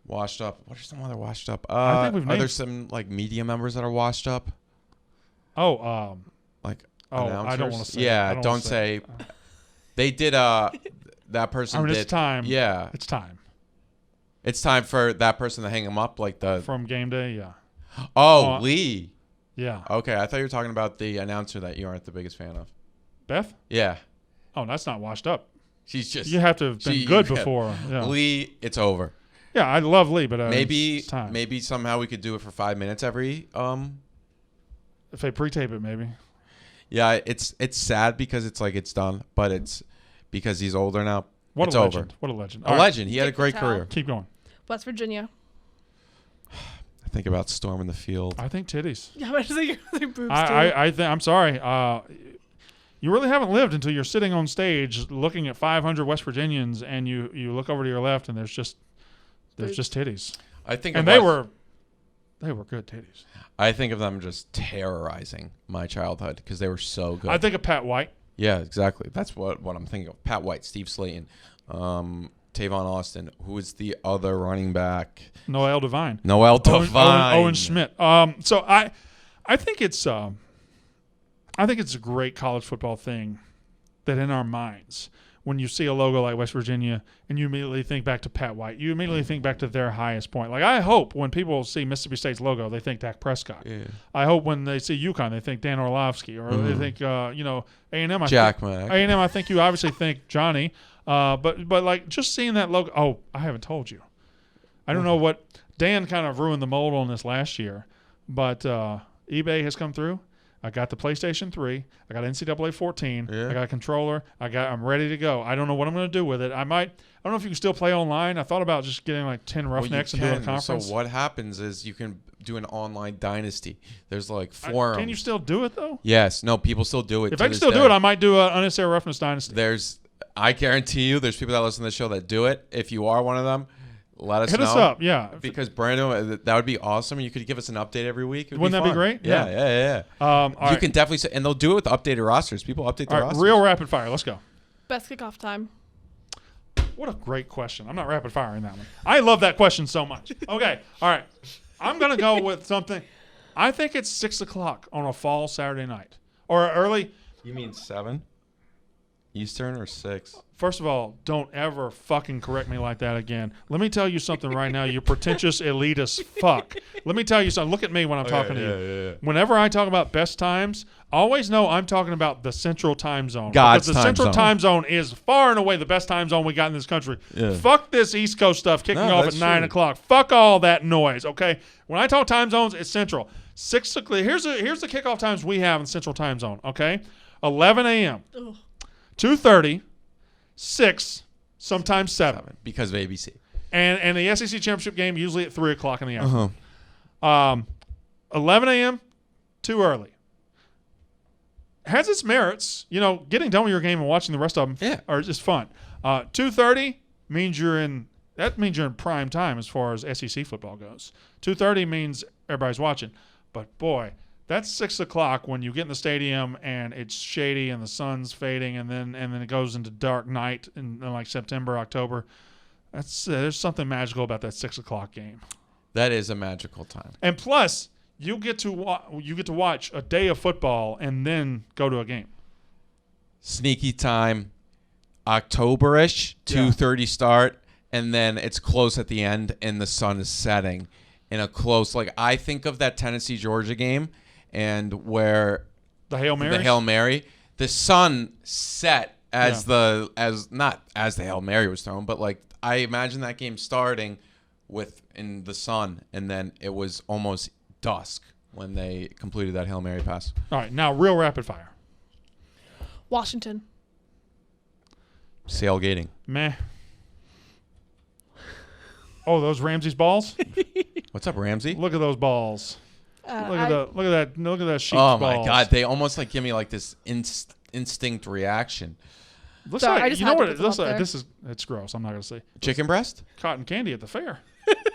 Washed up. What are some other washed up? I think we've are there some like media members that are washed up? Oh, like I don't want to say. Yeah, don't say. They did. That person. I mean, did. It's time. Yeah, it's time. It's time for that person to hang him up, like the from game day. Yeah. Oh, Lee. Yeah. Okay, I thought you were talking about the announcer that you aren't the biggest fan of. Beth? Yeah. Oh, that's not washed up. She's just. You have to have been good before. Yeah. Lee, it's over. Yeah, I love Lee, but maybe it's time. Maybe somehow we could do it for 5 minutes every. If they pre-tape it, maybe. Yeah, it's sad because it's like it's done, but it's because he's older now. What it's a legend! Over. What a legend! A legend. He had a great career. Keep going. West Virginia. I think about storming the field. I think titties. Yeah, I think boobs I'm sorry. You really haven't lived until you're sitting on stage looking at 500 West Virginians, and you look over to your left, and there's just titties. I think, and they were good titties. I think of them just terrorizing my childhood because they were so good. I think of Pat White. Yeah, exactly. That's what I'm thinking of. Pat White, Steve Slayton, Tavon Austin. Who is the other running back? Noel Devine. Owen Schmidt. So I think it's a great college football thing that in our minds, when you see a logo like West Virginia and you immediately think back to Pat White, you immediately think back to their highest point. Like, I hope when people see Mississippi State's logo, they think Dak Prescott. Yeah. I hope when they see UConn, they think Dan Orlovsky, or they think A&M. Jack Mack. A&M, I think you obviously think Johnny. But like just seeing that logo. Oh, I haven't told you. I don't know what Dan kind of ruined the mold on this last year, but eBay has come through. I got the PlayStation 3. I got NCAA 14. Yeah. I got a controller. I'm ready to go. I don't know what I'm going to do with it. I don't know if you can still play online. I thought about just getting like 10 Roughnecks and doing a conference. So what happens is you can do an online dynasty. There's like forums. Can you still do it though? Yes. No, people still do it. If I can still do it, I might do an unnecessary roughness dynasty. I guarantee you there's people that listen to the show that do it. If you are one of them, let us know. Hit us up, yeah. Because Brandon, that would be awesome. You could give us an update every week. Wouldn't that be great? Yeah. You can definitely say, and they'll do it with updated rosters. People update their rosters. Real rapid fire. Let's go. Best kickoff time. What a great question. I'm not rapid firing that one. I love that question so much. Okay. All right. I'm going to go with something. I think it's 6 o'clock on a fall Saturday night. Or early. You mean 7? Eastern or 6? First of all, don't ever fucking correct me like that again. Let me tell you something right now, you pretentious elitist fuck. Let me tell you something. Look at me when I'm talking to you. Yeah. Whenever I talk about best times, always know I'm talking about the Central Time Zone. God's because the Central Time Zone is far and away the best time zone we got in this country. Yeah. Fuck this East Coast stuff kicking off at 9 o'clock. Fuck all that noise, okay? When I talk time zones, it's Central. 6 o'clock. Here's the kickoff times we have in Central Time Zone, okay? 11 a.m., 2:30, 6, sometimes 7. Because of ABC. And the SEC championship game usually at 3 o'clock in the afternoon. 11 a.m., too early. Has its merits. Getting done with your game and watching the rest of them are just fun. 2:30 means you're in prime time as far as SEC football goes. 2:30 means everybody's watching. But boy, that's 6 o'clock when you get in the stadium and it's shady and the sun's fading and then it goes into dark night in like September, October. There's something magical about that 6 o'clock game. That is a magical time. And plus, you get to watch a day of football and then go to a game. Sneaky time, October-ish, 2:30 start, and then it's close at the end and the sun is setting in a close. Like I think of that Tennessee-Georgia game. And where the Hail Mary, the sun set not as the Hail Mary was thrown, but like I imagine that game starting in the sun, and then it was almost dusk when they completed that Hail Mary pass. All right, now real rapid fire. Washington. Sailgating. Meh. Oh, those Ramsey's balls? What's up, Ramsey? Look at those balls. Look at that sheep's Oh balls. my God! They almost like give me like this instinct reaction. Looks Sorry, I like just you know had to what put it them looks up like. there. It's gross. I'm not gonna say Chicken breast? cotton candy at the fair.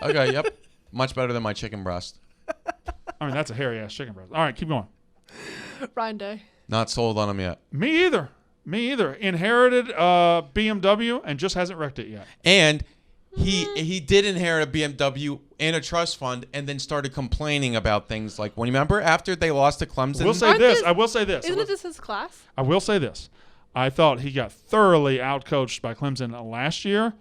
Okay, yep. Much better than my chicken breast. I mean, that's a hairy ass chicken breast. All right, keep going. Ryan Day. Not sold on them yet. Me either. Inherited BMW and just hasn't wrecked it yet. And he did inherit a BMW and a trust fund, and then started complaining about things like when you remember after they lost to Clemson. I will say this. Isn't it just his class? I will say this. I thought he got thoroughly outcoached by Clemson last year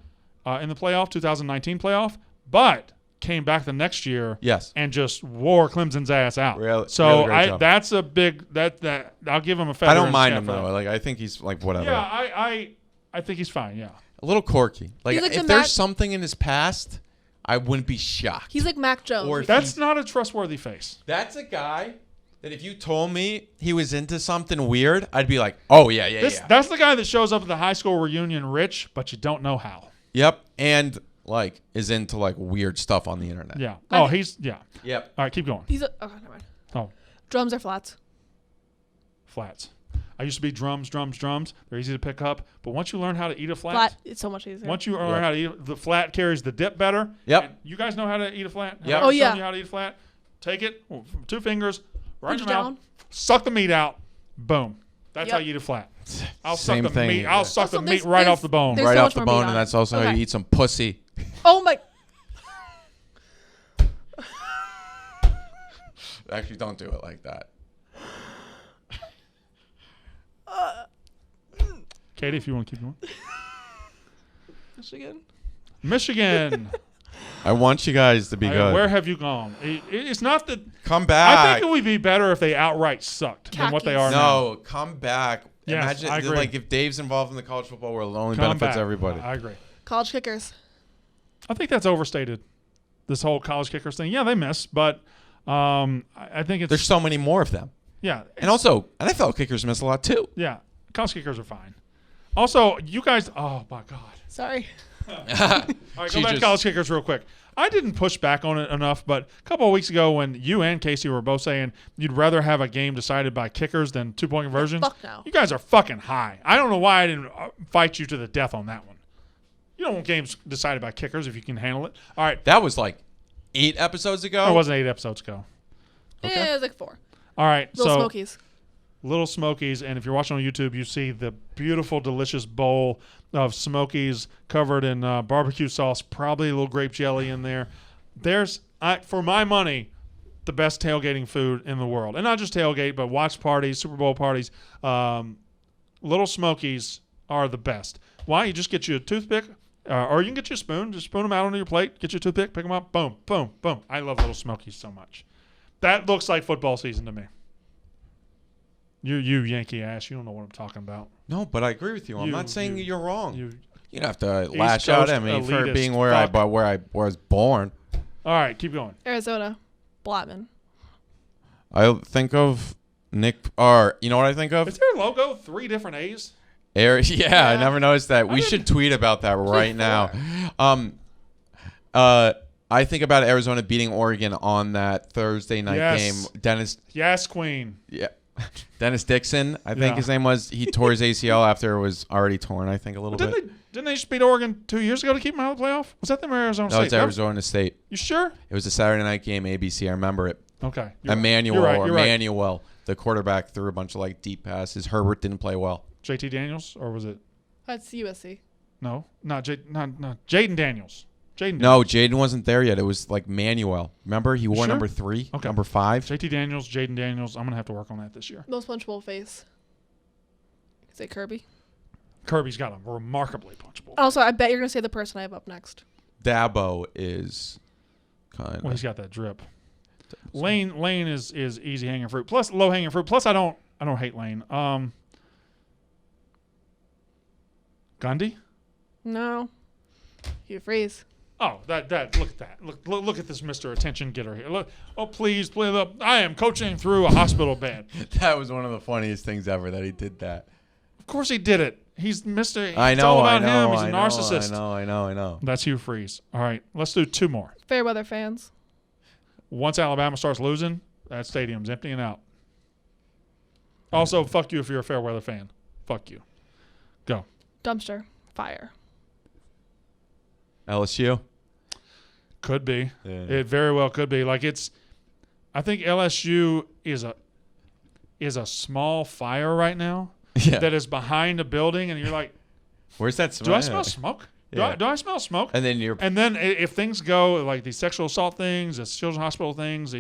in the playoff, 2019 playoff, but came back the next year and just wore Clemson's ass out. Really great job. That's a big that I'll give him a feather. I don't in mind his him cap for though. that. Like I think he's like whatever. Yeah, I think he's fine. Yeah. A little quirky. Like, He's like if the there's something in his past, I wouldn't be shocked. He's like Mac Jones. Or if That's not a trustworthy face. That's a guy that if you told me he was into something weird, I'd be like, oh yeah. That's the guy that shows up at the high school reunion rich, but you don't know how. Yep, and like is into like weird stuff on the internet. Yeah. Yeah. Yep. All right, keep going. He's okay, never mind. Oh, Drums or flats? flats. I used to be drums. They're easy to pick up, but once you learn how to eat a Flat. It's so much easier. once you learn how to eat the flat carries the dip better. Yep. And you guys know how to eat a flat? Yep. Have I Oh, shown yeah. you how to eat a flat? Take it, 2 fingers, right in Punch your mouth, down. suck the meat out, boom. That's how Yep. you eat a flat. I'll Same suck the thing. meat. I'll suck Also, the meat there's- right there's- off the bone. there's Right so off much the more bone, meat and on that's it. also how Okay. you eat some pussy. Oh my. Actually, don't do it like that. Katie, if you want to keep going. Michigan. Michigan. I want you guys to be good. Where have you gone? It's not that. Come back. I think it would be better if they outright sucked than what they are Khakis. now. No, come back. Yes, Imagine I agree. like if Dave's involved in the college football world, it only Come benefits back. everybody. I agree. College kickers. I think that's overstated. This whole college kickers thing. Yeah, they miss, but I think it's There's so many more of them. yeah. And also, NFL kickers miss a lot too. Yeah, college kickers are fine. Also, you guys. Oh my God. Sorry. All right, go She back to just- college kickers real quick. I didn't push back on it enough, but a couple of weeks ago when you and Kayce were both saying you'd rather have a game decided by kickers than 2-point conversions, Fuck no. you guys are fucking high. I don't know why I didn't fight you to the death on that one. You don't want games decided by kickers if you can handle it. All right. That was like 8 episodes ago. It wasn't 8 episodes ago. Okay. Yeah, it was like 4. All right. Little so Smokies. Little Smokies, and if you're watching on YouTube, you see the beautiful, delicious bowl of Smokies covered in barbecue sauce, probably a little grape jelly in there. There's, for my money, the best tailgating food in the world. And not just tailgate, but watch parties, Super Bowl parties. Little Smokies are the best. Why? You just get you a toothpick, or you can get you a spoon. Just spoon them out onto your plate. Get your toothpick, pick them up, boom, boom, boom. I love Little Smokies so much. That looks like football season to me. You Yankee ass, you don't know what I'm talking about. No, but I agree with you. I'm You- not saying you- you're wrong. You. You don't have to lash out Coast at me for elitist being fuck. where I was born. All right, keep going. Arizona. Blattman. I think of Nick. Or you know what I think of? Is their logo 3 different A's? Yeah, I Yeah. never noticed that. We didn't- should tweet about that right now. 4. I think about Arizona beating Oregon on that Thursday night Yes. game. Yes, Queen. Dennis Dixon, I think Yeah. his name was. He tore his ACL after it was already torn. I think a little bit. Didn't they just beat Oregon 2 years ago to keep them out of the playoff? Was that them or Arizona No, State? it's Arizona State. You sure? It was a Saturday night game, ABC. I remember it. Okay. Emmanuel, the quarterback, threw a bunch of like deep passes. Herbert didn't play well. JT Daniels, or was it? That's USC. No, not Jaden Daniels. No, Jaden wasn't there yet. It was like Manuel. Remember, he wore sure? number 3, Okay. number 5. JT Daniels, Jaden Daniels. I'm gonna have to work on that this year. Most punchable face. Is it Kirby? Kirby's got a remarkably punchable. Also, I bet you're going to say the person I have up next. Dabo is kind Well, of. he's got that drip. Lane is easy hanging fruit. Plus low hanging fruit. Plus I don't hate Lane. Gundy? No. Hugh Freeze. Oh, that look at that. Look at this Mr. Attention Getter here. Look, oh please, look, I am coaching through a hospital bed. That was one of the funniest things ever that he did that. Of course he did it. He's Mr. It's I know, all about I know, him. He's a I know, narcissist. I know. That's Hugh Freeze. All right, let's do 2 more. Fairweather fans. Once Alabama starts losing, that stadium's emptying out. Also, fuck you if you're a Fairweather fan. Fuck you. Go. Dumpster fire. LSU. Could be. Yeah. It very well could be. Like I think LSU is a small fire right now Yeah. that is behind a building, and you're like, Where's that smell? do I smell smoke? Yeah. Do I smell smoke? And then if things go like these sexual assault things, the children's hospital things,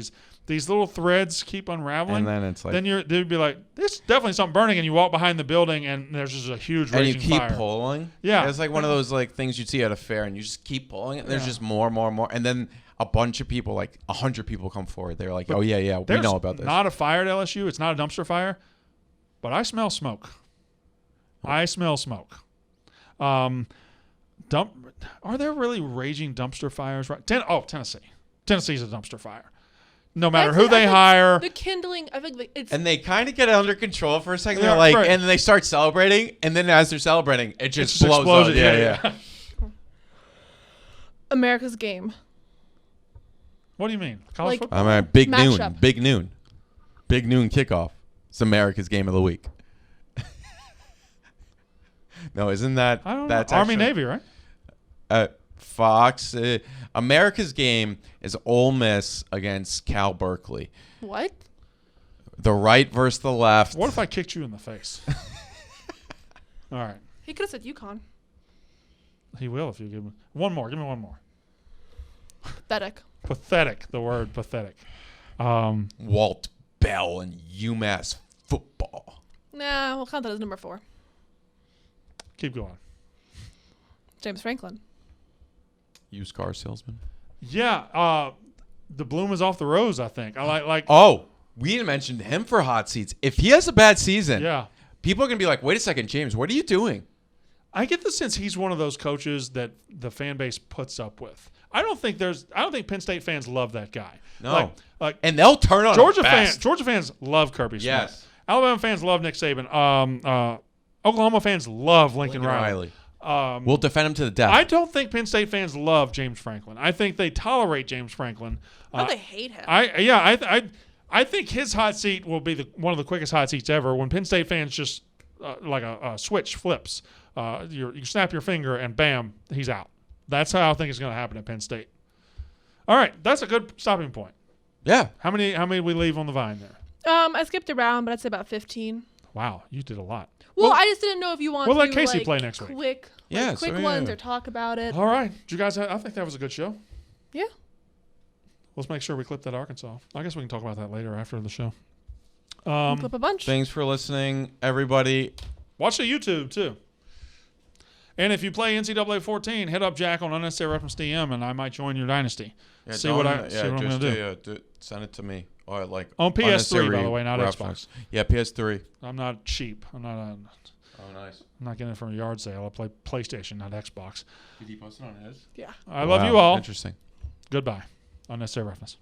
these little threads keep unraveling. And then it's like, then they'd be like, there's definitely something burning, and you walk behind the building, and there's just a huge and you raging keep fire. pulling. Yeah. It's like one of those like things you'd see at a fair, and you just keep pulling it. And there's Yeah. just more, and then a bunch of people, like 100 people, come forward. They're like, "Oh yeah, we There's know about this." Not a fire at LSU. It's not a dumpster fire, but I smell smoke. I smell smoke. Are there really raging dumpster fires? Right? Tennessee. Tennessee's a dumpster fire. No matter who they hire. The kindling, I think it's. And they kind of get it under control for a second. Yeah, They're like, right. and then they start celebrating, and then as they're celebrating, it just It's blows exploded. up. Yeah. America's game. What do you mean? College Like- football? I'm at big Matchup. noon kickoff. It's America's game of the week. No, isn't that I don't that's know. Army actually- Navy, right? Fox. America's game is Ole Miss against Cal Berkeley. What? The right versus the left. What if I kicked you in the face? All right. He could have said UConn. He will if you give me one more. Give me one more. Pathetic. Pathetic. The word pathetic. Walt Bell and UMass football. Nah, we'll count that as number 4. Keep going. James Franklin. Used car salesman. Yeah. The bloom is off the rose, I think. I like. Oh, we didn't mention him for hot seats. If he has a bad season, Yeah. people are going to be like, wait a second, James, what are you doing? I get the sense he's one of those coaches that the fan base puts up with. I don't think Penn State fans love that guy. No. Like And they'll turn on Georgia him fast. fans love Kirby Smart. Yes. Alabama fans love Nick Saban. Oklahoma fans love Lincoln Riley. We'll defend him to the death. I don't think Penn State fans love James Franklin. I think they tolerate James Franklin. Oh, they hate him. I think his hot seat will be one of the quickest hot seats ever when Penn State fans just like a switch flips. You snap your finger and bam, he's out. That's how I think it's going to happen at Penn State. All right, that's a good stopping point. yeah. How many did we leave on the vine there? I skipped around, but I'd say about 15. Wow, you did a lot. Well, I just didn't know if you want we'll to let Kayce like, play next week. quick Yes, quick yeah. ones or talk about it. All right, did you guys? I think that was a good show. Yeah. Let's make sure we clip that Arkansas. I guess we can talk about that later after the show. Clip a bunch. Thanks for listening, everybody. Watch the YouTube too. And if you play NCAA 14, hit up Jack on Unnecessary Reference DM, and I might join your dynasty. Yeah, see what I'm going to do. Send it to me. Or like On PS3, unnecessary by the way, not reference. Xbox. Yeah, PS3. I'm not cheap. I'm Oh, nice. not getting it from a yard sale. I play PlayStation, not Xbox. Did he post it on his? Yeah. I love you all. Interesting. Goodbye. Unnecessary Reference.